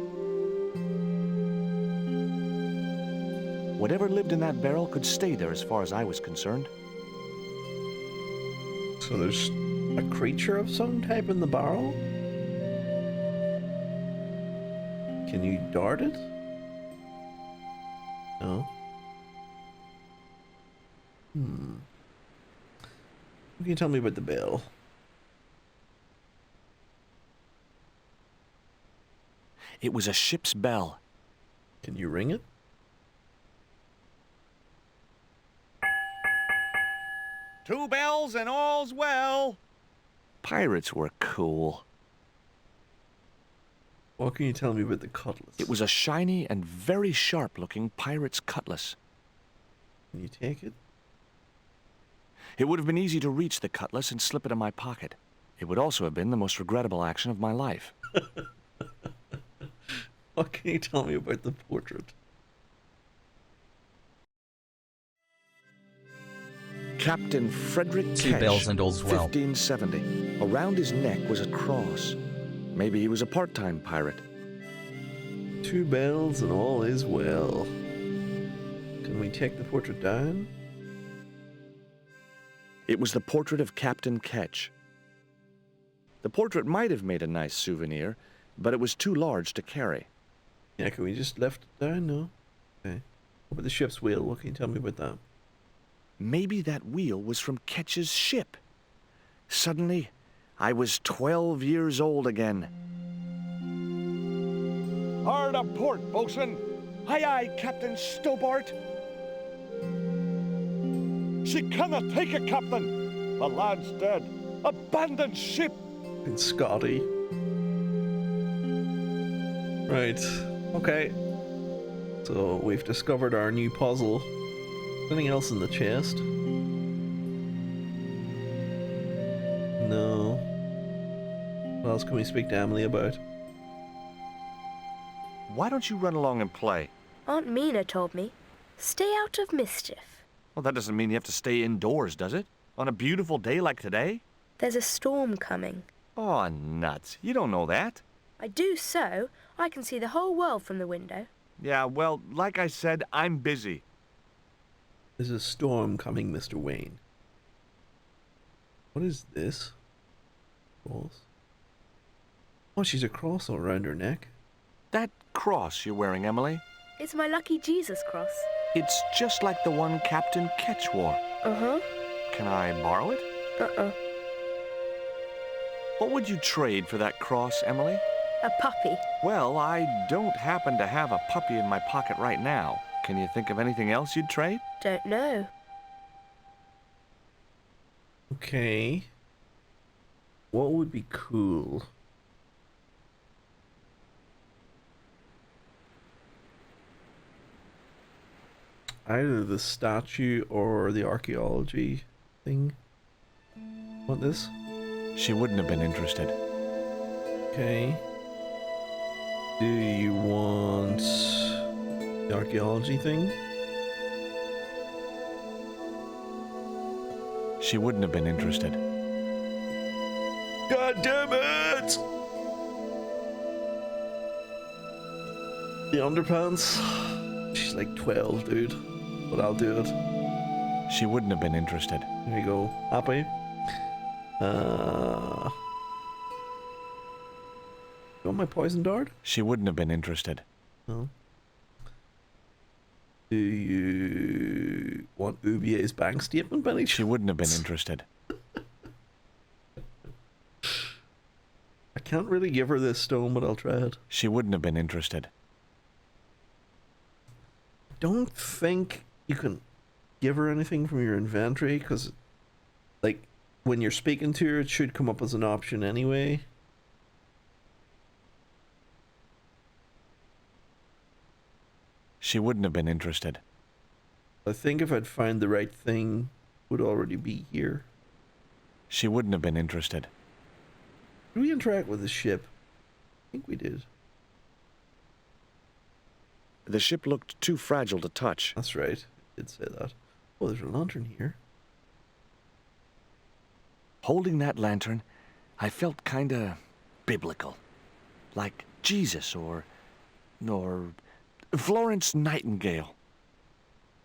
Whatever lived in that barrel could stay there as far as I was concerned. So there's a creature of some type in the barrel? Can you dart it? No. What can you tell me about the bell? It was a ship's bell. Can you ring it? Two bells and all's well. Pirates were cool. What can you tell me about the cutlass? It was a shiny and very sharp-looking pirate's cutlass. Can you take it? It would have been easy to reach the cutlass and slip it in my pocket. It would also have been the most regrettable action of my life. What can you tell me about the portrait? Captain Frederick Two Ketch, bells and all's well. 1570. Around his neck was a cross. Maybe he was a part-time pirate. Two bells and all is well. Can we take the portrait down? It was the portrait of Captain Ketch. The portrait might have made a nice souvenir, but it was too large to carry. Yeah, can we just left it down? No. Okay. What about the ship's wheel? What can you tell me about that? Maybe that wheel was from Ketch's ship. Suddenly, I was 12 years old again. Hard a port, bosun! Aye, aye, Captain Stobart! She cannot take it, Captain! The lad's dead. Abandon ship! And Scotty. Right. Okay. So we've discovered our new puzzle. Anything else in the chest? No. What else can we speak to Emily about? Why don't you run along and play? Aunt Mina told me, stay out of mischief. Well, that doesn't mean you have to stay indoors, does it? On a beautiful day like today? There's a storm coming. Oh, nuts. You don't know that. I do so. I can see the whole world from the window. Yeah, well, like I said, I'm busy. There's a storm coming, Mr. Wayne. What is this? Cross. Oh, she's a cross all around her neck. That cross you're wearing, Emily? It's my lucky Jesus cross. It's just like the one Captain Ketch wore. Uh-huh. Can I borrow it? Uh-uh. What would you trade for that cross, Emily? A puppy. Well, I don't happen to have a puppy in my pocket right now. Can you think of anything else you'd trade? Don't know. Okay. What would be cool? Either the statue or the archaeology thing. Want this? She wouldn't have been interested. Okay. Do you want the archaeology thing? She wouldn't have been interested. God damn it! The underpants? She's like 12, dude. But I'll do it. She wouldn't have been interested. There you go. Happy? You want my poison dart? She wouldn't have been interested. No. Do you want Ubier's bank statement, Benny? She wouldn't have been interested. I can't really give her this stone, but I'll try it. She wouldn't have been interested. Don't think you can give her anything from your inventory, because, like, when you're speaking to her, it should come up as an option anyway. She wouldn't have been interested. I think if I'd found the right thing, it would already be here. She wouldn't have been interested. Did we interact with the ship? I think we did. The ship looked too fragile to touch. That's right. I did say that. Oh, there's a lantern here. Holding that lantern, I felt kinda biblical. Like Jesus or Florence Nightingale.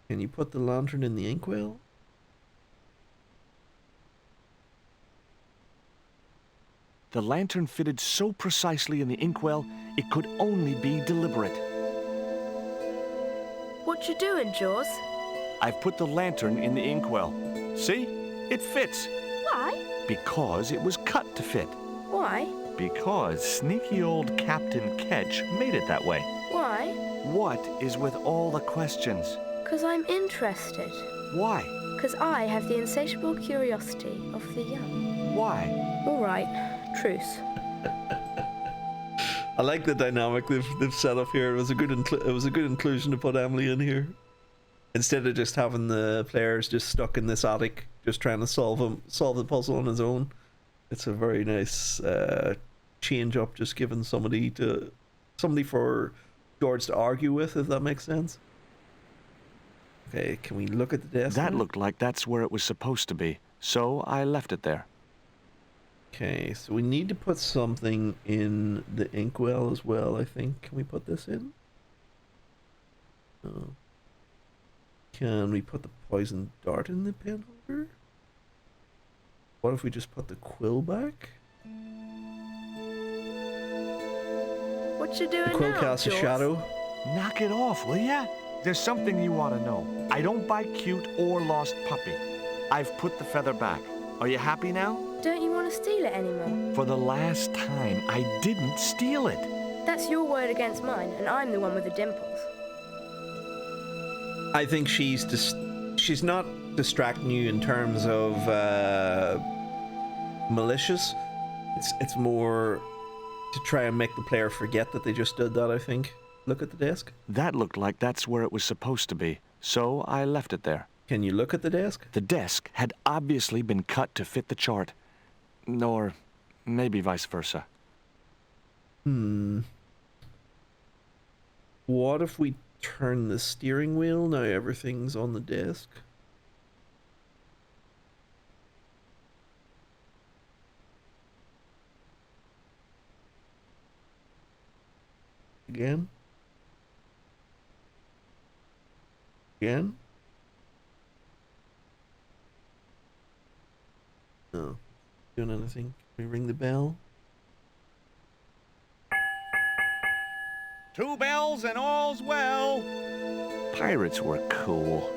Can you put the lantern in the inkwell? The lantern fitted so precisely in the inkwell, it could only be deliberate. What you doing, Jaws? I've put the lantern in the inkwell. See? It fits. Why? Because it was cut to fit. Why? Because sneaky old Captain Ketch made it that way. Why? What is with all the questions? 'Cause I'm interested. Why? 'Cause I have the insatiable curiosity of the young. Why? All right. Truce. I like the dynamic they've set up here. It was a good inclusion to put Emily in here, instead of just having the players just stuck in this attic, just trying to solve the puzzle on his own. It's a very nice change up, just giving somebody for George to argue with, if that makes sense. Okay, can we look at the desk? That now? looked like that's where it was supposed to be, so I left it there. Okay, so we need to put something in the inkwell as well, I think. Can we put this in? No. Can we put the poison dart in the pen holder? What if we just put the quill back? What you doing The quill now, casts a Jaws? shadow. Knock it off, will ya? There's something you ought to know. I don't buy cute or lost puppy. I've put the feather back. Are you happy now? Don't you want to steal it anymore? For the last time, I didn't steal it. That's your word against mine, and I'm the one with the dimples. I think she's not distracting you in terms of malicious. It's more to try and make the player forget that they just did that, I think. Look at the desk. That looked like that's where it was supposed to be, so I left it there. Can you look at the desk? The desk had obviously been cut to fit the chart. Or maybe vice versa. What if we turn the steering wheel? Now everything's on the desk. Again? Again? No. Doing anything? Can we ring the bell? 2 bells and all's well. Pirates were cool.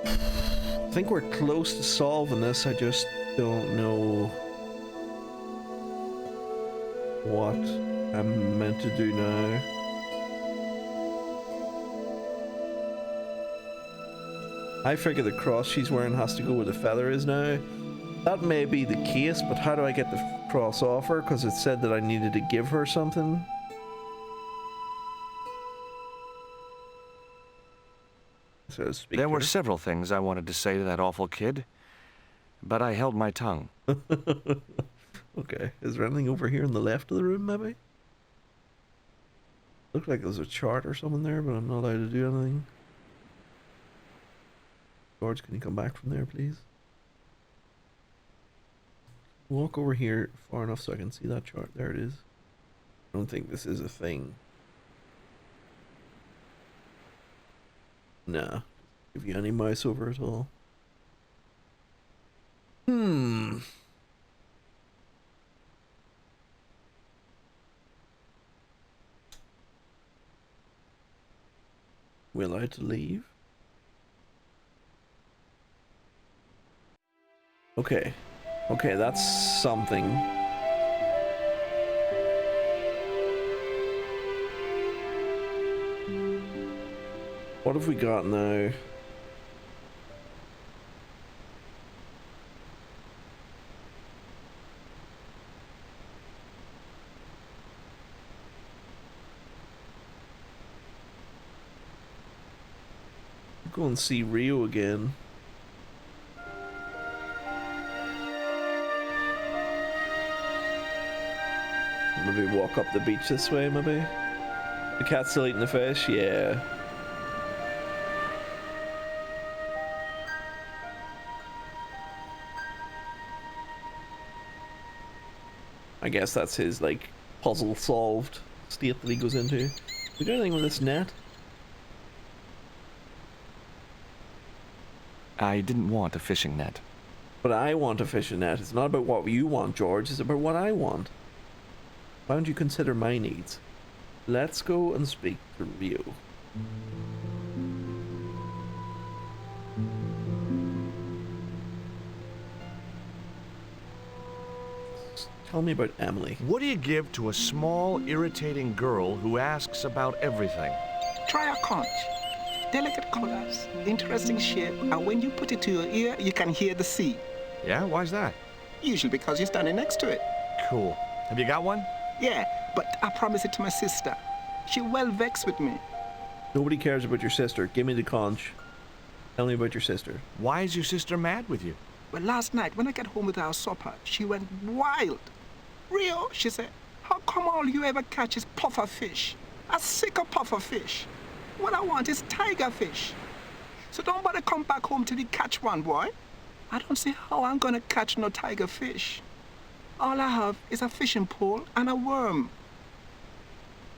I think we're close to solving this. I just don't know what I'm meant to do now. I figure the cross she's wearing has to go where the feather is now. That may be the case, but how do I get the cross off her? Because it said that I needed to give her something. So to speak. There were several things I wanted to say to that awful kid, but I held my tongue. Okay, is there anything over here on the left of the room, maybe? Looked like there's a chart or something there, but I'm not allowed to do anything. George, can you come back from there, please? Walk over here far enough so I can see that chart. There it is. I don't think this is a thing. Nah. Give you any mouse over at all. We allowed to leave? Okay. Okay, that's something. What have we got now? Go and see Rio again. Maybe walk up the beach this way, maybe? The cat's still eating the fish? Yeah. I guess that's his, like, puzzle solved state that he goes into. Did we do anything with this net? I didn't want a fishing net. But I want a fishing net. It's not about what you want, George. It's about what I want. Why don't you consider my needs? Let's go and speak to Rio. Tell me about Emily. What do you give to a small, irritating girl who asks about everything? Try a conch. Delicate colors, interesting shape, and when you put it to your ear, you can hear the sea. Yeah, why's that? Usually because you're standing next to it. Cool. Have you got one? Yeah, but I promised it to my sister. She well vexed with me. Nobody cares about your sister. Give me the conch. Tell me about your sister. Why is your sister mad with you? Well, last night, when I got home with our supper, she went wild. Rio, she said, how come all you ever catch is puffer fish? A sicker puffer fish. What I want is tiger fish. So don't bother come back home till you catch one, boy. I don't see how I'm gonna catch no tiger fish. All I have is a fishing pole and a worm.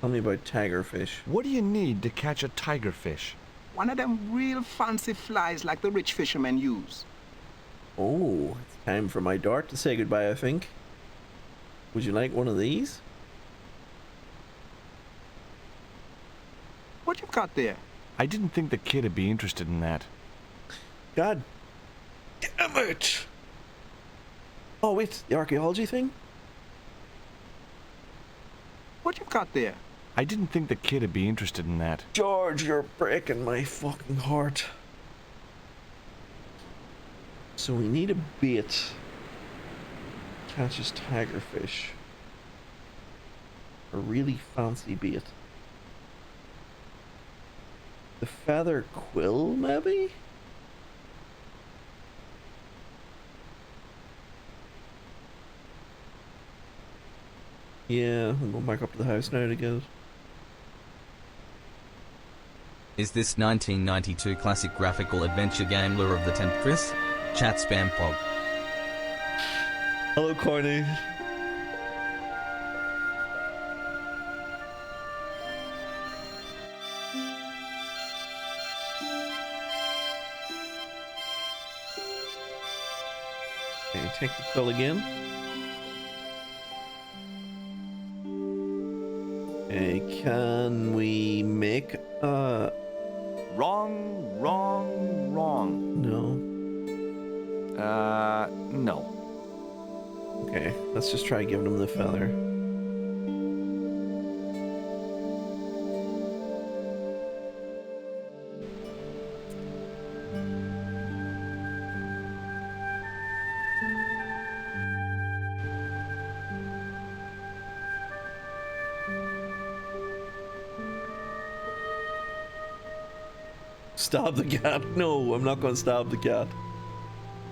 Tell me about tiger fish. What do you need to catch a tiger fish? One of them real fancy flies like the rich fishermen use. Oh, it's time for my dart to say goodbye, I think. Would you like one of these? What you got there? I didn't think the kid'd be interested in that. God damn it! Oh, wait, the archaeology thing? What you got there? I didn't think the kid'd be interested in that. George, you're breaking my fucking heart. So we need a bait. Catches tigerfish. A really fancy bait. The feather quill, maybe? Yeah, I'm going back up to the house now to get it. Is this 1992 classic graphical adventure game Lure of the Temptress? Chat spam pog. Hello, Corny. Okay, take the quill again. Okay, can we make Wrong, wrong, wrong. No. No. Okay, let's just try giving him the feather. Stab the cat. No, I'm not going to stab the cat.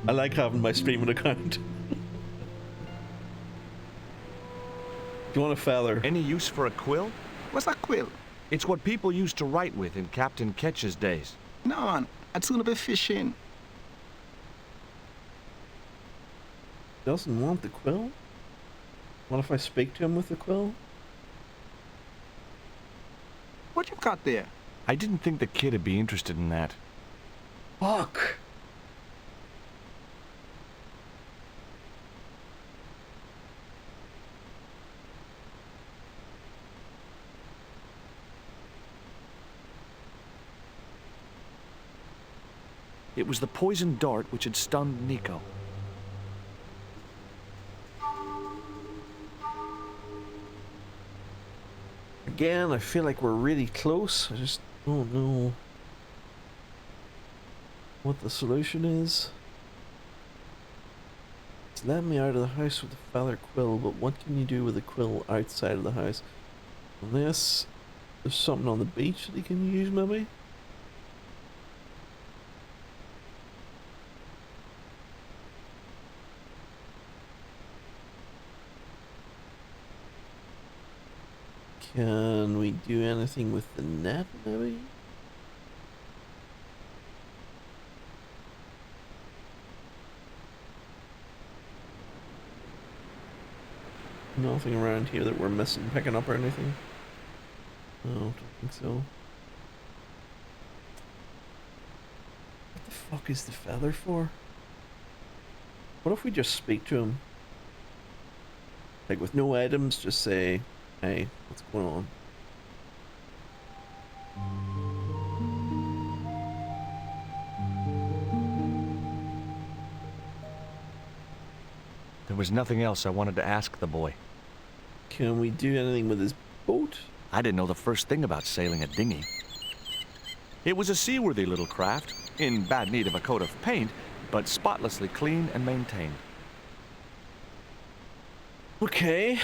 I like having my streaming account. Do you want a feather? Any use for a quill? What's a quill? It's what people used to write with in Captain Ketch's days. No, I'd sooner be fishing. Doesn't want the quill? What if I speak to him with the quill? What you got there? I didn't think the kid'd be interested in that. Fuck! It was the poisoned dart which had stunned Nico. Again, I feel like we're really close. I just don't know what the solution is. It's let me out of the house with the feather quill, but what can you do with a quill outside of the house? Unless there's something on the beach that he can use, maybe? Can we do anything with the net, maybe? Nothing around here that we're missing, picking up or anything? No, don't think so. What the fuck is the feather for? What if we just speak to him? Like with no items, just say, hey, what's going on? There was nothing else I wanted to ask the boy. Can we do anything with his boat? I didn't know the first thing about sailing a dinghy. It was a seaworthy little craft, in bad need of a coat of paint, but spotlessly clean and maintained. Okay,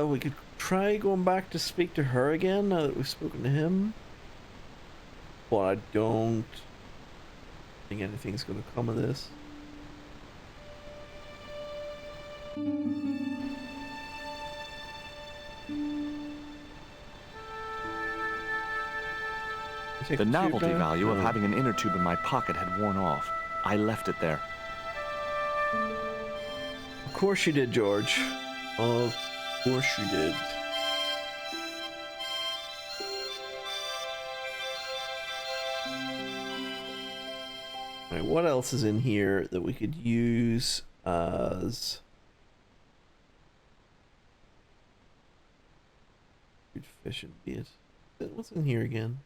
we could try going back to speak to her again now that we've spoken to him. But I don't think anything's going to come of this. The novelty value of having an inner tube in my pocket had worn off. I left it there. Of course you did, George. Of course you did. Right, what else is in here that we could use as food, fish, and bait? What's in here again?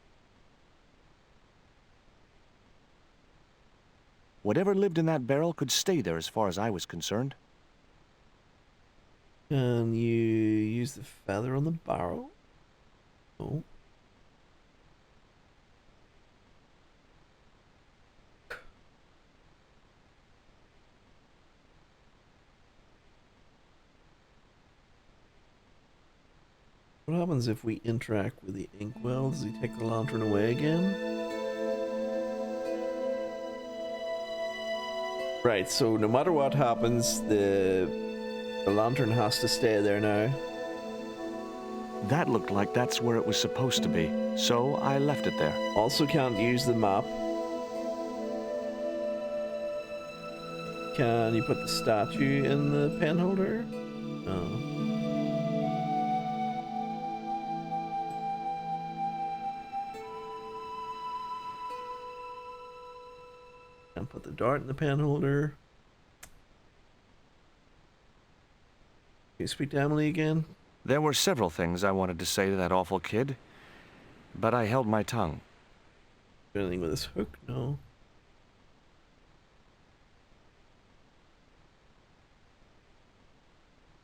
Whatever lived in that barrel could stay there as far as I was concerned. Can you use the feather on the barrel? Oh. What happens if we interact with the inkwell? Does he take the lantern away again? Right, so no matter what happens, the lantern has to stay there now. That looked like that's where it was supposed to be, so I left it there. Also can't use the map. Can you put the statue in the pen holder? No. And put the dart in the pen holder. Can you speak to Emily again? There were several things I wanted to say to that awful kid, but I held my tongue. Anything with his hook? No.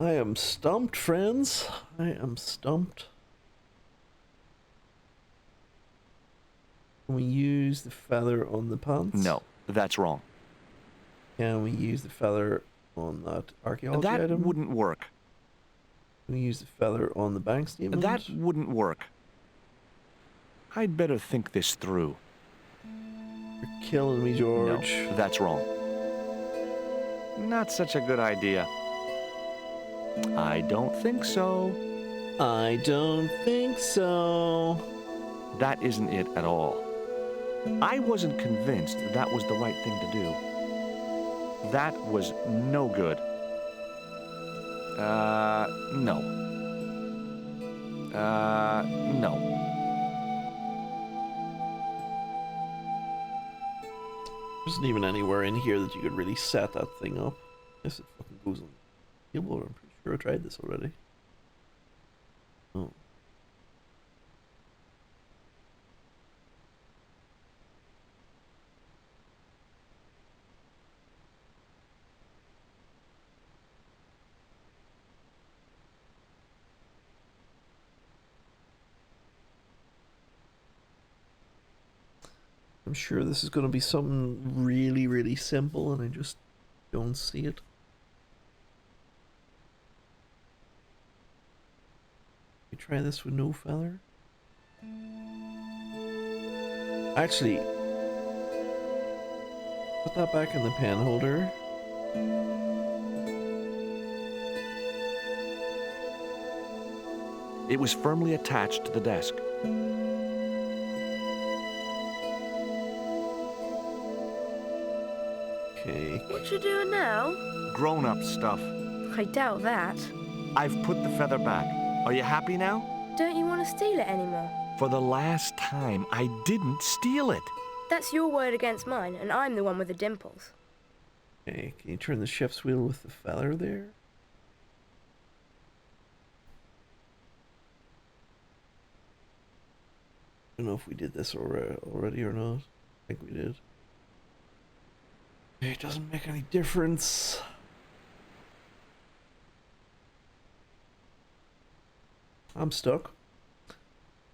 I am stumped, friends. I am stumped. Can we use the feather on the pants? No, that's wrong. Can we use the feather on that archaeology That item? wouldn't work. Can we use the feather on the bank statement? That wouldn't work. I'd better think this through. You're killing me, George. No, that's wrong. Not such a good idea. I don't think so. I don't think so. That isn't it at all. I wasn't convinced that was the right thing to do. That was no good. No. No. There isn't even anywhere in here that you could really set that thing up. Yes, it fucking goes on the table. I'm pretty sure I tried this already. Oh. I'm sure this is going to be something really, really simple, and I just don't see it. You try this with no feather? Actually, put that back in the pen holder. It was firmly attached to the desk. Okay. What you doing now? Grown-up stuff. I doubt that. I've put the feather back. Are you happy now? Don't you want to steal it anymore? For the last time, I didn't steal it. That's your word against mine, and I'm the one with the dimples. Okay, can you turn the chef's wheel with the feather there? I don't know if we did this already or not. I think we did. It doesn't make any difference. I'm stuck.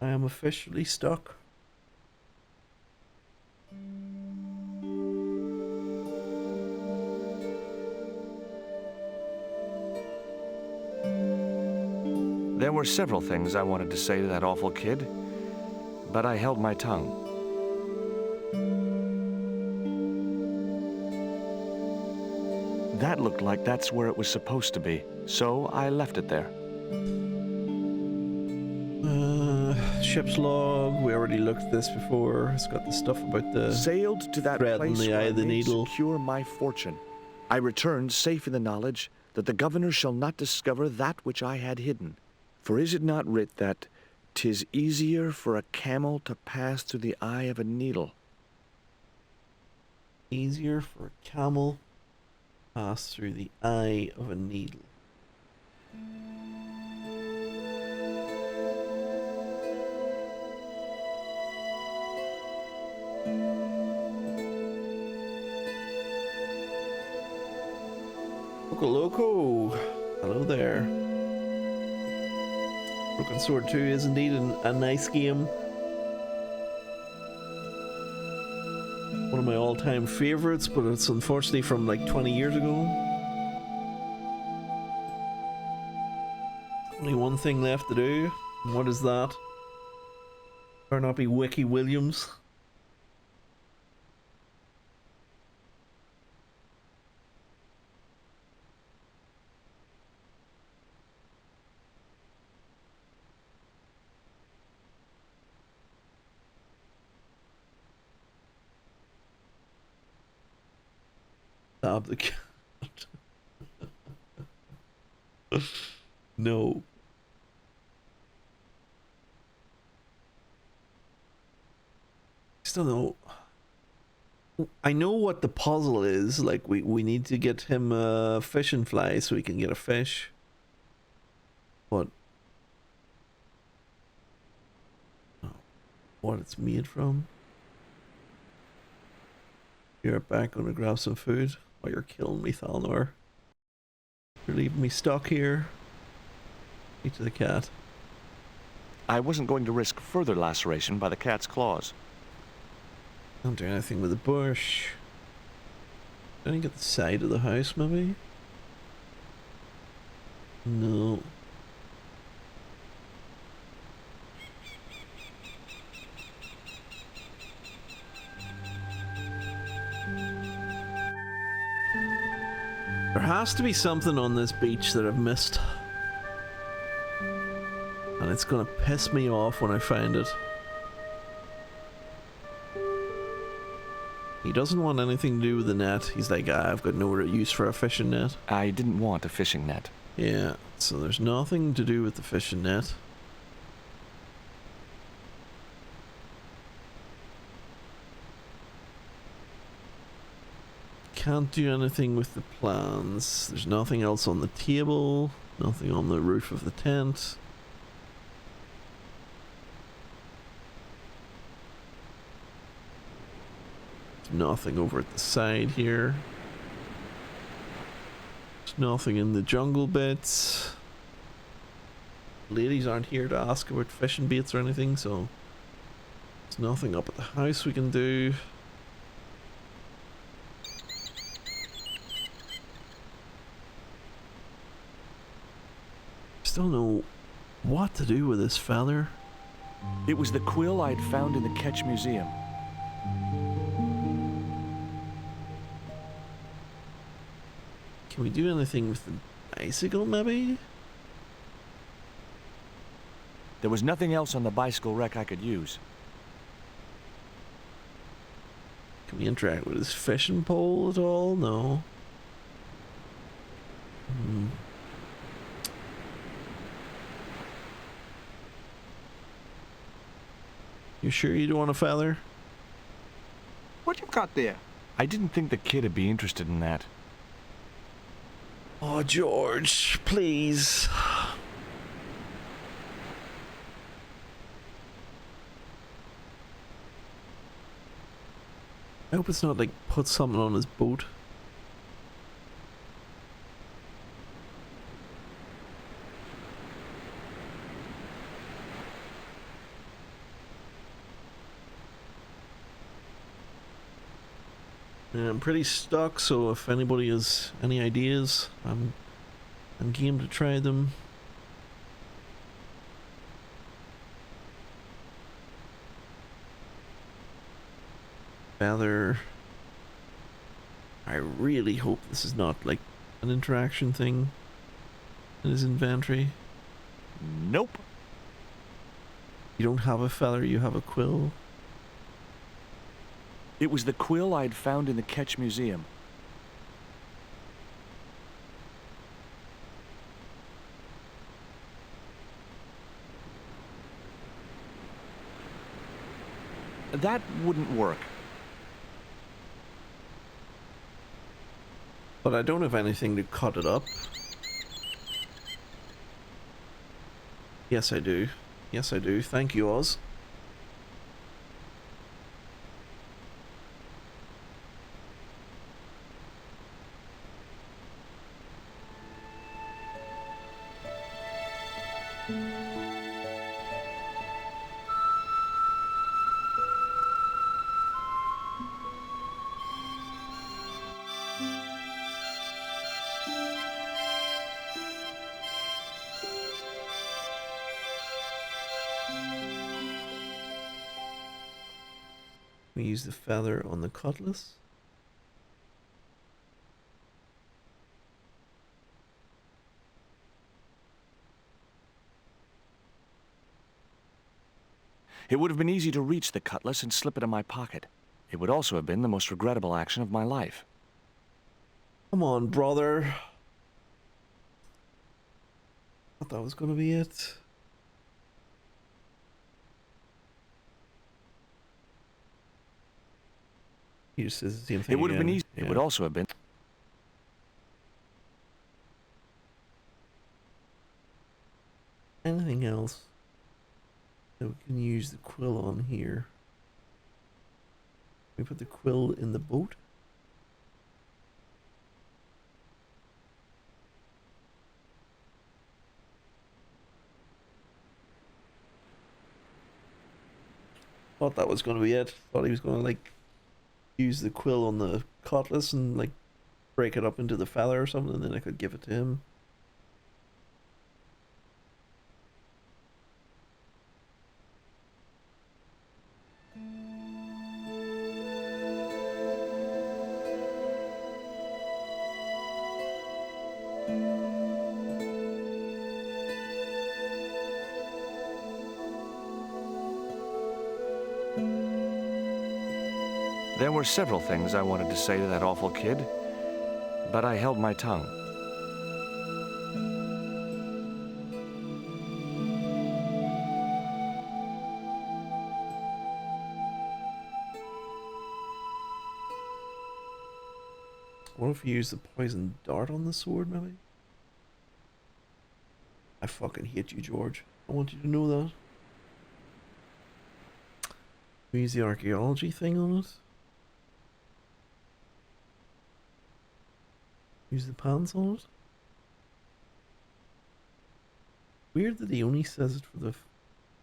I am officially stuck. There were several things I wanted to say to that awful kid, but I held my tongue. That looked like that's where it was supposed to be, so I left it there. Ship's log. We already looked at this before. It's got the stuff about the sailed to that thread place in the eye where of the I may needle. secure my fortune. I returned safe in the knowledge that the governor shall not discover that which I had hidden. For is it not writ that 'tis easier for a camel to pass through the eye of a needle Easier for a camel pass through the eye of a needle. Loco, hello there. Broken Sword 2 is indeed a nice game. One of my all-time favorites, but it's unfortunately from like 20 years ago. Only one thing left to do. And what is that? Better not be Wiki Williams. Stab the cat. No. Still know. I know what the puzzle is. Like we need to get him a fishing fly so we can get a fish. But what it's made from. You're back, gonna grab some food. Oh, you're killing me, Thalnor. You're leaving me stuck here. Speak to the cat. I wasn't going to risk further laceration by the cat's claws. Don't do anything with the bush. Did I get the side of the house, maybe? No. There has to be something on this beach that I've missed. And it's gonna piss me off when I find it. He doesn't want anything to do with the net. He's like, I've got no use for a fishing net. I didn't want a fishing net. Yeah, so there's nothing to do with the fishing net. Can't do anything with the plans. There's nothing else on the table. Nothing on the roof of the tent. There's nothing over at the side here. There's nothing in the jungle bits. Ladies aren't here to ask about fishing baits or anything, so there's nothing up at the house we can do. Still know what to do with this feather. It was the quill I'd found in the Ketch Museum. Can we do anything with the bicycle, maybe? There was nothing else on the bicycle wreck I could use. Can we interact with his fishing pole at all? No. You sure you don't want a feather? What you got there? I didn't think the kid'd be interested in that. Oh, George, please. I hope it's not like put something on his boat. Yeah, I'm pretty stuck, so if anybody has any ideas, I'm game to try them. Feather. I really hope this is not like an interaction thing in his inventory. Nope. You don't have a feather, you have a quill. It was the quill I'd found in the Ketch Museum. That wouldn't work. But I don't have anything to cut it up. Yes, I do. Yes, I do. Thank you, Oz. We use the feather on the cutlass. It would have been easy to reach the cutlass and slip it in my pocket. It would also have been the most regrettable action of my life. Come on, brother. Thought that was gonna be it. He just says the same thing. It would have been again. easy. Yeah. It would also have been. Anything else that we can use the quill on here? We put the quill in the boat. Thought that was going to be it. Thought he was going to like use the quill on the cutlass and like break it up into the feather or something, and then I could give it to him. There were several things I wanted to say to that awful kid, but I held my tongue. What if you use the poison dart on the sword, maybe? I fucking hate you, George. I want you to know that. We use the archaeology thing on it. Use the pants on it. Weird that he only says it for the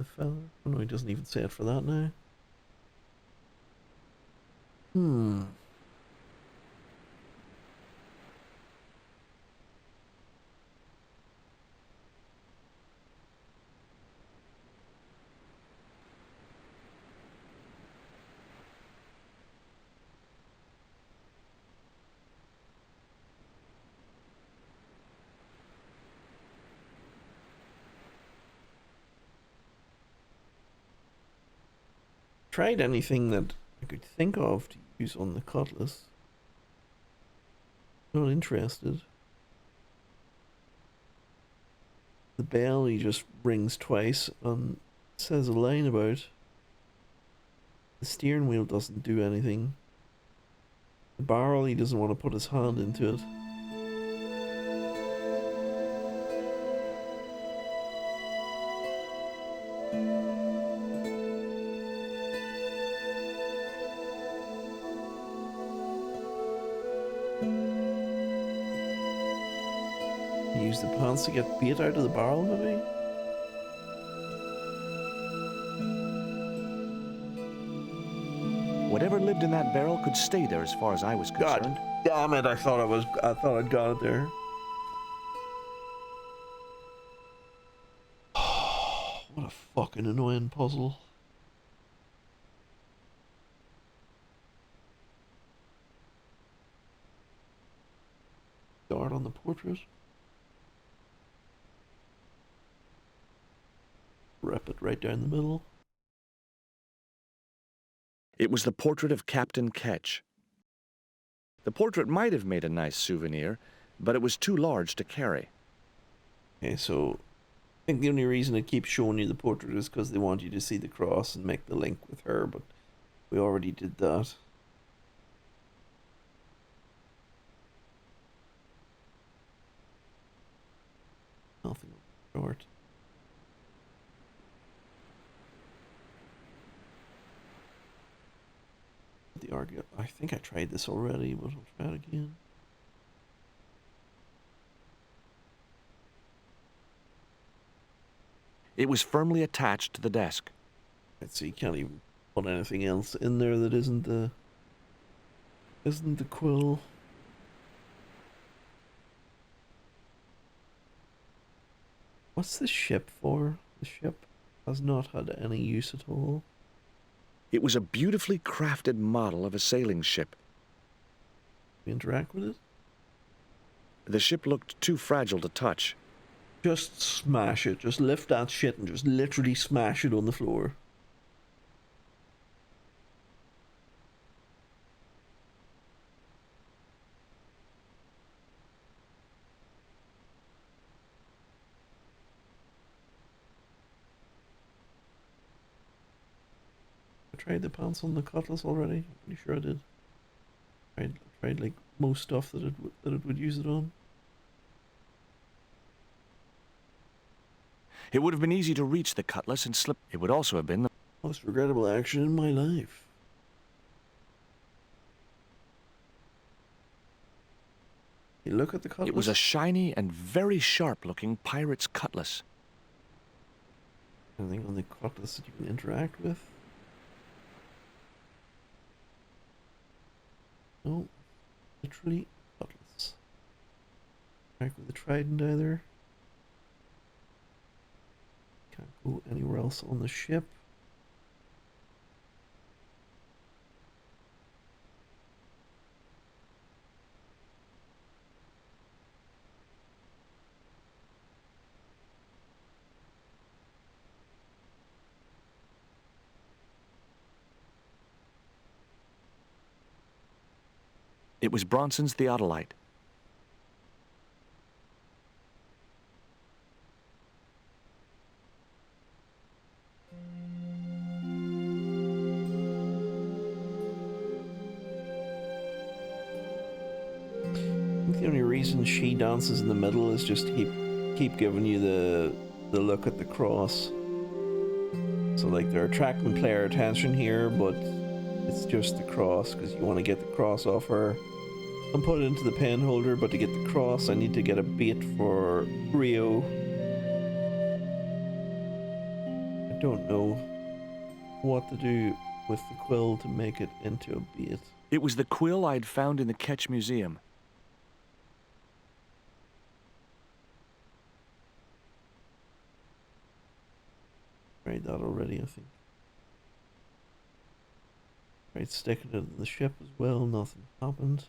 feather. Oh no, he doesn't even say it for that now. Tried anything that I could think of to use on the cutlass. Not interested. The bell he just rings twice and says a line about. The steering wheel doesn't do anything. The barrel, he doesn't want to put his hand into it. Use the pants to get bait out of the barrel, maybe? Whatever lived in that barrel could stay there as far as I was concerned. God damn it, I thought I'd got it there. What a fucking annoying puzzle. Dart on the portrait. Wrap it right down the middle. It was the portrait of Captain Ketch. The portrait might have made a nice souvenir, but it was too large to carry. Okay, so I think the only reason it keeps showing you the portrait is because they want you to see the cross and make the link with her, but we already did that. Nothing short. The Argo. I think I tried this already, but I'll try it again. It was firmly attached to the desk. So you can't even put anything else in there that isn't the quill. What's the ship for? The ship has not had any use at all. It was a beautifully crafted model of a sailing ship. We interact with it? The ship looked too fragile to touch. Just smash it. Just lift that shit and just literally smash it on the floor. I tried the pants on the cutlass already. I'm pretty sure I did. I tried like most stuff that it would use it on. It would have been easy to reach the cutlass and slip. It would also have been the most regrettable action in my life. You look at the cutlass. It was a shiny and very sharp-looking pirate's cutlass. Anything on the cutlass that you can interact with? No, literally cutlass. Interact with the trident either. Can't go anywhere else on the ship. It was Bronson's theodolite. I think the only reason she dances in the middle is just to keep giving you the look at the cross. So like they're attracting player attention here, but it's just the cross because you want to get the cross off her and put it into the pen holder. But to get the cross, I need to get a bait for Rio. I don't know what to do with the quill to make it into a bait. It was the quill I'd found in the Ketch Museum. Tried that already, I think. Tried sticking it in the ship as well, nothing happened.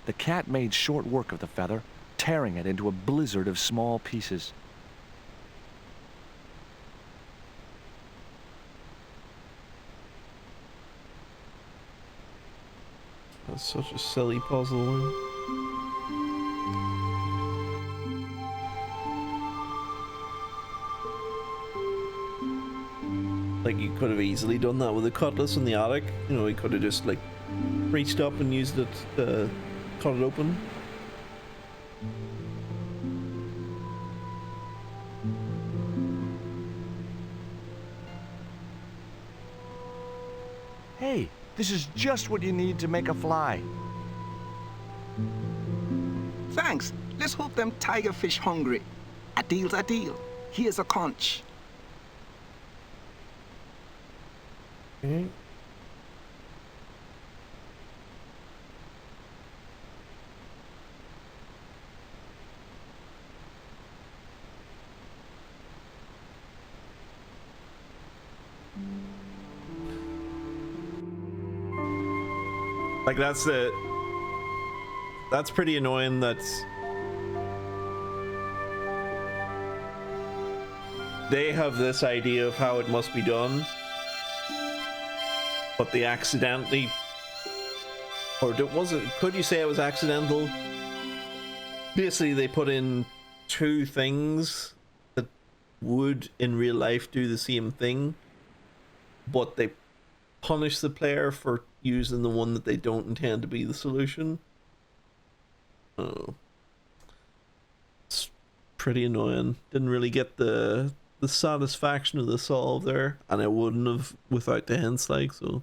The cat made short work of the feather, tearing it into a blizzard of small pieces. That's such a silly puzzle. Like, you could have easily done that with the cutlass in the attic. You know, he could have just, like, reached up and used it to cut it open. Hey, this is just what you need to make a fly. Thanks. Let's hope them tiger fish hungry. A deal's a deal. Here's a conch. Okay. Like that's pretty annoying. They have this idea of how it must be done, but they accidentally, could you say it was accidental? Basically, they put in two things that would in real life do the same thing, but they punish the player for using the one that they don't intend to be the solution. Oh, it's pretty annoying. Didn't really get the satisfaction of the solve there, and I wouldn't have without the hints, like, so.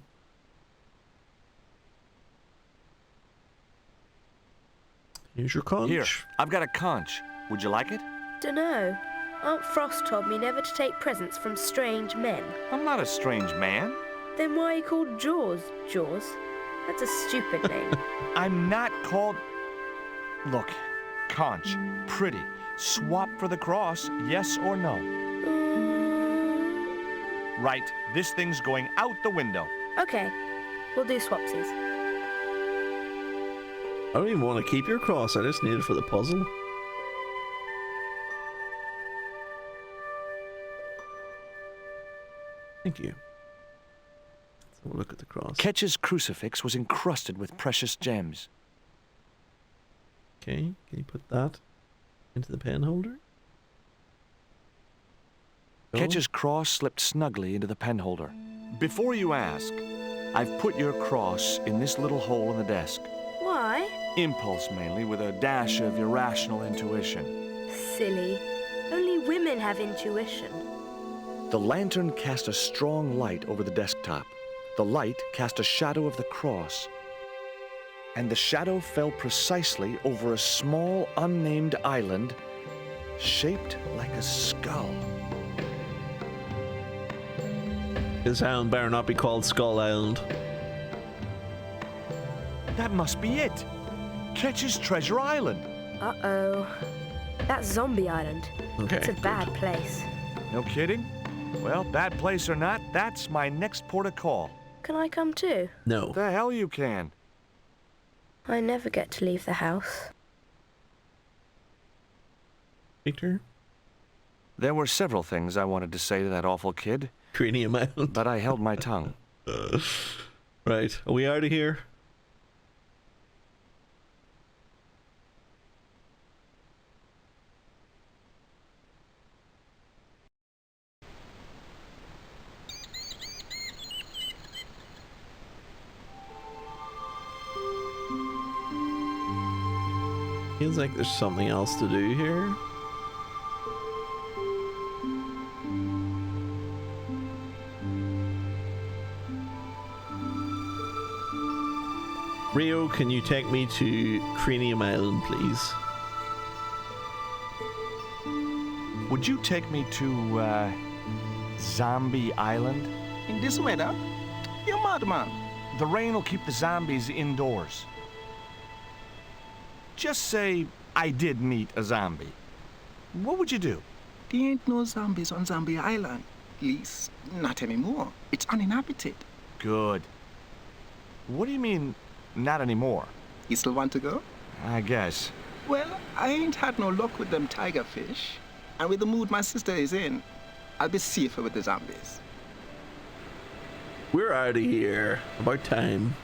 Here's your conch. Here, I've got a conch. Would you like it? Dunno. Aunt Frost told me never to take presents from strange men. I'm not a strange man. Then why are you called Jaws? Jaws? That's a stupid name. I'm not called... Look, conch, pretty. Swap for the cross, yes or no? Right, this thing's going out the window. Okay, we'll do swapsies. I don't even want to keep your cross, I just need it for the puzzle. Thank you. Let's have a look at the cross. Ketch's crucifix was encrusted with precious gems. Okay, can you put that into the pen holder? Ketch's cross slipped snugly into the pen holder. Before you ask, I've put your cross in this little hole in the desk. Why? Impulse mainly, with a dash of irrational intuition. Silly. Only women have intuition. The lantern cast a strong light over the desktop. The light cast a shadow of the cross. And the shadow fell precisely over a small, unnamed island shaped like a skull. This island better not be called Skull Island. That must be it. Ketch's Treasure Island. Uh-oh. That's Zombie Island. Okay, It's a bad place. No kidding? Well, bad place or not, that's my next port of call. Can I come too? No. The hell you can. I never get to leave the house. Victor? There were several things I wanted to say to that awful kid. Cranium Island. But I held my tongue. Right. Are we out of here? Feels like there's something else to do here. Rio, can you take me to Cranium Island, please? Would you take me to, Zombie Island? In this weather? You're madman. The rain will keep the zombies indoors. Just say I did meet a zombie. What would you do? There ain't no zombies on Zombie Island. At least, not anymore. It's uninhabited. Good. What do you mean, not anymore? You still want to go? I guess. Well, I ain't had no luck with them tiger fish. And with the mood my sister is in, I'll be safer with the zombies. We're out of here. About time.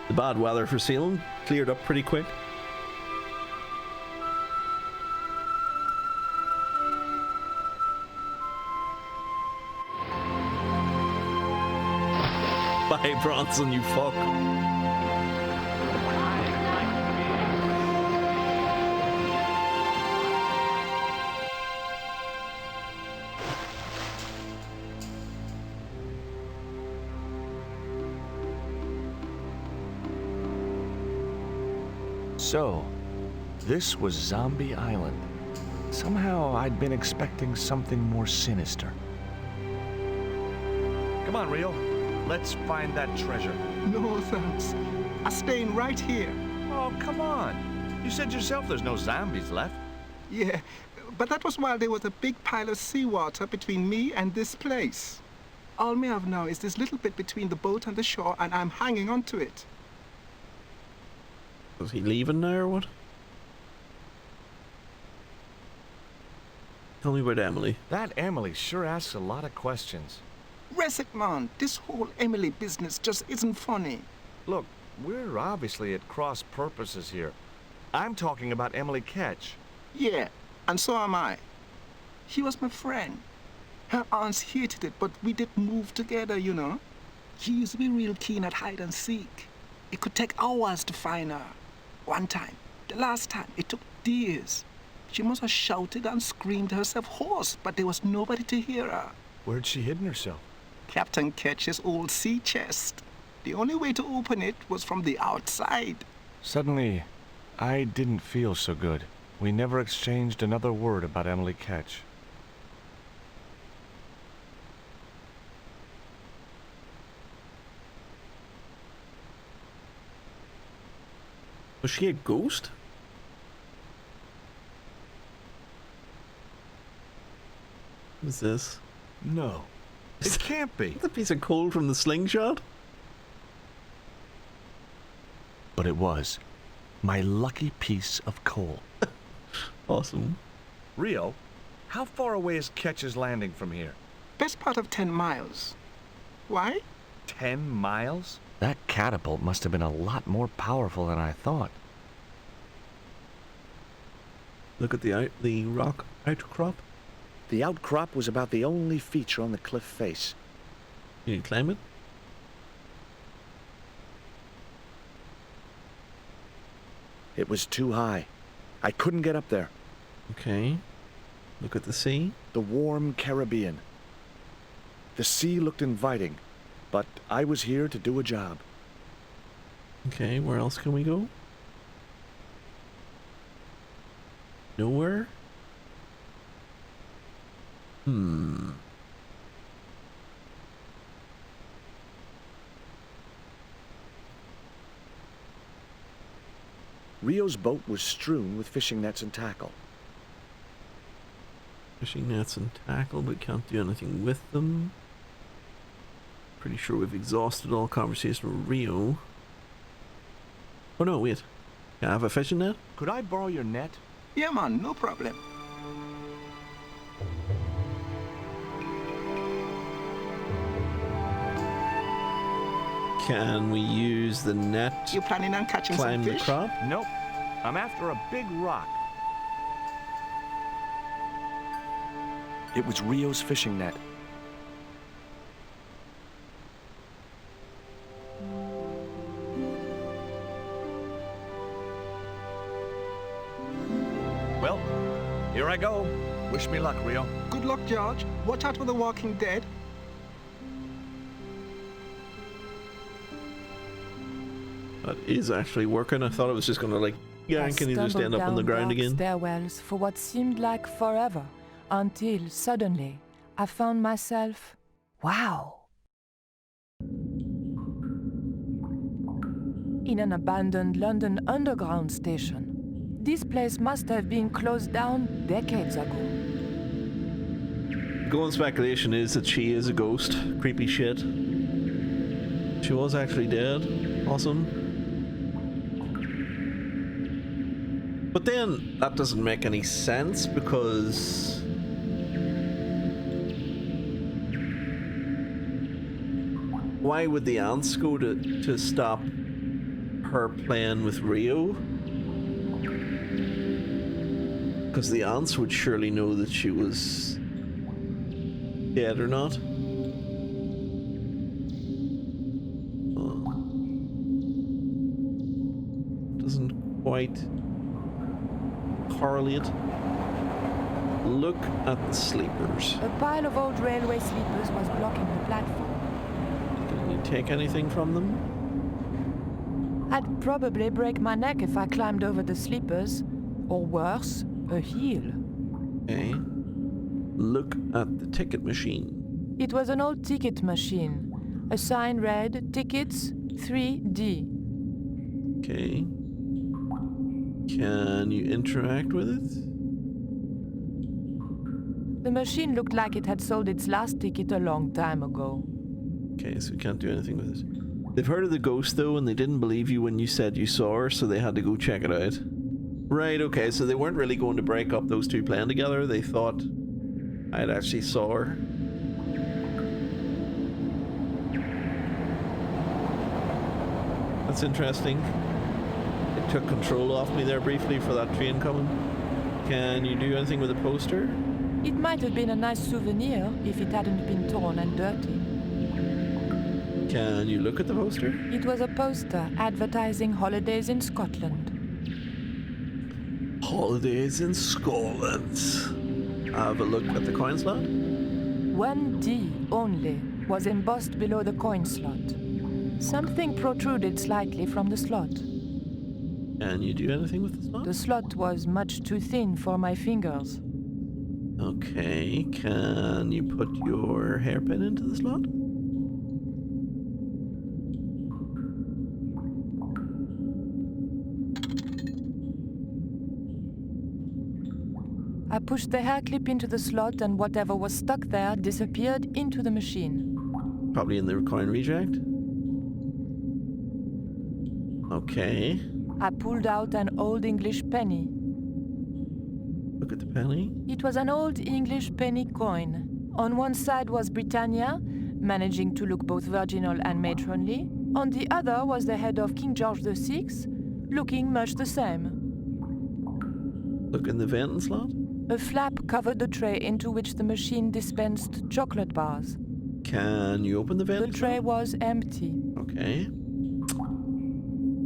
The bad weather for sailing cleared up pretty quick. Bye, Bronson, you fuck. So, this was Zombie Island. Somehow I'd been expecting something more sinister. Come on, Rio. Let's find that treasure. No, thanks. I'm staying right here. Oh, come on. You said yourself there's no zombies left. Yeah, but that was while there was a big pile of seawater between me and this place. All me have now is this little bit between the boat and the shore, and I'm hanging on to it. Is he leaving now or what? Tell me about Emily. That Emily sure asks a lot of questions. Rest it, man. This whole Emily business just isn't funny. Look, we're obviously at cross purposes here. I'm talking about Emily Ketch. Yeah, and so am I. She was my friend. Her aunts hated it, but we did move together, you know. She used to be real keen at hide and seek. It could take hours to find her. One time, the last time, it took days. She must have shouted and screamed herself hoarse, but there was nobody to hear her. Where'd she hidden herself? Captain Ketch's old sea chest. The only way to open it was from the outside. Suddenly, I didn't feel so good. We never exchanged another word about Emily Ketch. Was she a ghost? What's this? No. It can't be. The piece of coal from the slingshot? But it was. My lucky piece of coal. Awesome. Rio, how far away is Ketch's Landing from here? Best part of 10 miles. Why? 10 miles? That catapult must have been a lot more powerful than I thought. Look at the rock outcrop. The outcrop was about the only feature on the cliff face. Can you climb it? It was too high. I couldn't get up there. Okay. Look at the sea. The warm Caribbean. The sea looked inviting, but I was here to do a job. Okay, where else can we go? Nowhere? Rio's boat was strewn with fishing nets and tackle. Fishing nets and tackle, but can't do anything with them. Pretty sure we've exhausted all conversation with Rio. Oh no, wait. Can I have a fishing net? Could I borrow your net? Yeah, man, no problem. Can we use the net? You planning on catching climb some the fish? crop? Nope. I'm after a big rock. It was Rio's fishing net. Well, here I go. Wish me luck, Rio. Good luck, George. Watch out for the Walking Dead. That is actually working. I thought it was just going to like yank and you just end up on the ground again. Stairwells for what seemed like forever, until suddenly I found myself, wow, in an abandoned London Underground station. This place must have been closed down decades ago. Going speculation is that she is a ghost. Creepy shit. She was actually dead. Awesome. But then, that doesn't make any sense because... why would the aunts go to stop her playing with Rio? Because the aunts would surely know that she was dead or not. Doesn't quite correlate. Look at the sleepers. A pile of old railway sleepers was blocking the platform. Can you take anything from them? I'd probably break my neck if I climbed over the sleepers. Or worse, a heel. Okay. Look at the ticket machine. It was an old ticket machine. A sign read, Tickets 3D. Okay. Can you interact with it? The machine looked like it had sold its last ticket a long time ago. Okay, so we can't do anything with it. They've heard of the ghost though, and they didn't believe you when you said you saw her, so they had to go check it out. Right, okay, so they weren't really going to break up those two playing together. They thought I'd actually saw her. That's interesting. It took control off me there briefly for that train coming. Can you do anything with a poster? It might have been a nice souvenir if it hadn't been torn and dirty. Can you look at the poster? It was a poster advertising holidays in Scotland. Holidays in Scotland. Have a look at the coin slot. 1D only was embossed below the coin slot. Something protruded slightly from the slot. Can you do anything with the slot? The slot was much too thin for my fingers. Okay, can you put your hairpin into the slot? I pushed the hair clip into the slot and whatever was stuck there disappeared into the machine. Probably in the coin reject. Okay. I pulled out an old English penny. Look at the penny. It was an old English penny coin. On one side was Britannia, managing to look both virginal and matronly. On the other was the head of King George VI, looking much the same. Look in the venting slot. A flap covered the tray into which the machine dispensed chocolate bars. Can you open the venting The tray slot? was empty. Okay.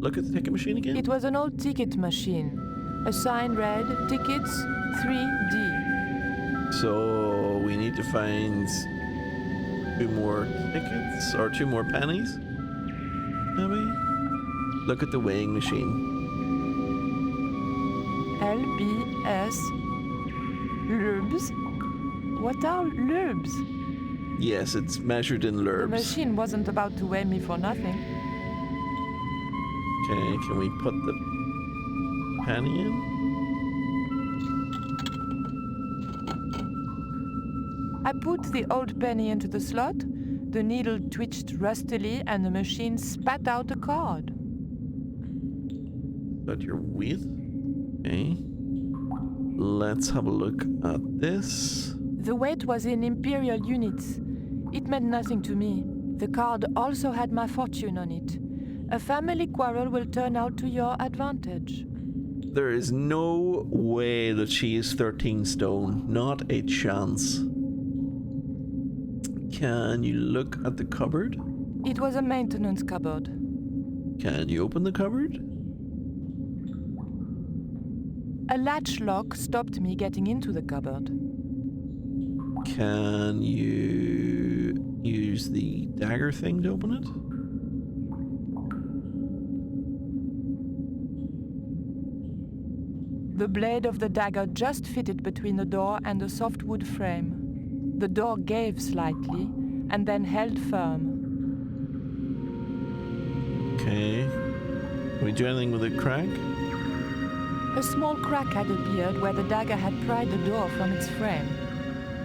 Look at the ticket machine again. It was an old ticket machine. A sign read, Tickets 3D. So we need to find 2 more tickets or 2 more pennies. Maybe. Look at the weighing machine. LBS. Lubs? What are lubs? Yes, it's measured in The lurbs. machine wasn't about to weigh me for nothing. Okay, can we put the penny in? I put the old penny into the slot, the needle twitched rustily, and the machine spat out a card. Got your weight. Okay. Let's have a look at this. The weight was in imperial units. It meant nothing to me. The card also had my fortune on it. A family quarrel will turn out to your advantage. There is no way that she is 13 stone. Not a chance. Can you look at the cupboard? It was a maintenance cupboard. Can you open the cupboard? A latch lock stopped me getting into the cupboard. Can you use the dagger thing to open it? The blade of the dagger just fitted between the door and the soft wood frame. The door gave slightly and then held firm. Okay. Can we do anything with the crack? A small crack had appeared where the dagger had pried the door from its frame.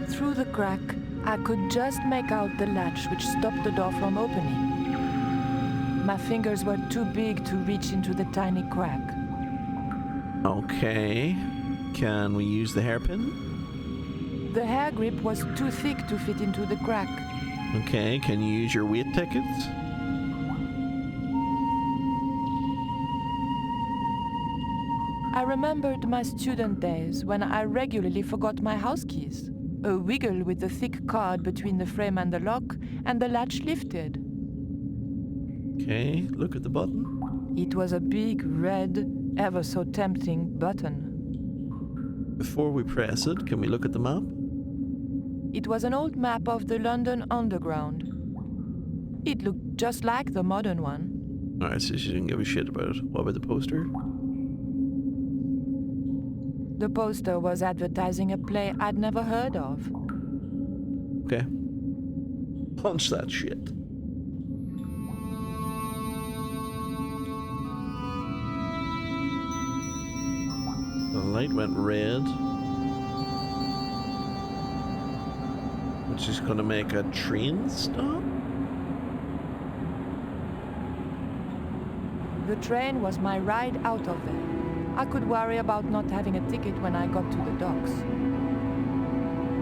Through the crack, I could just make out the latch which stopped the door from opening. My fingers were too big to reach into the tiny crack. Okay. Can we use the hairpin? The hair grip was too thick to fit into the crack. Okay. Can you use your weight tickets? I remembered my student days when I regularly forgot my house keys. A wiggle with the thick card between the frame and the lock, and the latch lifted. Okay, look at the button. It was a big, red, ever so tempting button. Before we press it, can we look at the map? It was an old map of the London Underground. It looked just like the modern one. Alright, so she didn't give a shit about it. What about the poster? The poster was advertising a play I'd never heard of. Okay. Punch that shit. The light went red. Which is gonna make a train stop? The train was my ride out of there. I could worry about not having a ticket when I got to the docks.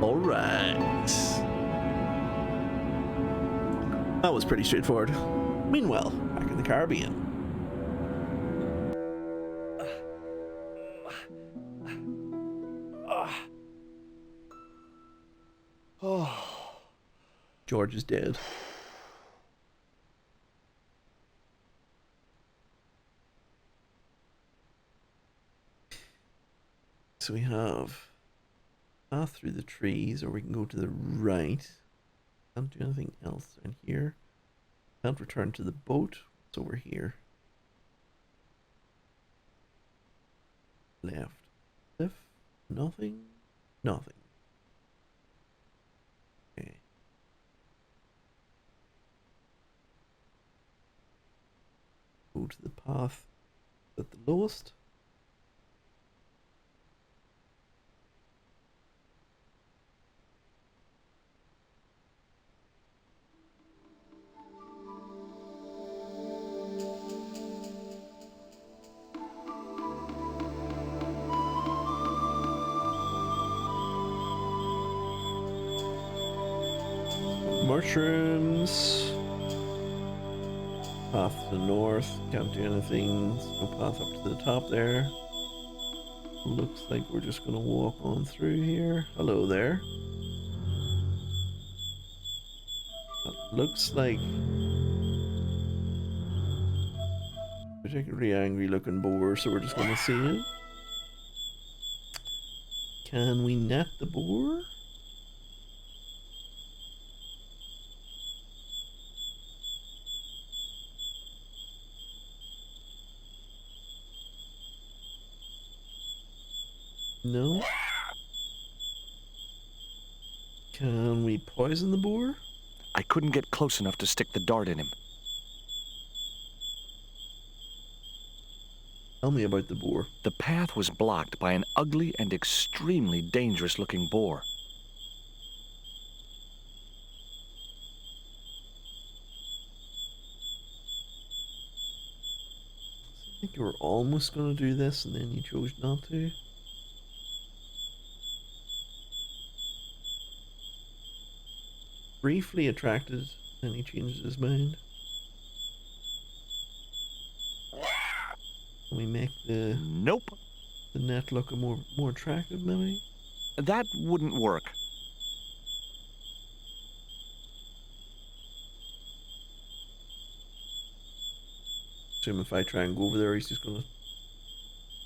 Alright. That was pretty straightforward. Meanwhile, back in the Caribbean. George is dead. So we have path through the trees, or we can go to the right. Can't do anything else in here. Can't return to the boat. What's over here? Left. Left. Nothing. Nothing. Okay. Go to the path at the lowest. Mushrooms. Path to the north. Can't do anything. There's no path up to the top there. Looks like we're just gonna walk on through here. Hello there. That looks like a particularly angry looking boar, so we're just gonna see it. Can we net the boar? No. Can we poison the boar? I couldn't get close enough to stick the dart in him. Tell me about the boar. The path was blocked by an ugly and extremely dangerous looking boar. I think you were almost going to do this and then you chose not to. Briefly attracted, then he changed his mind. Can we make the net look more attractive, maybe? That wouldn't work. Assume if I try and go over there, he's just gonna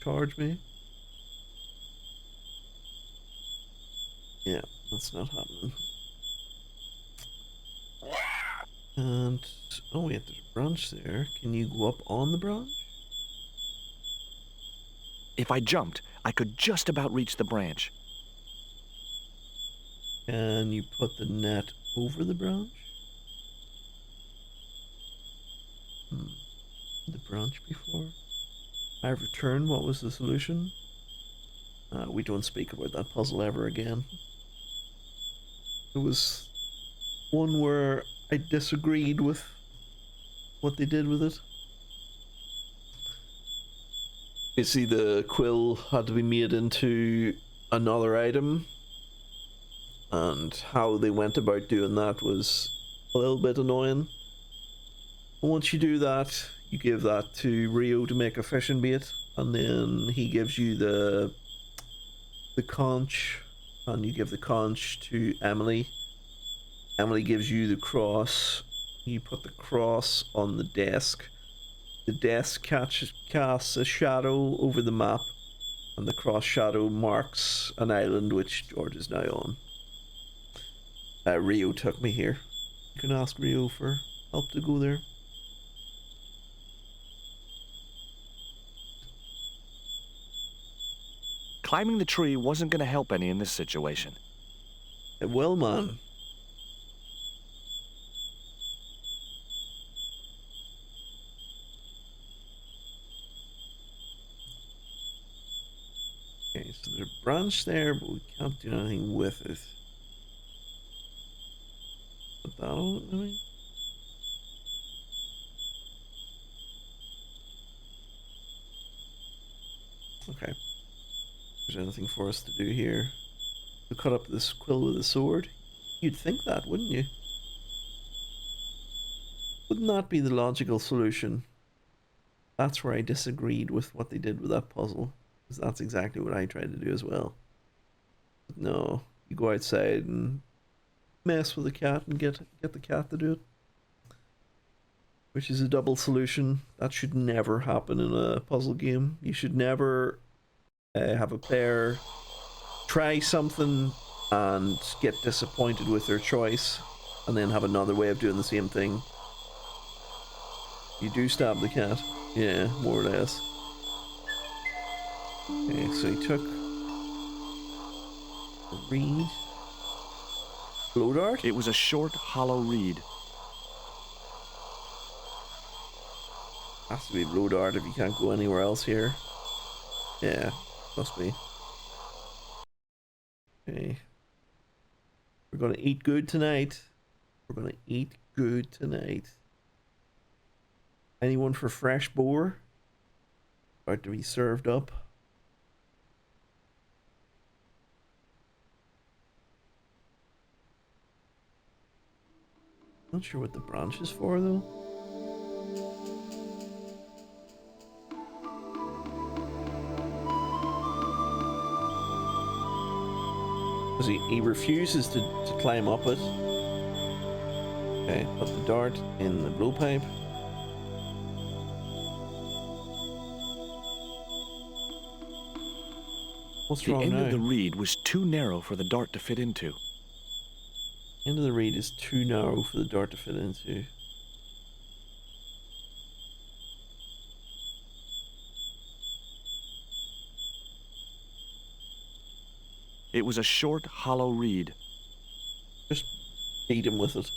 charge me. Yeah, that's not happening. And oh wait, there's a branch there. Can you go up on the branch? If I jumped, I could just about reach the branch. Can you put the net over the branch? The branch before? I've returned. What was the solution? We don't speak about that puzzle ever again. It was one where I disagreed with what they did with it. You see, the quill had to be made into another item, and how they went about doing that was a little bit annoying. Once you do that, you give that to Rio to make a fishing bait, and then he gives you the conch, and you give the conch to Emily. Emily gives you the cross. You put the cross on the desk. The desk casts a shadow over the map, and the cross shadow marks an island which George is now on. Rio took me here. You can ask Rio for help to go there. Climbing the tree wasn't going to help any in this situation. It will, man. Okay, so there's a branch there, but we can't do anything with it. Put that on it, maybe? Okay. Is there anything for us to do here? To cut up this quill with a sword? You'd think that, wouldn't you? Wouldn't that be the logical solution? That's where I disagreed with what they did with that puzzle. Because that's exactly what I tried to do as well. But no, you go outside and mess with the cat and get the cat to do it. Which is a double solution. That should never happen in a puzzle game. You should never have a player try something and get disappointed with their choice and then have another way of doing the same thing. You do stab the cat. Yeah, more or less. Okay, so he took a reed. Blow dart? It was a short, hollow reed. Has to be blow dart if you can't go anywhere else here. Yeah, must be. Okay. We're gonna eat good tonight. We're gonna eat good tonight. Anyone for fresh boar? About to be served up. Not sure what the branch is for though. Because he refuses to climb up it. Okay, put the dart in the blowpipe. What's wrong now? The end of the reed was too narrow for the dart to fit into. End of the reed is too narrow for the dart to fit into. It was a short, hollow reed. Just beat him with it.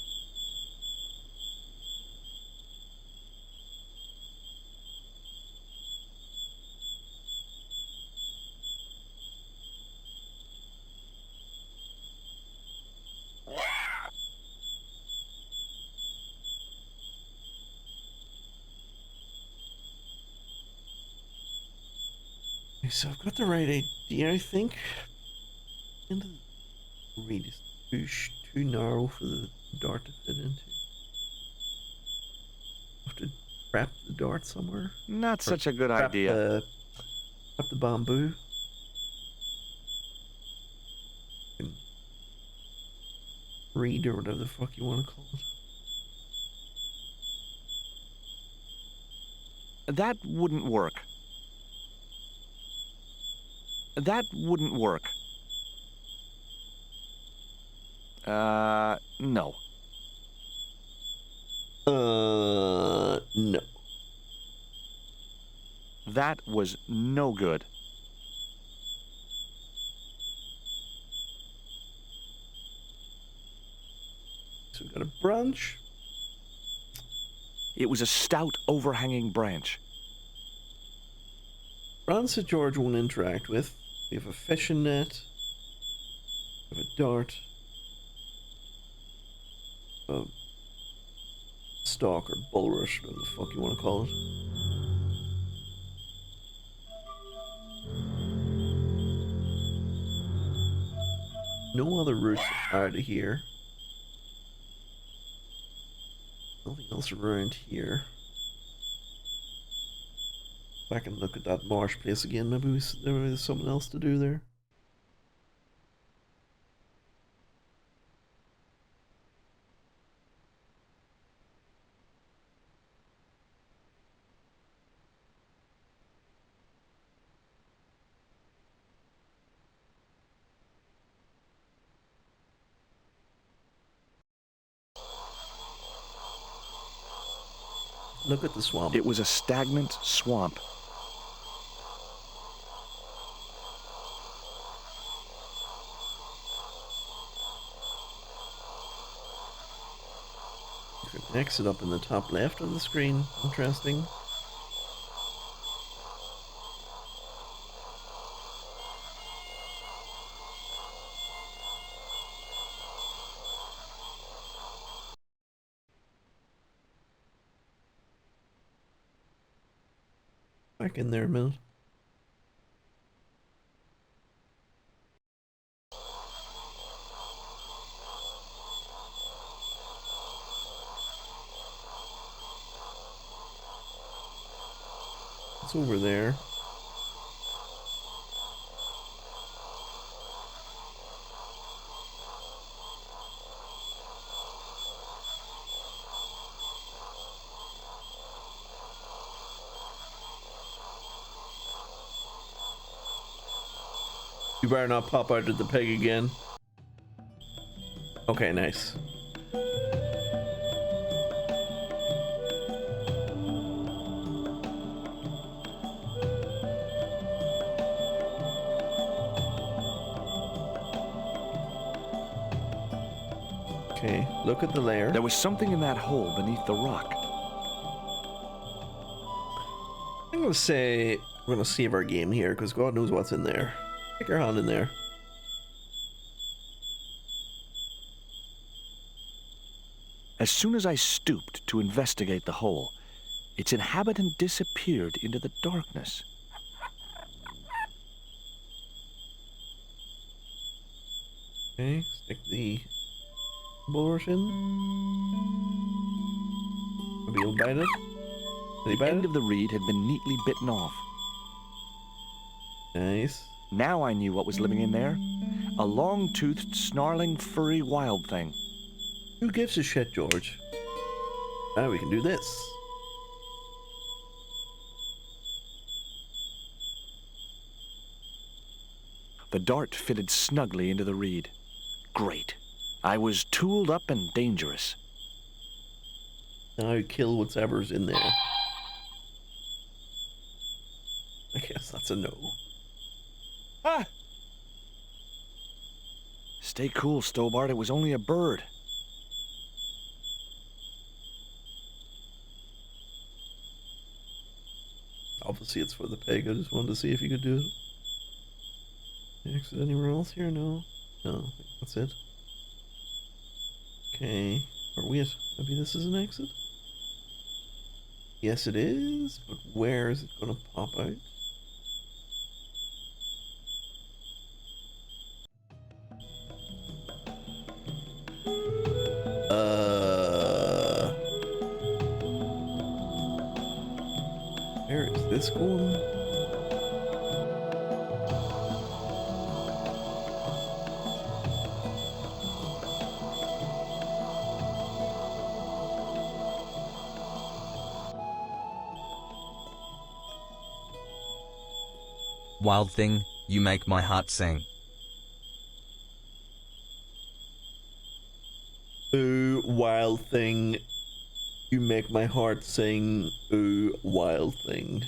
So I've got the right idea, I think. End of the reed is too narrow for the dart to fit into. Have to trap the dart somewhere. Not such a good idea. Trap the bamboo. Reed or whatever the fuck you want to call it. That wouldn't work. That wouldn't work. No. No. That was no good. So we've got a branch. It was a stout, overhanging branch. Branch that George won't interact with. We have a fishing net. We have a dart. A stalk or bulrush, whatever the fuck you want to call it. No other routes out of here. Nothing else around here. Back and look at that marsh place again. Maybe there's something else to do there. Look at the swamp. It was a stagnant swamp. Exit up in the top left of the screen. Interesting. Back in there a minute. It's over there. You better not pop out at the peg again. Okay, nice. Okay, look at the layer. There was something in that hole beneath the rock. I'm gonna say we're gonna save our game here because God knows what's in there. Stick your hand in there. As soon as I stooped to investigate the hole, its inhabitant disappeared into the darkness. Okay, stick the bullet in. Maybe he'll bite it. Did he The bite end it? of the reed had been neatly bitten off. Nice. Now I knew what was living in there. A long-toothed, snarling, furry wild thing. Who gives a shit, George? Now we can do this. The dart fitted snugly into the reed. Great. I was tooled up and dangerous. Now kill whatever's in there. I guess that's a no. Ah! Stay cool, Stobart. It was only a bird. Obviously it's for the peg. I just wanted to see if you could do it. Exit anywhere else here? No. No, I think that's it. Okay. Or wait, maybe this is an exit? Yes it is, but where is it gonna pop out? Where is this going? Wild thing, you make my heart sing. Ooh, wild thing. You make my heart sing. Ooh, wild thing.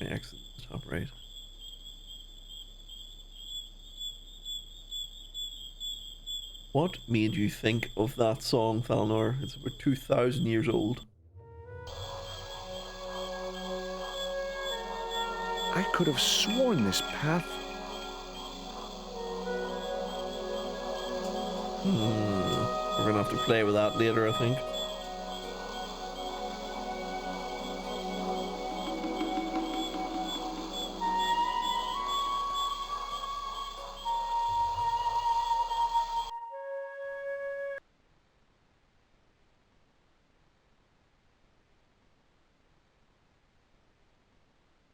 Exit the top right. What made you think of that song, Thalnor? It's about 2,000 years old. I could have sworn this path... We're gonna have to play with that later, I think.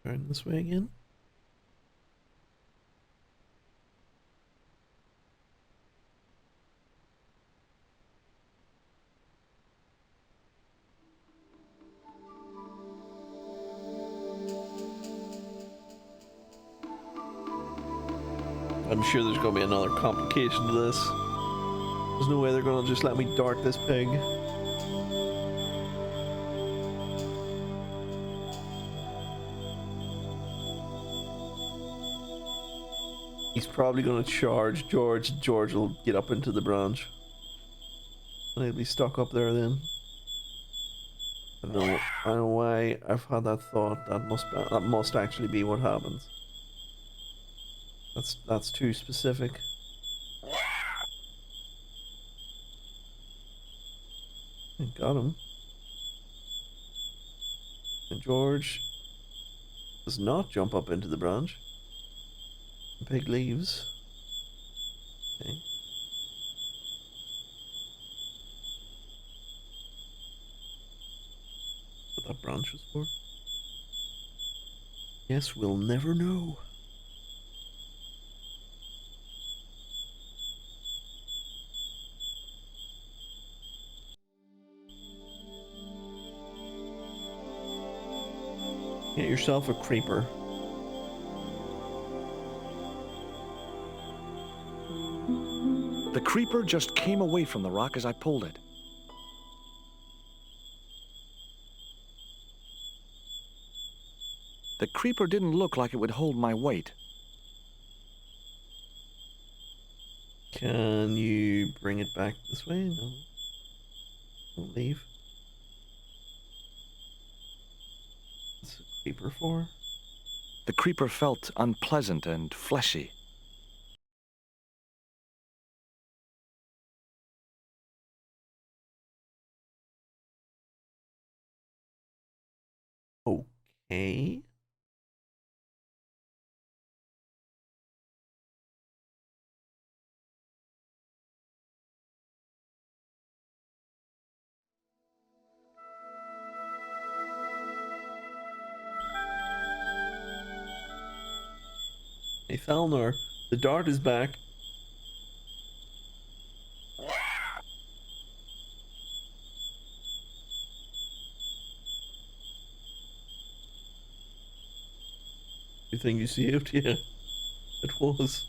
Turn this way again. I'm sure there's gonna be another complication to this. There's no way they're gonna just let me dart this pig. He's probably going to charge George. George will get up into the branch. And he'll be stuck up there then. I don't know why I've had that thought. That must actually be what happens. That's too specific. Got him. And George does not jump up into the branch. The pig leaves. Okay. What that branch was for? Yes, we'll never know. Get yourself a creeper. The creeper just came away from the rock as I pulled it. The creeper didn't look like it would hold my weight. Can you bring it back this way? No. Don't leave. What's the creeper for? The creeper felt unpleasant and fleshy. Okay. Hey Thalnor, the dart is back. You think you saved? Yeah, it was.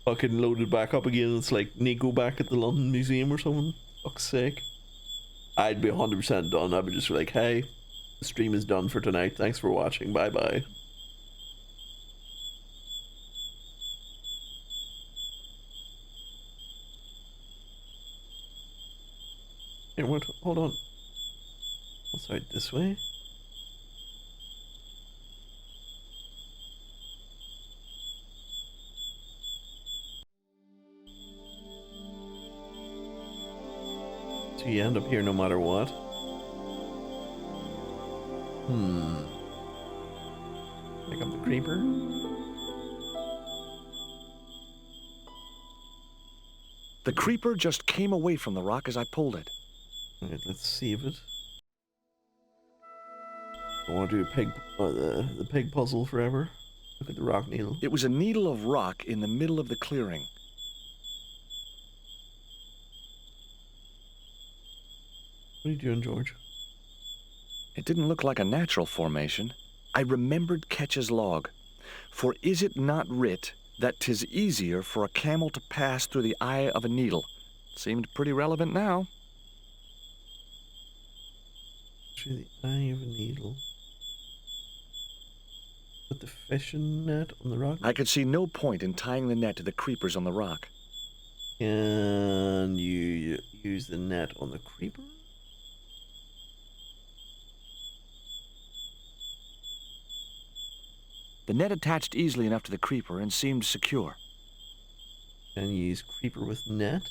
Fucking loaded back up again. It's like Nico back at the London Museum or something. Fuck's sake. I'd be 100% done. I'd be just like, hey, the stream is done for tonight. Thanks for watching. Bye bye. Here, what? Hold on. Oh, sorry, this way? So you end up here no matter what? Pick up the creeper. The creeper just came away from the rock as I pulled it. Alright, let's save it. I want to do a pig, the pig puzzle forever. Look at the rock needle. It was a needle of rock in the middle of the clearing. What are you doing, George? It didn't look like a natural formation. I remembered Ketch's log. For is it not writ that 'tis easier for a camel to pass through the eye of a needle? Seemed pretty relevant now. Through the eye of a needle. Put the fishing net on the rock? I could see no point in tying the net to the creepers on the rock. Can you use the net on the creeper? The net attached easily enough to the creeper and seemed secure. Can you use creeper with net?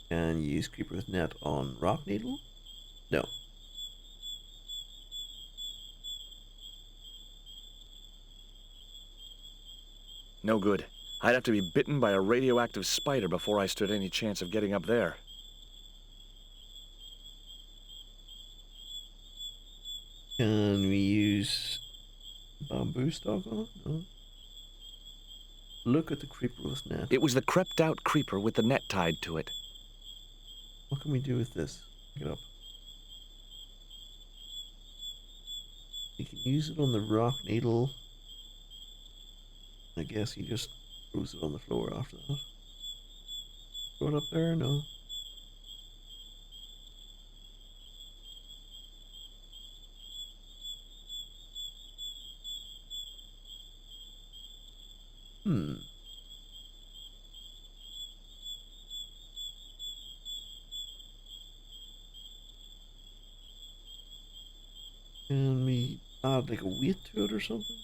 Can you use creeper with net on rock needle? No. No good. I'd have to be bitten by a radioactive spider before I stood any chance of getting up there. Can we use bamboo stalk on it? No. Look at the creeper with net. It was the crept out creeper with the net tied to it. What can we do with this? Pick it up. You can use it on the rock needle. I guess he just throws it on the floor after that. Throw it up there? No. Hmm. Can we add like a weight to it or something?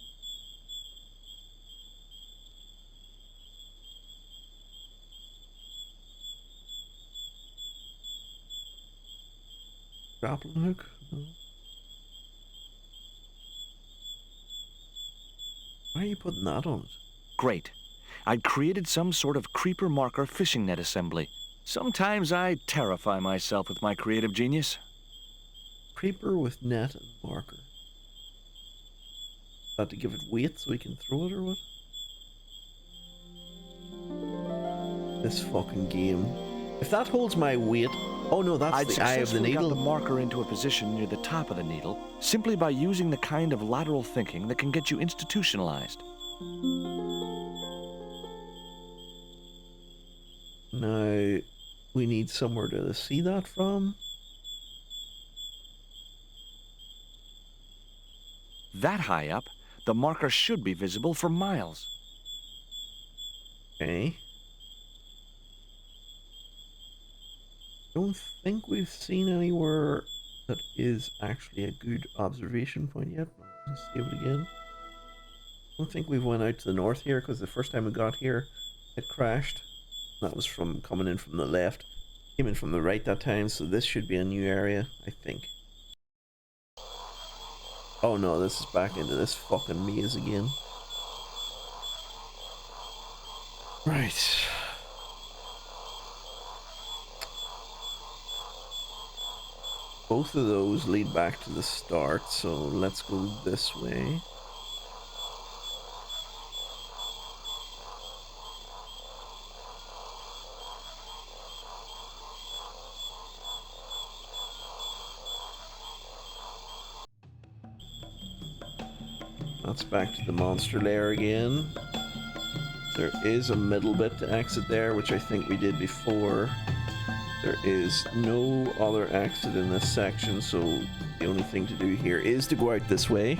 Grappling hook? No. Why are you putting that on it? Great. I'd created some sort of creeper marker fishing net assembly. Sometimes I terrify myself with my creative genius. Creeper with net and marker. That to give it weight so we can throw it or what? This fucking game. If that holds my weight... Oh no, that's I'd the eye of the successfully got needle. the marker into a position near the top of the needle simply by using the kind of lateral thinking that can get you institutionalized. Now, we need somewhere to see that from. That high up, the marker should be visible for miles. Okay. Don't think we've seen anywhere that is actually a good observation point yet. Let's see it again. Don't think we've went out to the north here because the first time we got here, it crashed. That was from coming in from the left. Came in from the right that time, so this should be a new area, I think. Oh no, this is back into this fucking maze again. Right. Both of those lead back to the start, so let's go this way. That's back to the monster lair again. There is a middle bit to exit there, which I think we did before. There is no other exit in this section, so the only thing to do here is to go out this way.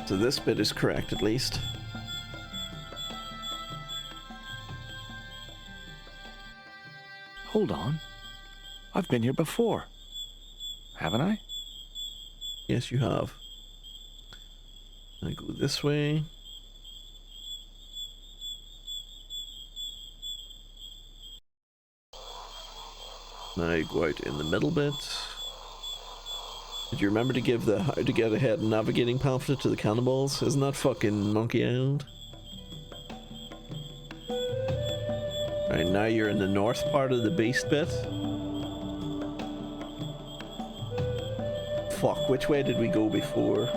So this bit is correct, at least. Hold on. I've been here before. Haven't I? Yes, you have. I go this way. Now you go out in the middle bit. Did you remember to give the how to get ahead navigating pamphlet to the cannonballs? Isn't that fucking Monkey Island? Right, now you're in the north part of the beast bit. Fuck, which way did we go before?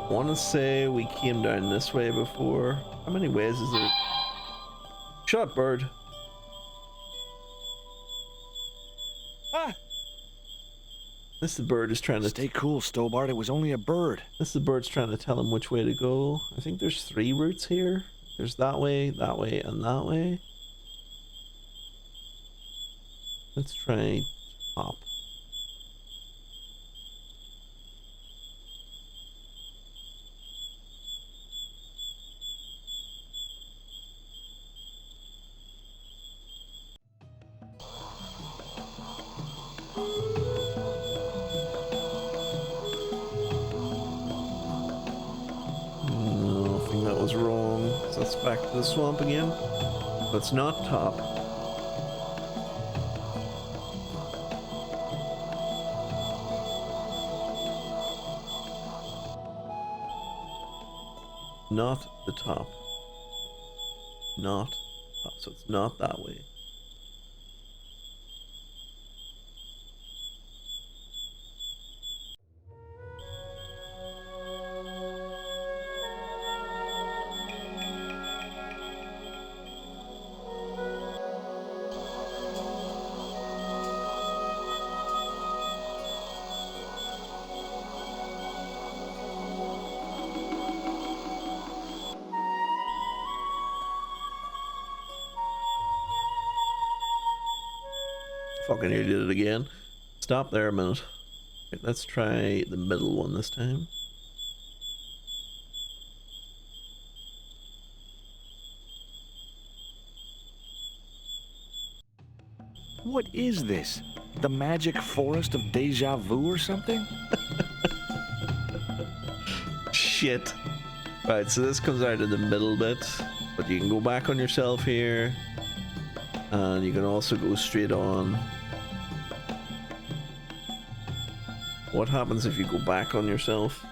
I want to say we came down this way before. How many ways is there? Shut up, bird. Ah! This the bird is trying to... Stay cool, Stobart. It was only a bird. This the bird's trying to tell him which way to go. I think there's 3 routes here. There's that way, and that way. Let's try top. No, I think that was wrong. So let's back to the swamp again. Let's not top. Not the top. Not top. So it's not that way. Fucking nearly did it again. Stop there a minute. Right, let's try the middle one this time. What is this? The magic forest of deja vu or something? Shit. Right, so this comes out in the middle bit, but you can go back on yourself here, and you can also go straight on. What happens if you go back on yourself?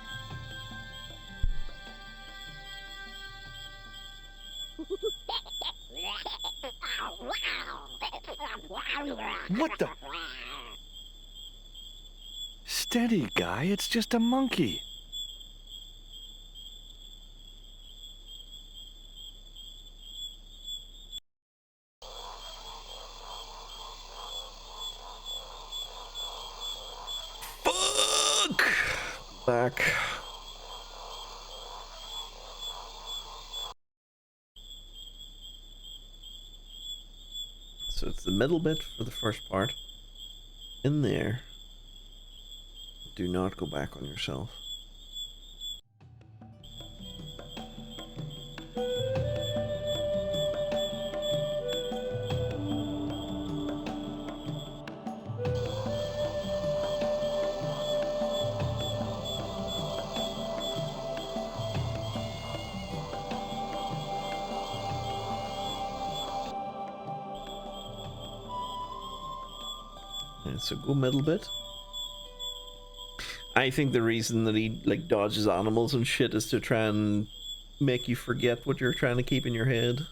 What the? Steady, guy, it's just a monkey. Fuck! Back. So it's the middle bit for the first part. In there. Do not go back on yourself. Alright, so go middle bit. I think the reason that he like dodges animals and shit is to try and make you forget what you're trying to keep in your head.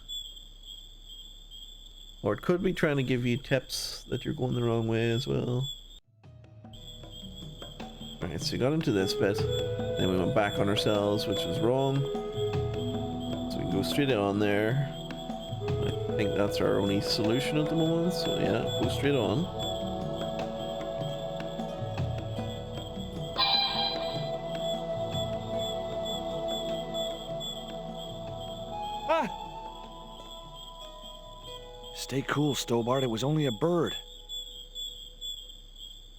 Or it could be trying to give you tips that you're going the wrong way as well. Alright, so we got into this bit. Then we went back on ourselves, which was wrong. So we can go straight on there. I think that's our only solution at the moment, so yeah, go straight on. Stay cool, Stobart. It was only a bird.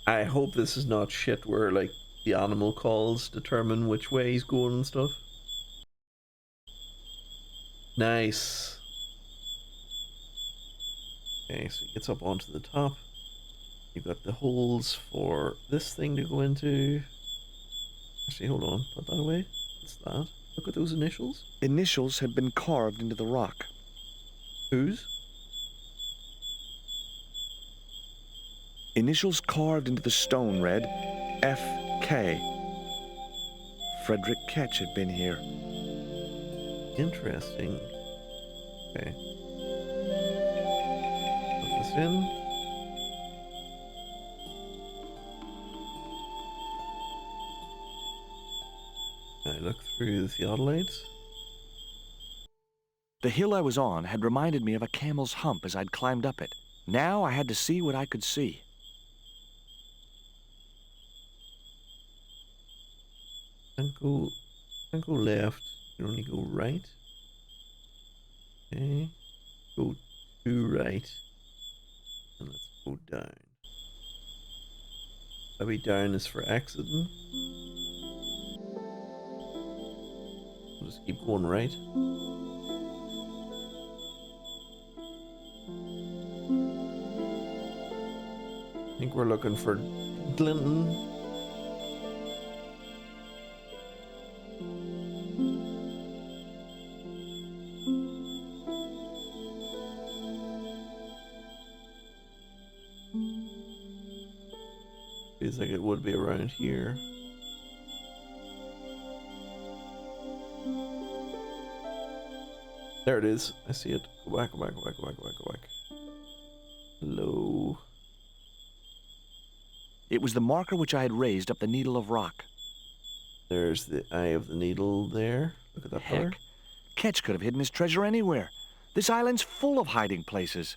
I hope this is not shit where, like, the animal calls determine which way he's going and stuff. Nice. Okay, so he gets up onto the top. You've got the holes for this thing to go into. Actually, hold on. Put that away. What's that? Look at those initials. Initials had been carved into the rock. Whose? Initials carved into the stone read F.K. Frederick Ketch had been here. Interesting. Okay. Put this in. I look through the theodolites. The hill I was on had reminded me of a camel's hump as I'd climbed up it. Now I had to see what I could see. Don't go left. You only go right. Okay. Go to right. And let's go down. Maybe down is for exiting. We'll just keep going right. I think we're looking for Clinton. Feels like it would be around here. There it is. I see it. Go back, go back, go back, go back, go back, go back. Hello. It was the marker which I had raised up the needle of rock. There's the eye of the needle there. Look at that pillar. Heck, Ketch could have hidden his treasure anywhere. This island's full of hiding places.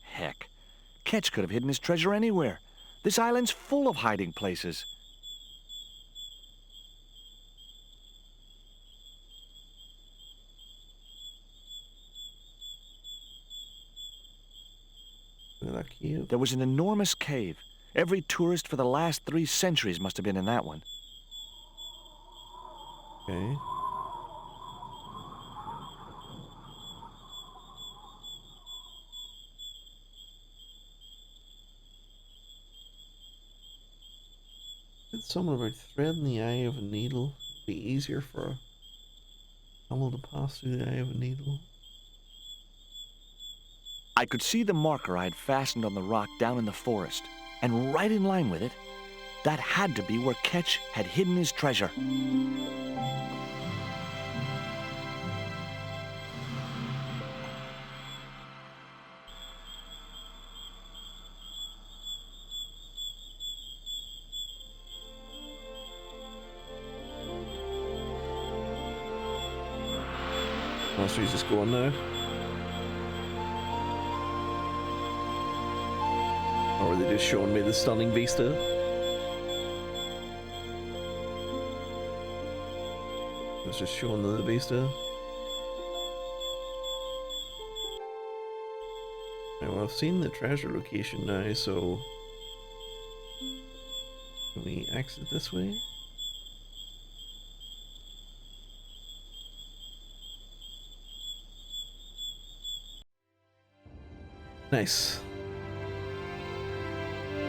Heck, Ketch could have hidden his treasure anywhere. This island's full of hiding places. Look at that cave. There was an enormous cave. Every tourist for the last 3 centuries must have been in that one. Okay. Did someone about thread in the eye of a needle? It'd be easier for a camel to pass through the eye of a needle. I could see the marker I had fastened on the rock down in the forest, and right in line with it, that had to be where Ketch had hidden his treasure. Oh, so he's just going now? Or were they just showing me the stunning vista? I was just showing the vista. Right, well, I've seen the treasure location now, so... Can we exit this way? Nice.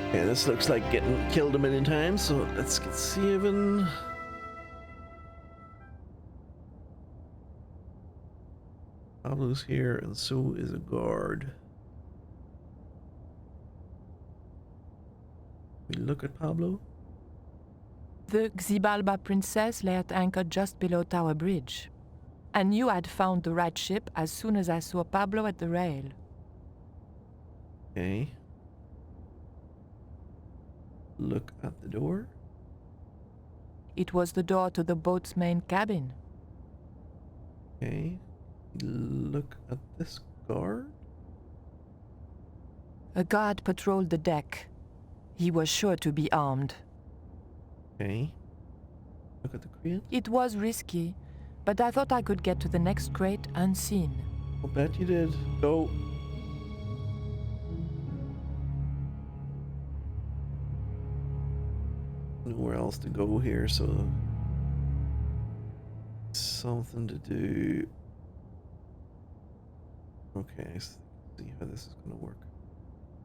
Okay, this looks like getting killed a million times, so let's get saving. Pablo's here, and so is a guard. We look at Pablo. The Xibalba princess lay at anchor just below Tower Bridge. I knew I'd found the right ship as soon as I saw Pablo at the rail. Okay. Look at the door. It was the door to the boat's main cabin. Okay. Look at this guard. A guard patrolled the deck. He was sure to be armed. Okay. Look at the crate. It was risky, but I thought I could get to the next crate unseen. I'll bet you did. Go. Nowhere else to go here, so something to do. Okay, let's see how this is gonna work.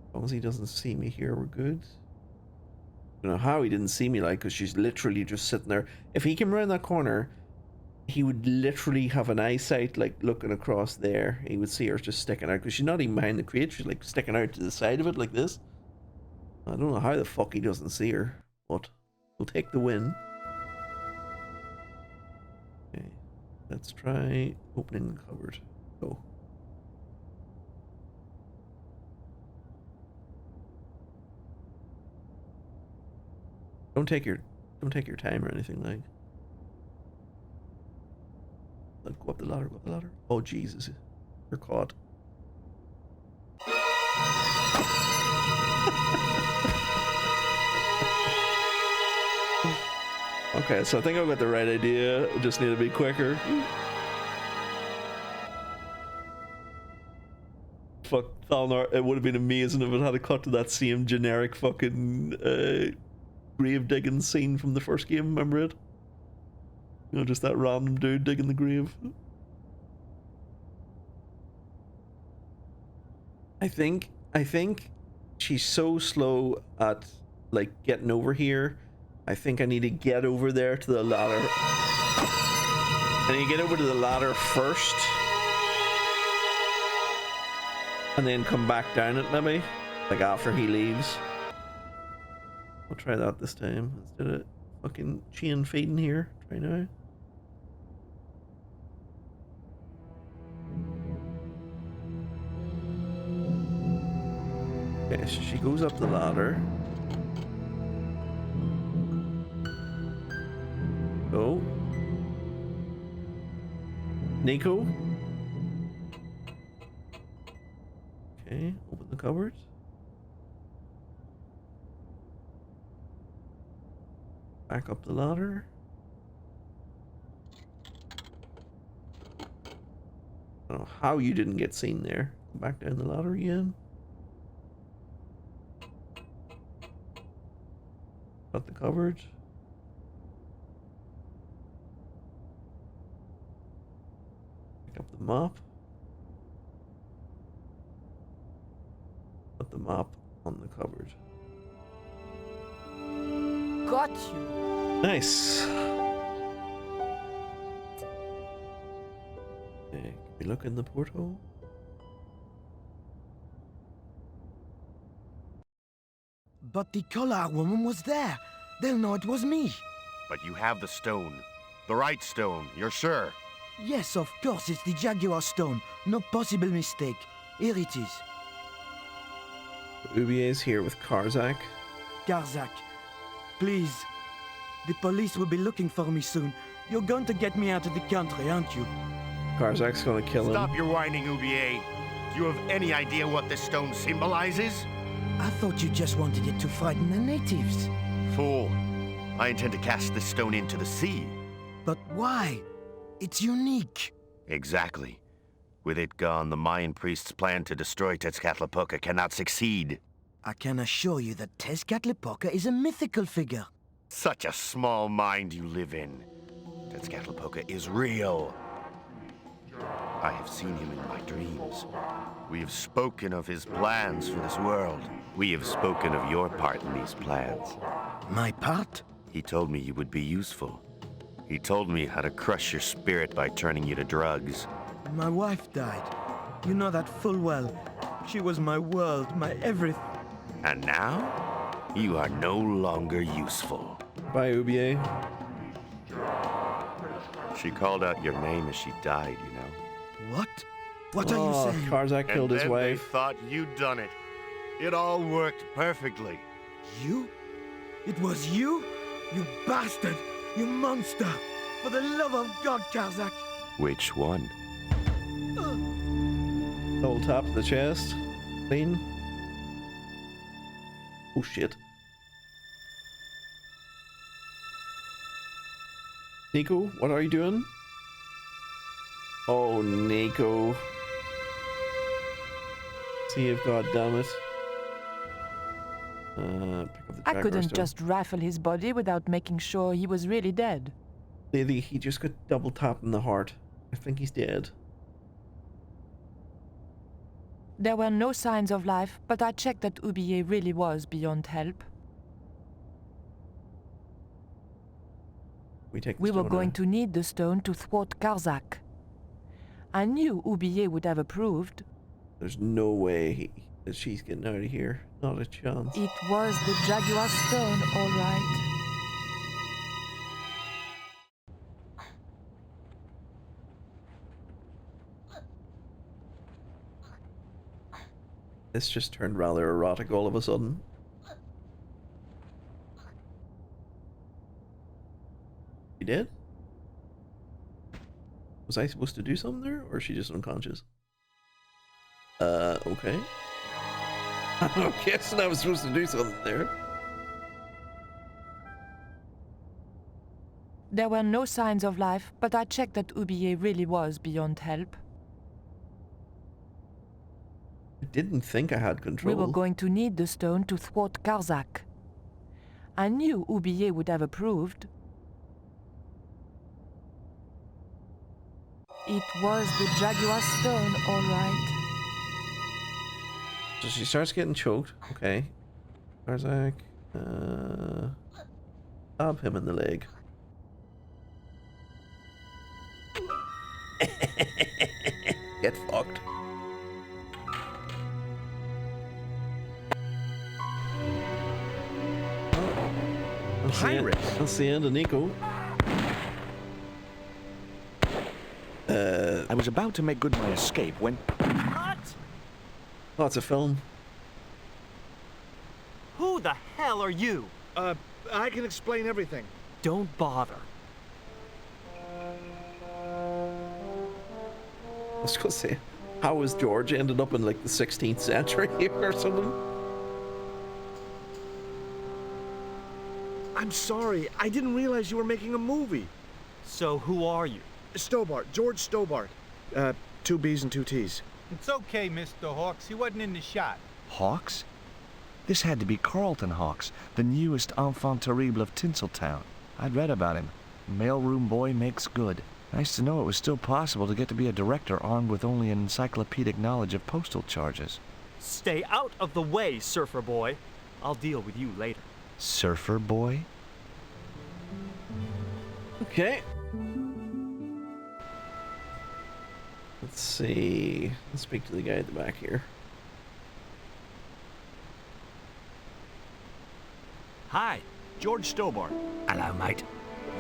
As long as he doesn't see me here, we're good. I don't know how he didn't see me, like, because she's literally just sitting there. If he came around that corner, he would literally have an eyesight, like, looking across there. He would see her just sticking out, because she's not even behind the crate. She's, like, sticking out to the side of it, like this. I don't know how the fuck he doesn't see her, but we'll take the win. Okay, let's try opening the cupboard. Go. Don't take your time or anything, like. Let's go up the ladder, go up the ladder. Oh Jesus, you're caught. Okay, so I think I've got the right idea. I just need to be quicker. Fuck, Thalnar, it would have been amazing if it had a cut to that same generic fucking grave digging scene from the first game, remember it? You know, just that random dude digging the grave. I think she's so slow at, like, getting over here. I think I need to get over there to the ladder. I need to get over to the ladder first. And then come back down it, maybe? Like, after he leaves. I'll try that this time instead of fucking chain feeding here. Try now. Okay, so she goes up the ladder. Go. Nico. Okay, open the cupboard. Back up the ladder. I don't know how you didn't get seen there. Go back down the ladder again. Got the cupboard. Pick up the mop. Put the mop on the cupboard. Got you. Nice. Okay, can we look in the porthole? But the collar woman was there. They'll know it was me. But you have the stone. The right stone, you're sure? Yes, of course, it's the Jaguar stone. No possible mistake. Here it is. Ubier's here with Karzak. Karzak, please. The police will be looking for me soon. You're going to get me out of the country, aren't you? Karzak's gonna kill him. Stop your whining, Ubier. Do you have any idea what this stone symbolizes? I thought you just wanted it to frighten the natives. Fool. I intend to cast this stone into the sea. But why? It's unique. Exactly. With it gone, the Mayan priest's plan to destroy Tezcatlipoca cannot succeed. I can assure you that Tezcatlipoca is a mythical figure. Such a small mind you live in. Tezcatlipoca is real. I have seen him in my dreams. We have spoken of his plans for this world. We have spoken of your part in these plans. My part? He told me you would be useful. He told me how to crush your spirit by turning you to drugs. My wife died. You know that full well. She was my world, my everything. And now, you are no longer useful. Bye, Ubier. She called out your name as she died, you know. What? What are you saying? Karzak killed his wife. They thought you'd done it. It all worked perfectly. You? It was you? You bastard! You monster! For the love of God, Karzak! Which one? Double tap the chest. Clean. Oh shit. Nico, what are you doing? Oh, Nico. See if, God damn it. Pick up the I Jaguar couldn't stone. just rifle his body without making sure he was really dead. Lady, he just got double tapped in the heart. I think he's dead. There were no signs of life, but I checked that Ubier really was beyond help. We were going to need the stone to thwart Karzak. I knew Ubier would have approved. There's no way that she's getting out of here. Not a chance. It was the Jaguar stone, all right. This just turned rather erotic all of a sudden. You did? Was I supposed to do something there, or is she just unconscious? Okay. I'm guessing I was supposed to do something there. There were no signs of life, but I checked that Ubier really was beyond help. I didn't think I had control. We were going to need the stone to thwart Karzak. I knew Ubier would have approved. It was the Jaguar stone, all right. So she starts getting choked. Okay. Karzak. Stab him in the leg. Get fucked. Pirates? That's the end of Nico. I was about to make good my escape when... What? Oh, it's a film. Who the hell are you? I can explain everything. Don't bother. I was gonna say, how has George ended up in like the 16th century or something? I'm sorry. I didn't realize you were making a movie. So who are you? Stobart. George Stobart. 2 B's and 2 T's. It's okay, Mr. Hawks. He wasn't in the shot. Hawks? This had to be Carlton Hawks, the newest enfant terrible of Tinseltown. I'd read about him. Mailroom boy makes good. Nice to know it was still possible to get to be a director armed with only an encyclopedic knowledge of postal charges. Stay out of the way, surfer boy. I'll deal with you later. Surfer boy? Okay. Let's see. Let's speak to the guy at the back here. Hi, George Stobart. Hello, mate.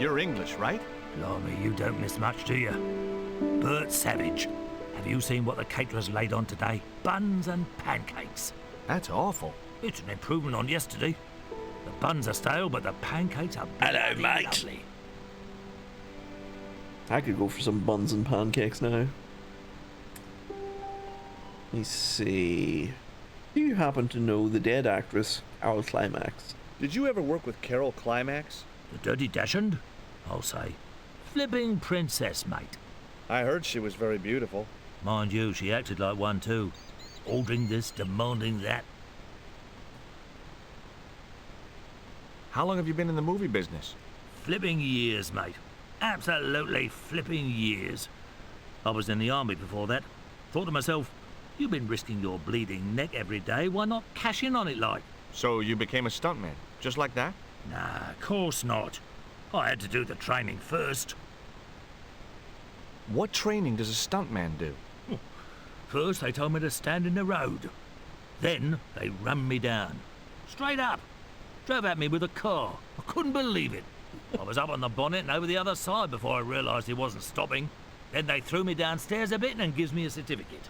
You're English, right? Blimey, you don't miss much, do you? Bert Savage. Have you seen what the caterers laid on today? Buns and pancakes. That's awful. It's an improvement on yesterday. The buns are stale, but the pancakes are bloody lovely. I could go for some buns and pancakes now. Let me see. Do you happen to know the dead actress, Carol Climax? Did you ever work with Carol Climax? The Dirty Dachshund? I'll say. Flipping princess, mate. I heard she was very beautiful. Mind you, she acted like one too. Ordering this, demanding that. How long have you been in the movie business? Flipping years, mate. Absolutely flipping years. I was in the army before that. Thought to myself, you've been risking your bleeding neck every day, why not cash in on it like? So you became a stuntman, just like that? Nah, of course not. I had to do the training first. What training does a stuntman do? First, they told me to stand in the road. Then, they rammed me down. Straight up. Drove at me with a car. I couldn't believe it. I was up on the bonnet and over the other side before I realised he wasn't stopping. Then they threw me downstairs a bit and gives me a certificate.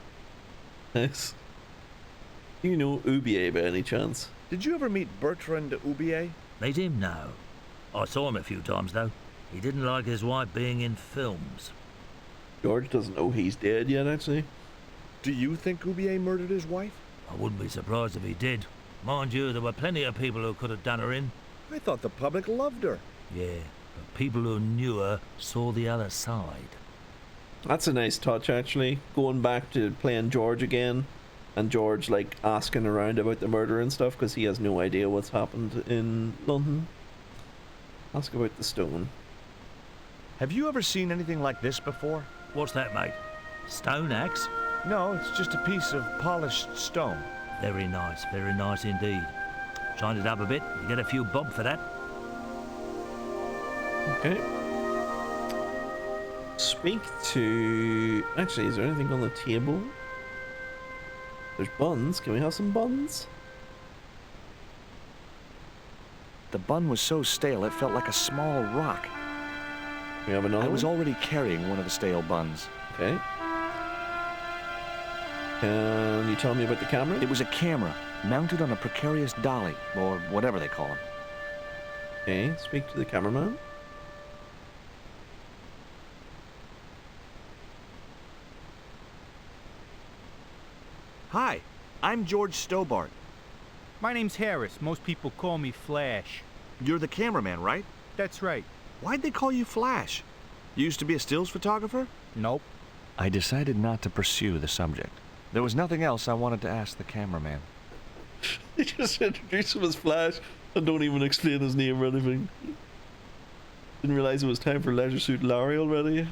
Nice. Do you know Ubier by any chance? Did you ever meet Bertrand Ubier? Meet him? No. I saw him a few times, though. He didn't like his wife being in films. George doesn't know he's dead yet, actually. Do you think Ubier murdered his wife? I wouldn't be surprised if he did. Mind you, there were plenty of people who could have done her in. I thought the public loved her. Yeah, but people who knew her saw the other side. That's a nice touch, actually. Going back to playing George again, and George, like, asking around about the murder and stuff, because he has no idea what's happened in London. Ask about the stone. Have you ever seen anything like this before? What's that, mate? Stone axe? No, it's just a piece of polished stone. Very nice indeed. Shine it up a bit, you get a few bob for that. Okay. Speak to... Actually, is there anything on the table? There's buns. Can we have some buns? The bun was so stale it felt like a small rock. We have another I was one? already carrying one of the stale buns. Okay. Can you tell me about the camera? It was a camera, mounted on a precarious dolly, or whatever they call them. Okay, speak to the cameraman. Hi, I'm George Stobart. My name's Harris. Most people call me Flash. You're the cameraman, right? That's right. Why'd they call you Flash? You used to be a stills photographer? Nope. I decided not to pursue the subject. There was nothing else I wanted to ask the cameraman. They just introduce him as Flash and don't even explain his name or anything. Didn't realize it was time for Leisure Suit Larry already.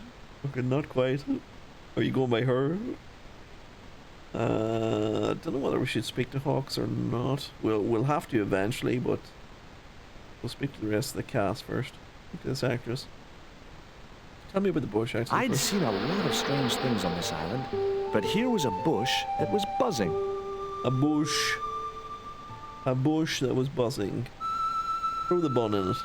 Okay, not quite. Are you going by her? Don't know whether we should speak to Hawks or not. We'll have to eventually, but we'll speak to the rest of the cast first. Speak to this actress. Tell me about the bush, actually. I'd first. seen a lot of strange things on this island, but here was a bush that was buzzing. A bush. A bush that was buzzing. Throw the bun in it.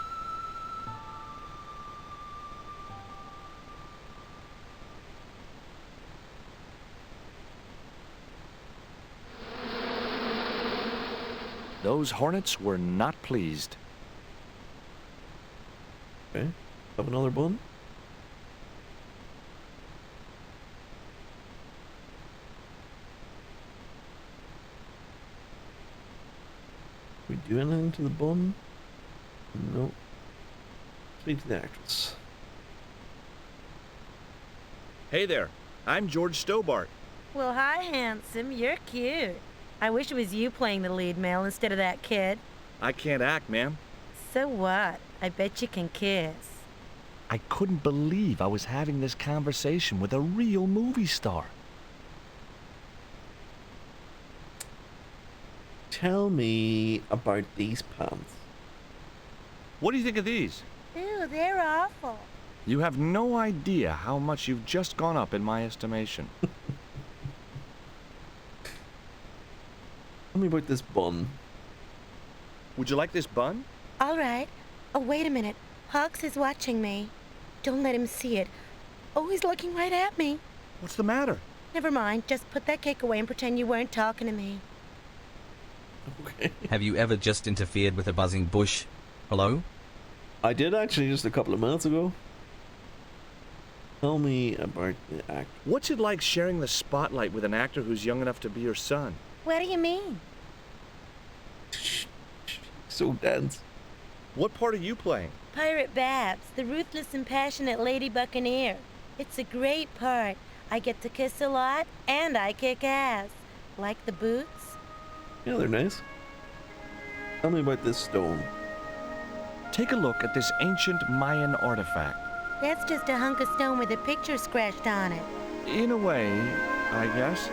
Those hornets were not pleased. Okay. Have another bun. We do anything to the bun? No. Speak to the actress. Hey there, I'm George Stobart. Well, hi, handsome. You're cute. I wish it was you playing the lead, Mel, instead of that kid. I can't act, ma'am. So what? I bet you can kiss. I couldn't believe I was having this conversation with a real movie star. Tell me about these pants. What do you think of these? Ew, they're awful. You have no idea how much you've just gone up in my estimation. Tell me about this bun. Would you like this bun? All right. Oh, wait a minute. Hawks is watching me. Don't let him see it. Oh, he's looking right at me. What's the matter? Never mind. Just put that cake away and pretend you weren't talking to me. Okay. Have you ever just interfered with a buzzing bush? Hello? I did actually just a couple of minutes ago. Tell me about the act. What's it like sharing the spotlight with an actor who's young enough to be your son? What do you mean? So dense. What part are you playing? Pirate Babs, the ruthless and passionate Lady Buccaneer. It's a great part. I get to kiss a lot, and I kick ass. Like the boots? Yeah, they're nice. Tell me about this stone. Take a look at this ancient Mayan artifact. That's just a hunk of stone with a picture scratched on it. In a way, I guess.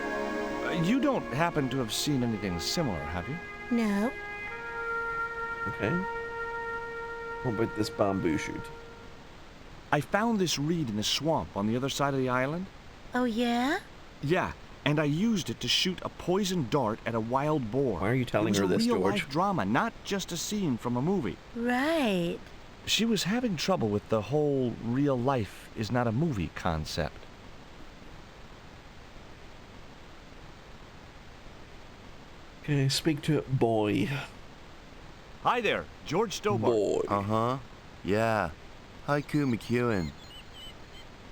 You don't happen to have seen anything similar, have you? No. Okay. What about this bamboo shoot? I found this reed in the swamp on the other side of the island. Oh, yeah? Yeah, and I used it to shoot a poisoned dart at a wild boar. Why are you telling her this, It was a George? real-life drama, not just a scene from a movie. Right. She was having trouble with the whole real life is not a movie concept. Okay, speak to boy. Hi there, George Stobart. Boy. Uh-huh. Yeah. Haiku McEwen.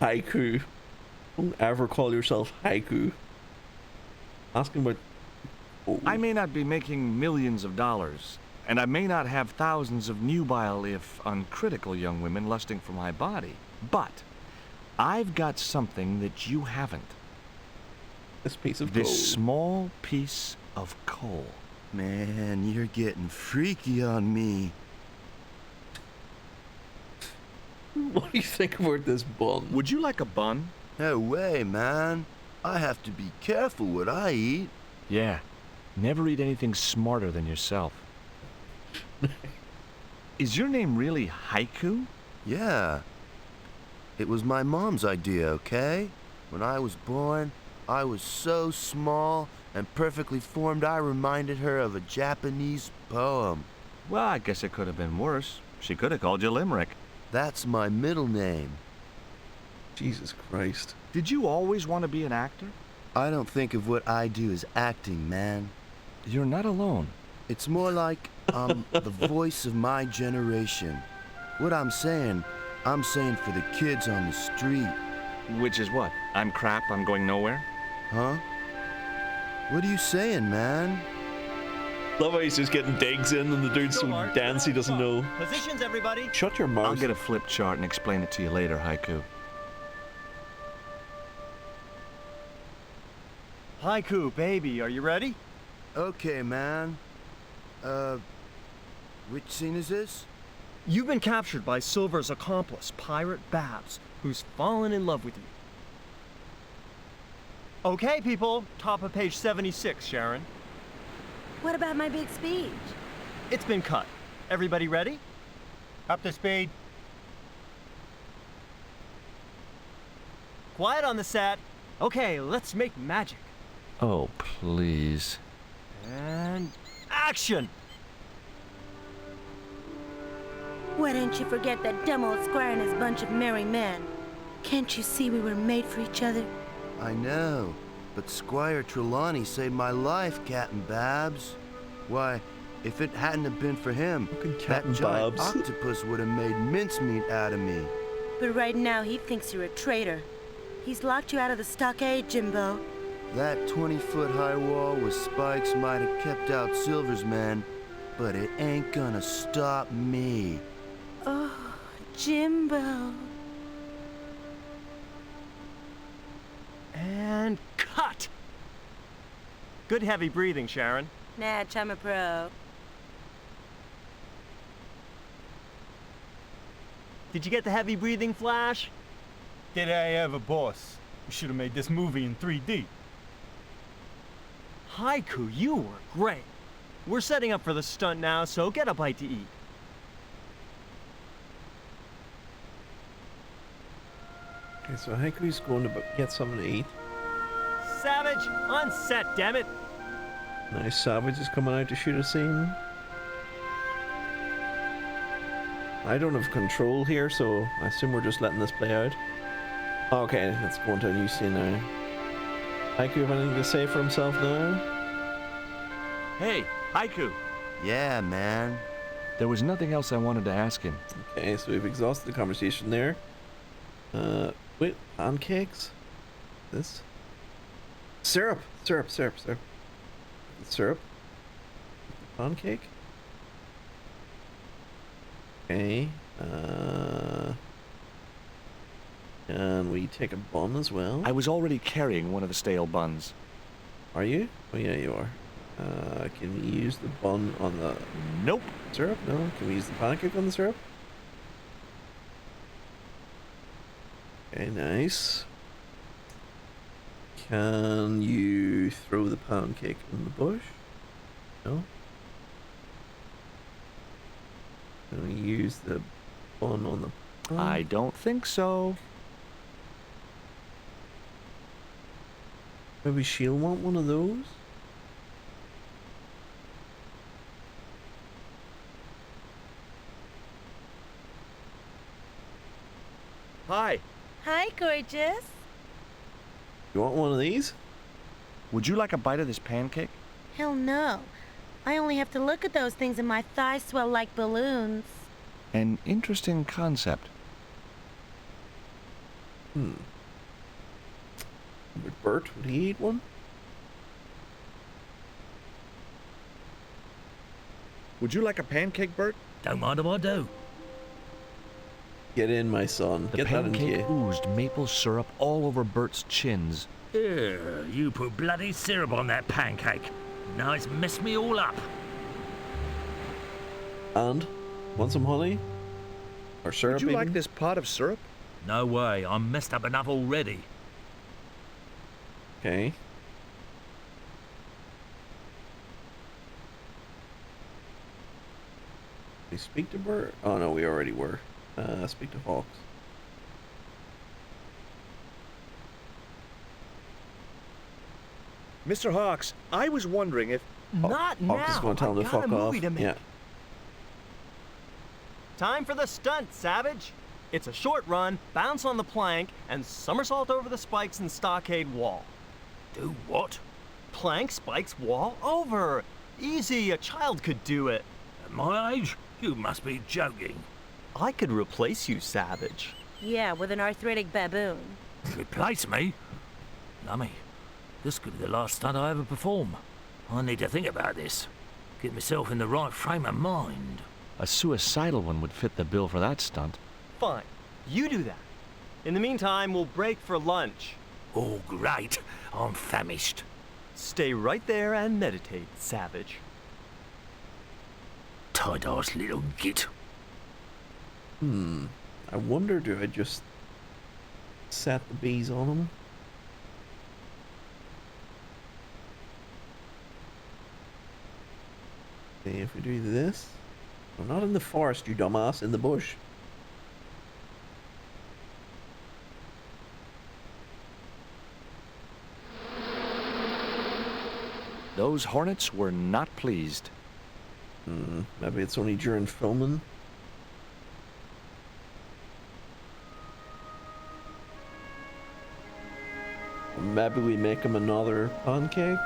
Haiku. Don't ever call yourself Haiku. Ask him about... Oh. I may not be making millions of dollars, and I may not have thousands of nubile, if uncritical, young women lusting for my body, but I've got something that you haven't. This piece of this gold. Small piece of coal. Man, you're getting freaky on me. What do you think about this bun? Would you like a bun? No way, man. I have to be careful what I eat. Yeah. Never eat anything smarter than yourself. Is your name really Haiku? Yeah. It was my mom's idea, okay? When I was born, I was so small and perfectly formed I reminded her of a Japanese poem. Well, I guess it could have been worse. She could have called you Limerick. That's my middle name. Jesus Christ. Did you always want to be an actor? I don't think of what I do as acting, man. You're not alone. It's more like I'm the voice of my generation. What I'm saying for the kids on the street. Which is what? I'm crap, I'm going nowhere? Huh? What are you saying, man? Love how he's just getting digs in and the dude's so dense he doesn't know. Positions, everybody. Shut your mouth. I'll get a flip chart and explain it to you later, Haiku. Haiku, baby, are you ready? Okay, man. Which scene is this? You've been captured by Silver's accomplice, Pirate Babs, who's fallen in love with you. Okay, people, top of page 76, Sharon. What about my big speech? It's been cut. Everybody ready? Up to speed. Quiet on the set. Okay, let's make magic. Oh, please. And action! Why don't you forget that dumb old squire and his bunch of merry men? Can't you see we were made for each other? I know, but Squire Trelawney saved my life, Captain Babs. Why, if it hadn't have been for him, that giant octopus would have made mincemeat out of me. But right now he thinks you're a traitor. He's locked you out of the stockade, Jimbo. That 20-foot-high wall with spikes might have kept out Silver's men, but it ain't gonna stop me. Oh, Jimbo. And cut! Good heavy breathing, Sharon. Nah, I'm a pro. Did you get the heavy breathing, Flash? Did I ever, boss? We should have made this movie in 3D. Haiku, you were great. We're setting up for the stunt now, so get a bite to eat. Okay, so Haiku's going to get something to eat. Savage, on set, damn it! Nice. Savage is coming out to shoot a scene. I don't have control here, so I assume we're just letting this play out. Okay, let's go into a new scene now. Haiku, have anything to say for himself now? Hey, Haiku. Yeah, man. There was nothing else I wanted to ask him. Okay, so we've exhausted the conversation there. Wait, pancakes? This? Syrup! Syrup. Syrup? Pancake? Okay, and we take a bun as well. I was already carrying one of the stale buns. Are you? Oh yeah, you are. Can we use the bun on the... Nope. Syrup? No? Can we use the pancake on the syrup? Okay, nice. Can you throw the pancake in the bush? No? Can we use the bun on the bun? I don't think so. Maybe she'll want one of those? Hi. Hi, gorgeous. You want one of these? Would you like a bite of this pancake? Hell no. I only have to look at those things and my thighs swell like balloons. An interesting concept. Would Bert, would he eat one? Would you like a pancake, Bert? Don't mind if I do. Get in, my son. The Get that into pancake you. oozed maple syrup all over Bert's chins. You put bloody syrup on that pancake. Now it's messed me all up. And? Want some honey? Or syrup? Would you like even? this pot of syrup? No way, I'm messed up enough already. Okay. We speak to Bert? Oh no, we already were. Speak to Hawks. Mr. Hawks, I was wondering if... Not now. Hawks is going to tell him to I got fuck a off. movie to make. Yeah. Time for the stunt, Savage. It's a short run, bounce on the plank, and somersault over the spikes and stockade wall. Do what? Plank, spikes, wall, over. Easy, a child could do it. At my age? You must be joking. I could replace you, Savage. Yeah, with an arthritic baboon. Replace me? Lummy, this could be the last stunt I ever perform. I need to think about this. Get myself in the right frame of mind. A suicidal one would fit the bill for that stunt. Fine, you do that. In the meantime, we'll break for lunch. Oh, great. I'm famished. Stay right there and meditate, Savage. Tight-ass little git. I wonder, do I just set the bees on him? Okay, if we do this... I'm not in the forest, you dumbass, in the bush. Those hornets were not pleased. Maybe it's only during filming. Maybe we make him another pancake.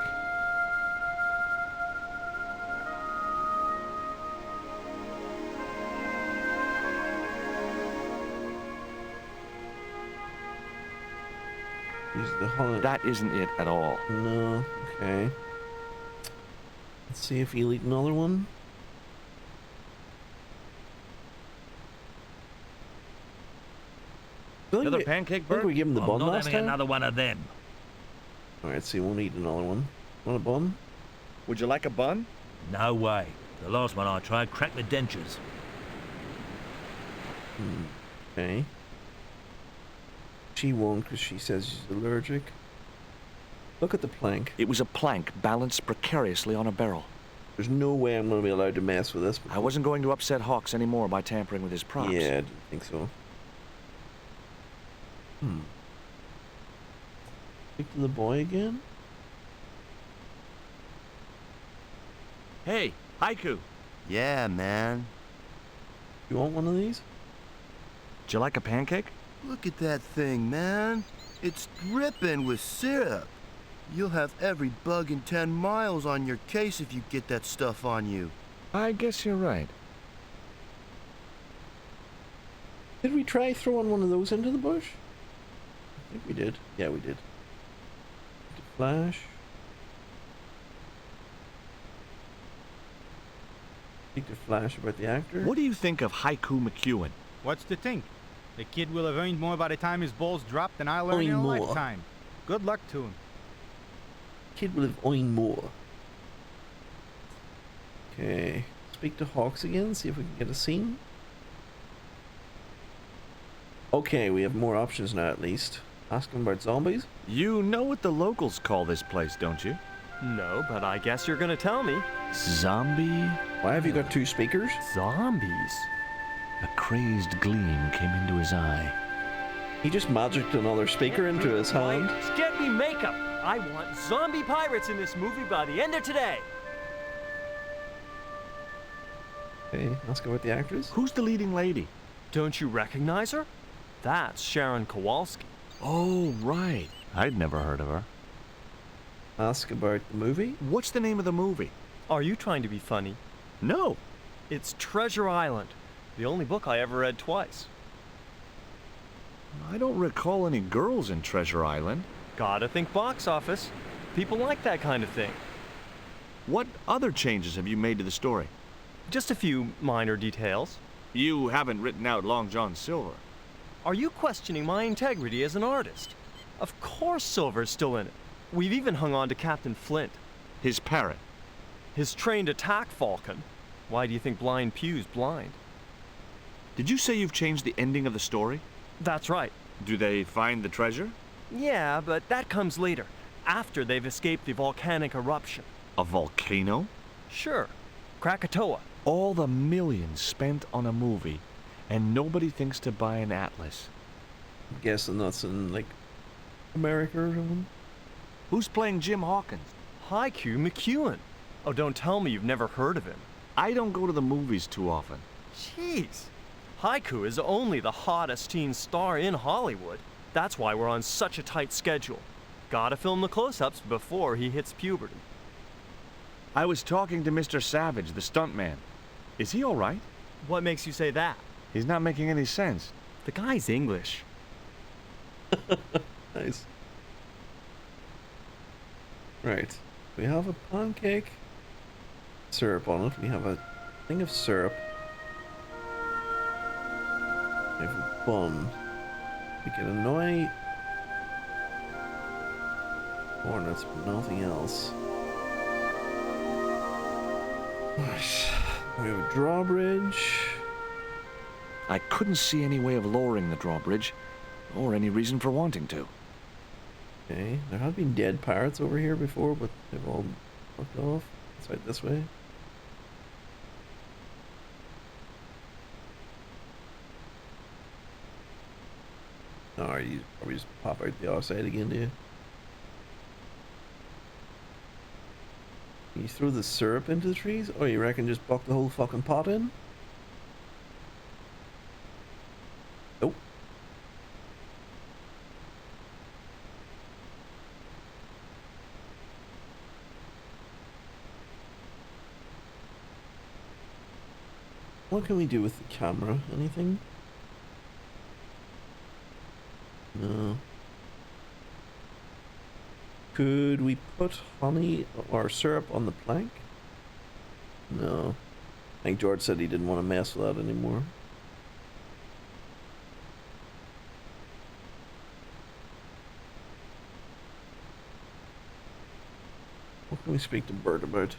Use the honey. That isn't it at all. No, okay. Let's see if he'll eat another one. Another pancake, I think Bert? we give him the I'm bun not last having time. another one of them. Alright, so he won't eat another one. Want a bun? Would you like a bun? No way. The last one I tried cracked the dentures. Okay. She won't because she says she's allergic. Look at the plank. It was a plank balanced precariously on a barrel. There's no way I'm going to be allowed to mess with this. I wasn't going to upset Hawks anymore by tampering with his props. Yeah, I didn't think so. Speak to the boy again? Hey, Haiku. Yeah, man. You want one of these? Do you like a pancake? Look at that thing, man. It's dripping with syrup. You'll have every bug in 10 miles on your case if you get that stuff on you. I guess you're right. Did we try throwing one of those into the bush? I think we did. Yeah, we did. Flash. Speak to Flash about the actor. What do you think of Haiku McEwen? What's to think? The kid will have earned more by the time his balls drop than I'll earn in a more. lifetime. Good luck to him. Kid will have earned more. Okay. Speak to Hawks again, see if we can get a scene. Okay, we have more options now at least. Ask him about zombies. You know what the locals call this place, don't you? No, but I guess you're gonna tell me. Zombie? Why have you got two speakers? Zombies? A crazed gleam came into his eye. He just magicked another speaker into his hand. Get me makeup! I want zombie pirates in this movie by the end of today! Okay, let's go with the actress. Who's the leading lady? Don't you recognize her? That's Sharon Kowalski. Oh, right. I'd never heard of her. Ask about the movie. What's the name of the movie? Are you trying to be funny? No. It's Treasure Island, the only book I ever read twice. I don't recall any girls in Treasure Island. Gotta think box office. People like that kind of thing. What other changes have you made to the story? Just a few minor details. You haven't written out Long John Silver. Are you questioning my integrity as an artist? Of course Silver's still in it. We've even hung on to Captain Flint. His parrot. His trained attack falcon. Why do you think Blind Pew's blind? Did you say you've changed the ending of the story? That's right. Do they find the treasure? Yeah, but that comes later, after they've escaped the volcanic eruption. A volcano? Sure. Krakatoa. All the millions spent on a movie, and nobody thinks to buy an atlas. I'm guessing that's in, like, America or something. Who's playing Jim Hawkins? Haiku McEwen. Oh, don't tell me you've never heard of him. I don't go to the movies too often. Jeez. Haiku is only the hottest teen star in Hollywood. That's why we're on such a tight schedule. Gotta film the close-ups before he hits puberty. I was talking to Mr. Savage, the stuntman. Is he all right? What makes you say that? He's not making any sense. The guy's English. Nice. Right. We have a pancake. Syrup on it. We have a thing of syrup. We have a bun. We can annoy hornets, but nothing else. Right. We have a drawbridge. I couldn't see any way of lowering the drawbridge, or any reason for wanting to. Okay, there have been dead pirates over here before, but they've all fucked off. Let's right this way. Oh, you probably just pop out the other side again, do you? Can you throw the syrup into the trees? Oh, you reckon just buck the whole fucking pot in? Nope. What can we do with the camera? Anything? No. Could we put honey or syrup on the plank? No. I think George said he didn't want to mess with that anymore. What can we speak to Bert about?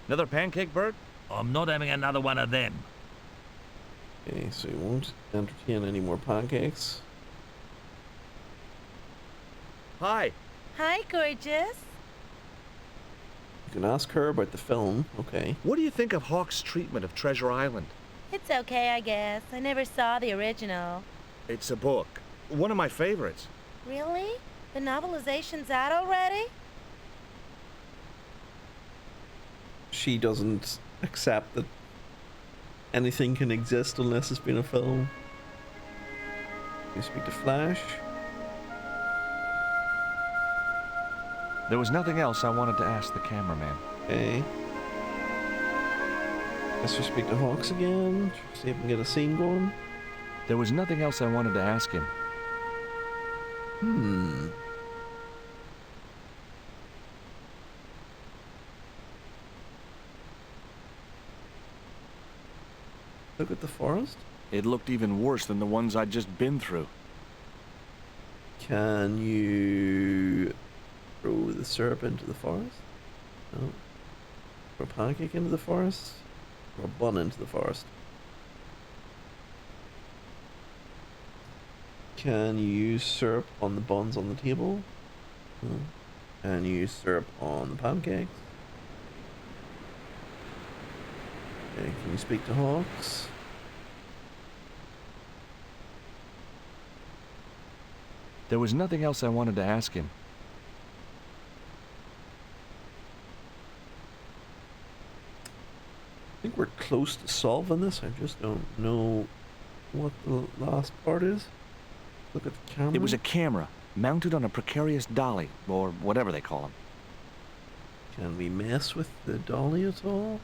Another pancake, Bert? I'm not having another one of them. Okay, so you won't entertain any more pancakes. Hi. Hi, gorgeous. You can ask her about the film, okay. What do you think of Hawk's treatment of Treasure Island? It's okay, I guess. I never saw the original. It's a book. One of my favorites. Really? The novelization's out already? She doesn't accept that anything can exist unless it's been a film. Can you speak to Flash? There was nothing else I wanted to ask the cameraman. Okay. Guess we speak to Hawks again. See if we can get a scene going. There was nothing else I wanted to ask him. Look at the forest. It looked even worse than the ones I'd just been through. Can you throw the syrup into the forest? No. Throw a pancake into the forest? Or a bun into the forest? Can you use syrup on the buns on the table? No. Can you use syrup on the pancakes? Okay, can you speak to Hawks? There was nothing else I wanted to ask him. I think we're close to solving this. I just don't know what the last part is. Look at the camera. It was a camera, mounted on a precarious dolly, or whatever they call them. Can we mess with the dolly at all?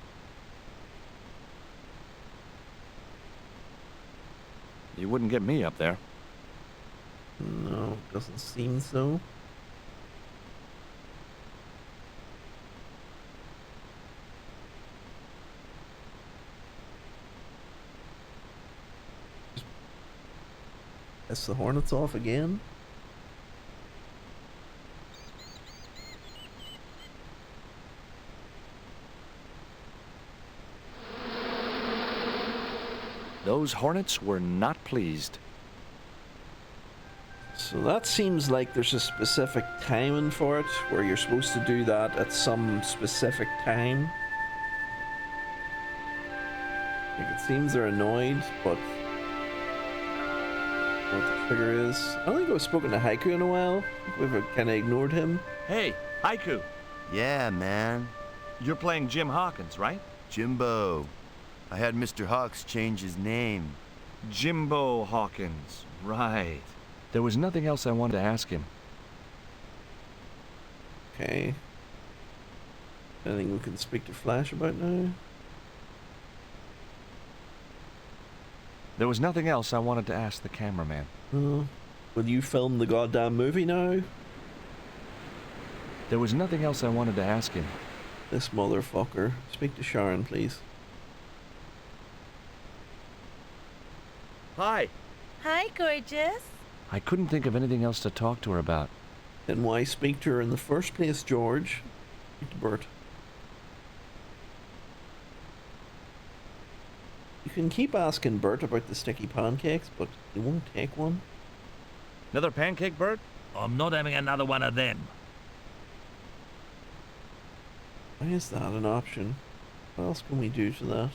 You wouldn't get me up there. No, doesn't seem so. That's the Hornets off again. Those Hornets were not pleased. So that seems like there's a specific timing for it, where you're supposed to do that at some specific time. Like, it seems they're annoyed, but what the trigger is. I don't think I've spoken to Haiku in a while. I think we've kind of ignored him. Hey, Haiku. Yeah, man. You're playing Jim Hawkins, right? Jimbo. I had Mr. Hawks change his name. Jimbo Hawkins, right. There was nothing else I wanted to ask him. Okay. Anything we can speak to Flash about now? There was nothing else I wanted to ask the cameraman. Will you film the goddamn movie now? There was nothing else I wanted to ask him. This motherfucker. Speak to Sharon, please. Hi. Hi, gorgeous. I couldn't think of anything else to talk to her about. Then why speak to her in the first place, George? Speak to Bert. You can keep asking Bert about the sticky pancakes, but he won't take one. Another pancake, Bert? I'm not having another one of them. Why is that an option? What else can we do to that?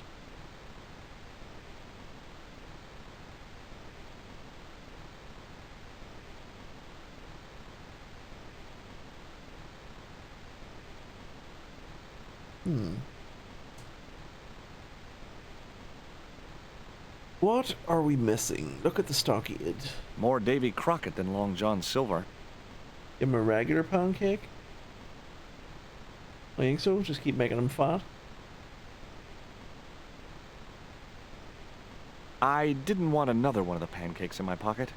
What are we missing? Look at the stockade. More Davy Crockett than Long John Silver. Give him a regular pancake? I think so. Just keep making him fat. I didn't want another one of the pancakes in my pocket.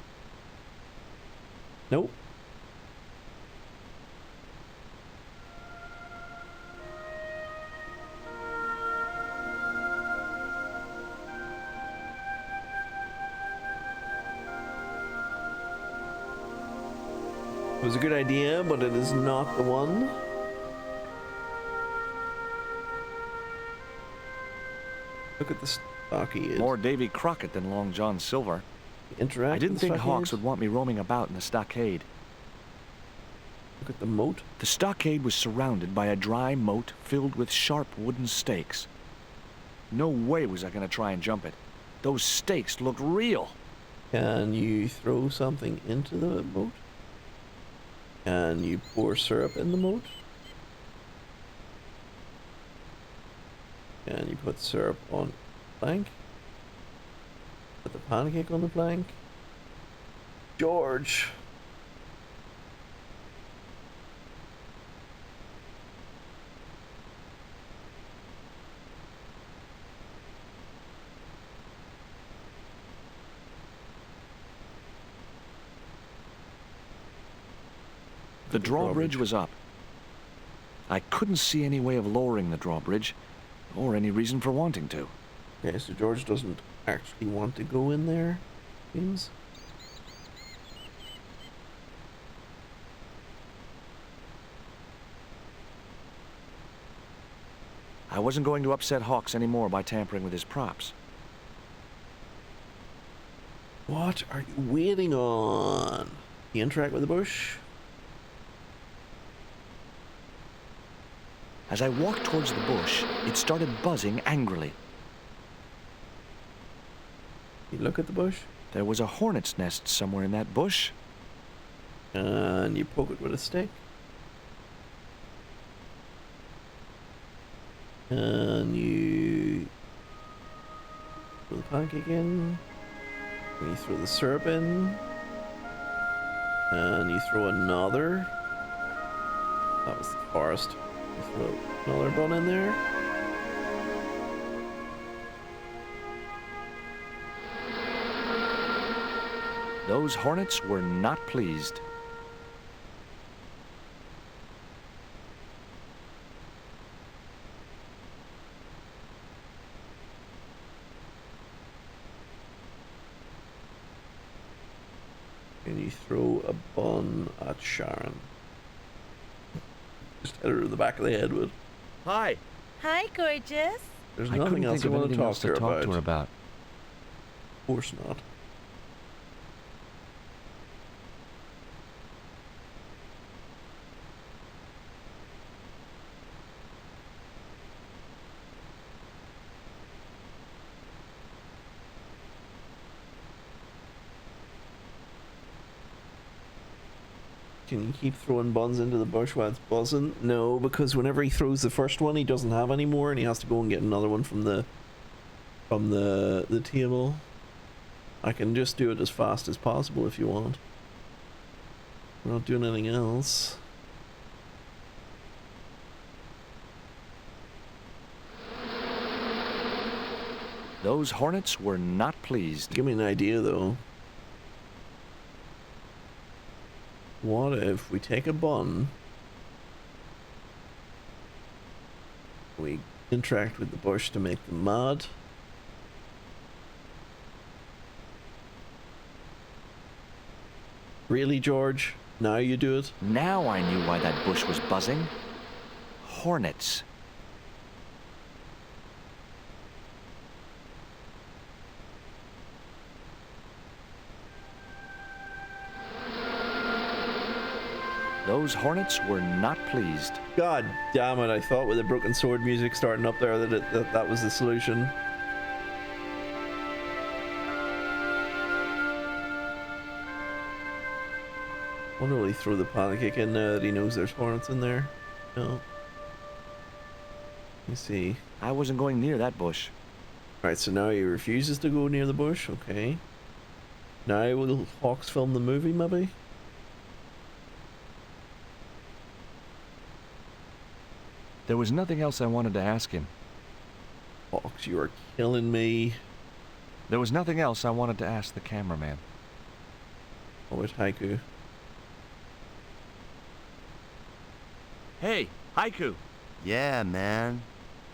Nope. was a good idea, but it is not the one. Look at the stockade. More Davy Crockett than Long John Silver. Interact I didn't with the think stockade. Hawks would want me roaming about in the stockade. Look at the moat. The stockade was surrounded by a dry moat filled with sharp wooden stakes. No way was I going to try and jump it. Those stakes looked real. Can you throw something into the moat? Can you pour syrup in the moat? Can you put syrup on the plank? Put the pancake on the plank? George! The drawbridge was up. I couldn't see any way of lowering the drawbridge, or any reason for wanting to. Okay, so George doesn't actually want to go in there, seems. I wasn't going to upset Hawks anymore by tampering with his props. What are you waiting on? You interact with the bush? As I walked towards the bush, it started buzzing angrily. You look at the bush? There was a hornet's nest somewhere in that bush. And you poke it with a stick. And you throw the pancake in. And you throw the syrup in. And you throw another. That was the forest. You throw another bun in there. Those hornets were not pleased. And you throw a bun at Sharon. Just hit her in the back of the head with. Hi. Hi, gorgeous. There's I nothing couldn't else think you of want to anything talk else to her about. Of course not. Can you keep throwing buns into the bush while it's buzzing? No, because whenever he throws the first one, he doesn't have any more, and he has to go and get another one from the table. I can just do it as fast as possible if you want. We're not doing anything else. Those hornets were not pleased. Give me an idea, though. What if we take a bun, we interact with the bush to make them mad, really, George? Now you do it? Now I knew why that bush was buzzing. Hornets. Those hornets were not pleased. God damn it, I thought with the broken sword music starting up there that was the solution. Wonder will he throw the pancake in now that he knows there's hornets in there? No. Let me see. I wasn't going near that bush. Right, so now he refuses to go near the bush, okay. Now will Hawks film the movie, maybe? There was nothing else I wanted to ask him. Hawks, you are killing me. There was nothing else I wanted to ask the cameraman. Oh, it's Haiku. Hey, Haiku. Yeah, man.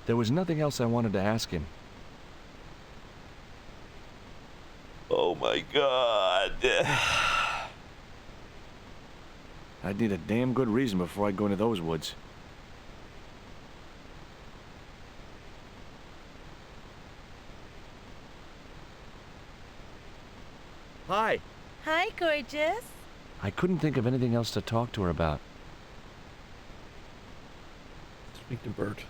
There was nothing else I wanted to ask him. Oh my god. I'd need a damn good reason before I'd go into those woods. Hi. Hi, gorgeous. I couldn't think of anything else to talk to her about. Speak to Bert.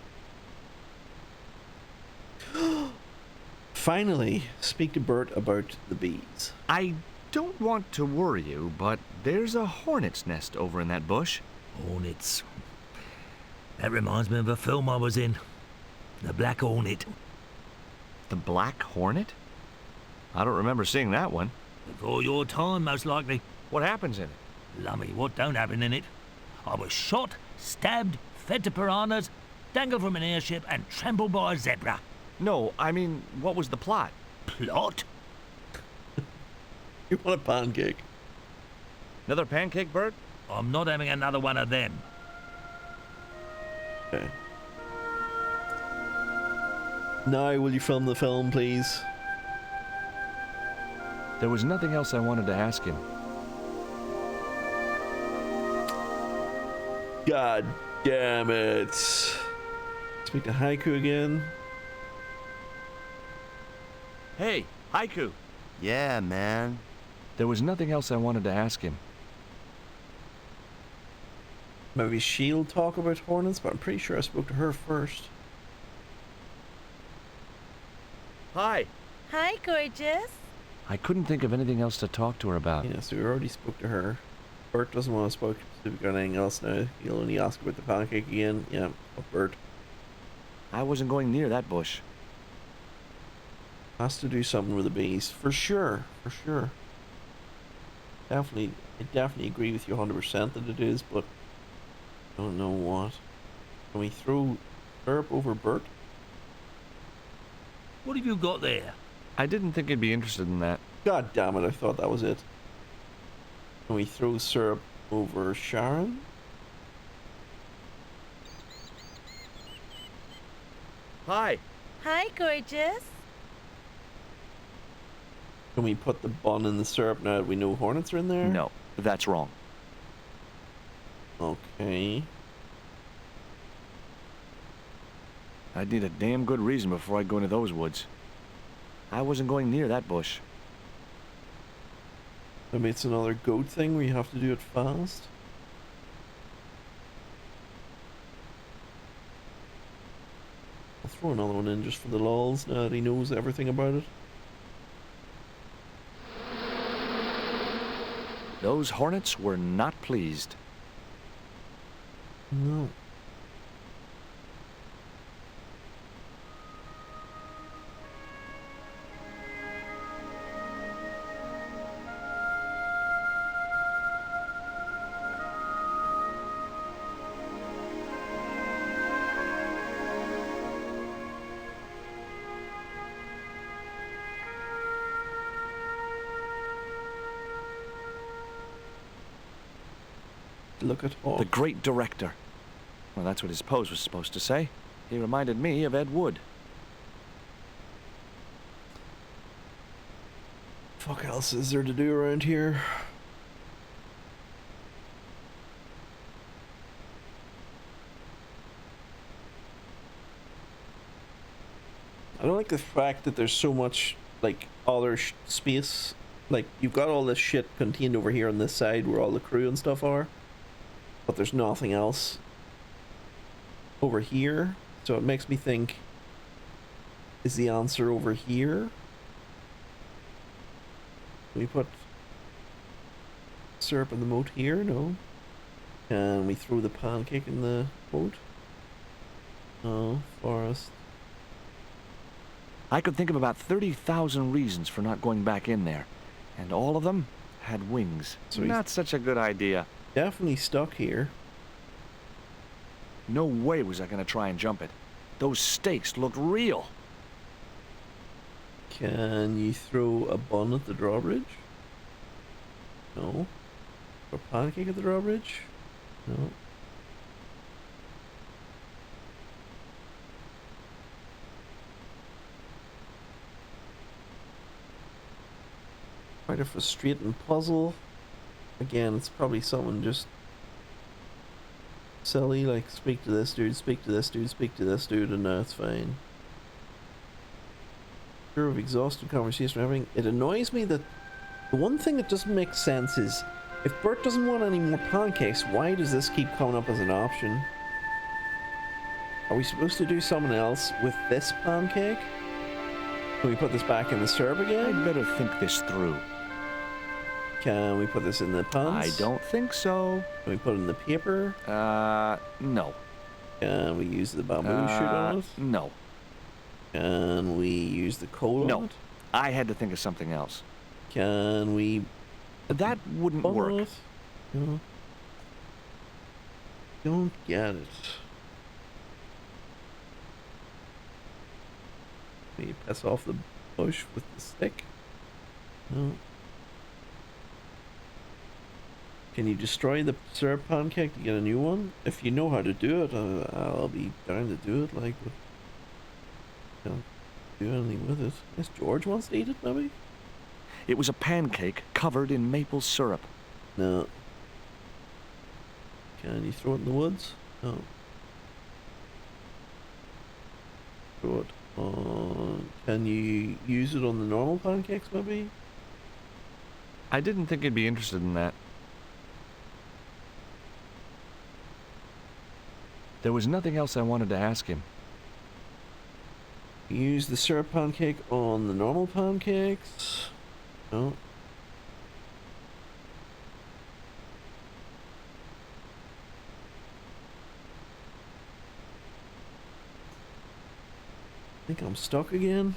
Finally, speak to Bert about the bees. I don't want to worry you, but there's a hornet's nest over in that bush. Hornets. That reminds me of a film I was in. The Black Hornet. The Black Hornet? I don't remember seeing that one. Before your time, most likely. What happens in it? Lummy, what don't happen in it? I was shot, stabbed, fed to piranhas, dangled from an airship, and trampled by a zebra. No, I mean, what was the plot? Plot? You want a pancake? Another pancake, Bert? I'm not having another one of them. Okay. Now, will you film the film, please? There was nothing else I wanted to ask him. God damn it. Speak to Haiku again. Hey, Haiku. Yeah, man. There was nothing else I wanted to ask him. Maybe she'll talk about hornets, but I'm pretty sure I spoke to her first. Hi. Hi, gorgeous. I couldn't think of anything else to talk to her about. Yeah, so we already spoke to her. Bert doesn't want to speak specific on anything else now. He'll only ask about the pancake again. Yeah, Bert. I wasn't going near that bush. Has to do something with the bees. For sure. For sure. Definitely, I definitely agree with you 100% that it is, but I don't know what. Can we throw syrup over Bert? What have you got there? I didn't think he'd be interested in that. God damn it, I thought that was it. Can we throw syrup over Sharon? Hi. Hi, gorgeous. Can we put the bun in the syrup now that we know hornets are in there? No, that's wrong. Okay. I'd need a damn good reason before I'd go into those woods. I wasn't going near that bush. Maybe it's another goat thing where you have to do it fast. I'll throw another one in just for the lulz now that he knows everything about it. Those hornets were not pleased. No. Look at Hawk. The great director. Well, that's what his pose was supposed to say. He reminded me of Ed Wood. Fuck else is there to do around here? I don't like the fact that there's so much, like, other space. Like, you've got all this shit contained over here on this side where all the crew and stuff are. But there's nothing else over here. So it makes me think, is the answer over here? Can we put syrup in the moat here? No. Can we throw the pancake in the moat? No. Forest. I could think of about 30,000 reasons for not going back in there. And all of them had wings. So not such a good idea. Definitely stuck here. No way was I going to try and jump it. Those stakes looked real. Can you throw a bun at the drawbridge? No. A pancake at the drawbridge? No. Quite a frustrating puzzle. Again, it's probably someone just silly, like speak to this dude, speak to this dude, speak to this dude, and now it's fine. Sure, we've exhausted conversation and everything. It annoys me that the one thing that doesn't make sense is if Bert doesn't want any more pancakes, why does this keep coming up as an option? Are we supposed to do something else with this pancake? Can we put this back in the syrup again? I'd better think this through. Can we put this in the pans? I don't think so. Can we put it in the paper? No. Can we use the bamboo shoot on it? No. Can we use the coal on No. it? I had to think of something else. Can we... That wouldn't work. It? No. Don't get it. Can you piss off the bush with the stick? No. Can you destroy the syrup pancake to get a new one? If you know how to do it, I'll be down to do it, like, but can't do anything with it. Yes, George wants to eat it, maybe? It was a pancake covered in maple syrup. No. Can you throw it in the woods? No. Throw it on... Can you use it on the normal pancakes, maybe? I didn't think he'd be interested in that. There was nothing else I wanted to ask him. Use the syrup pancake on the normal pancakes? No. I think I'm stuck again.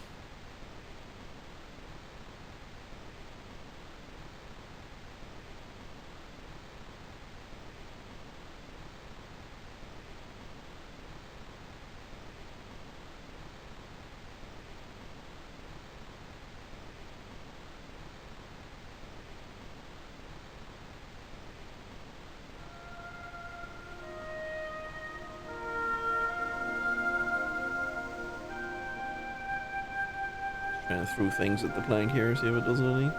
Trying to throw things at the plank here, see if it does anything.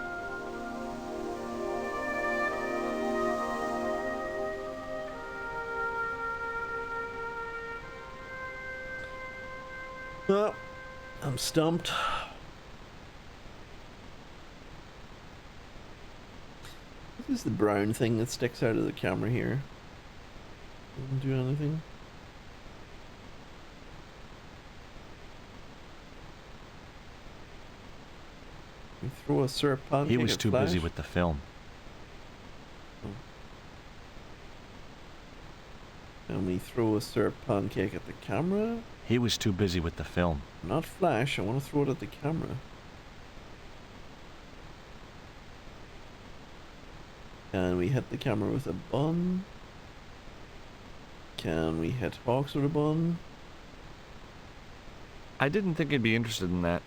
Well, I'm stumped. What is the brown thing that sticks out of the camera here? Doesn't do anything. We throw a syrup pancake. He was too busy with the film. And we throw a syrup pancake at the camera. He was too busy with the film. Not flash, I want to throw it at the camera. Can we hit the camera with a bun? Can we hit Hawks with a bun? I didn't think he'd be interested in that.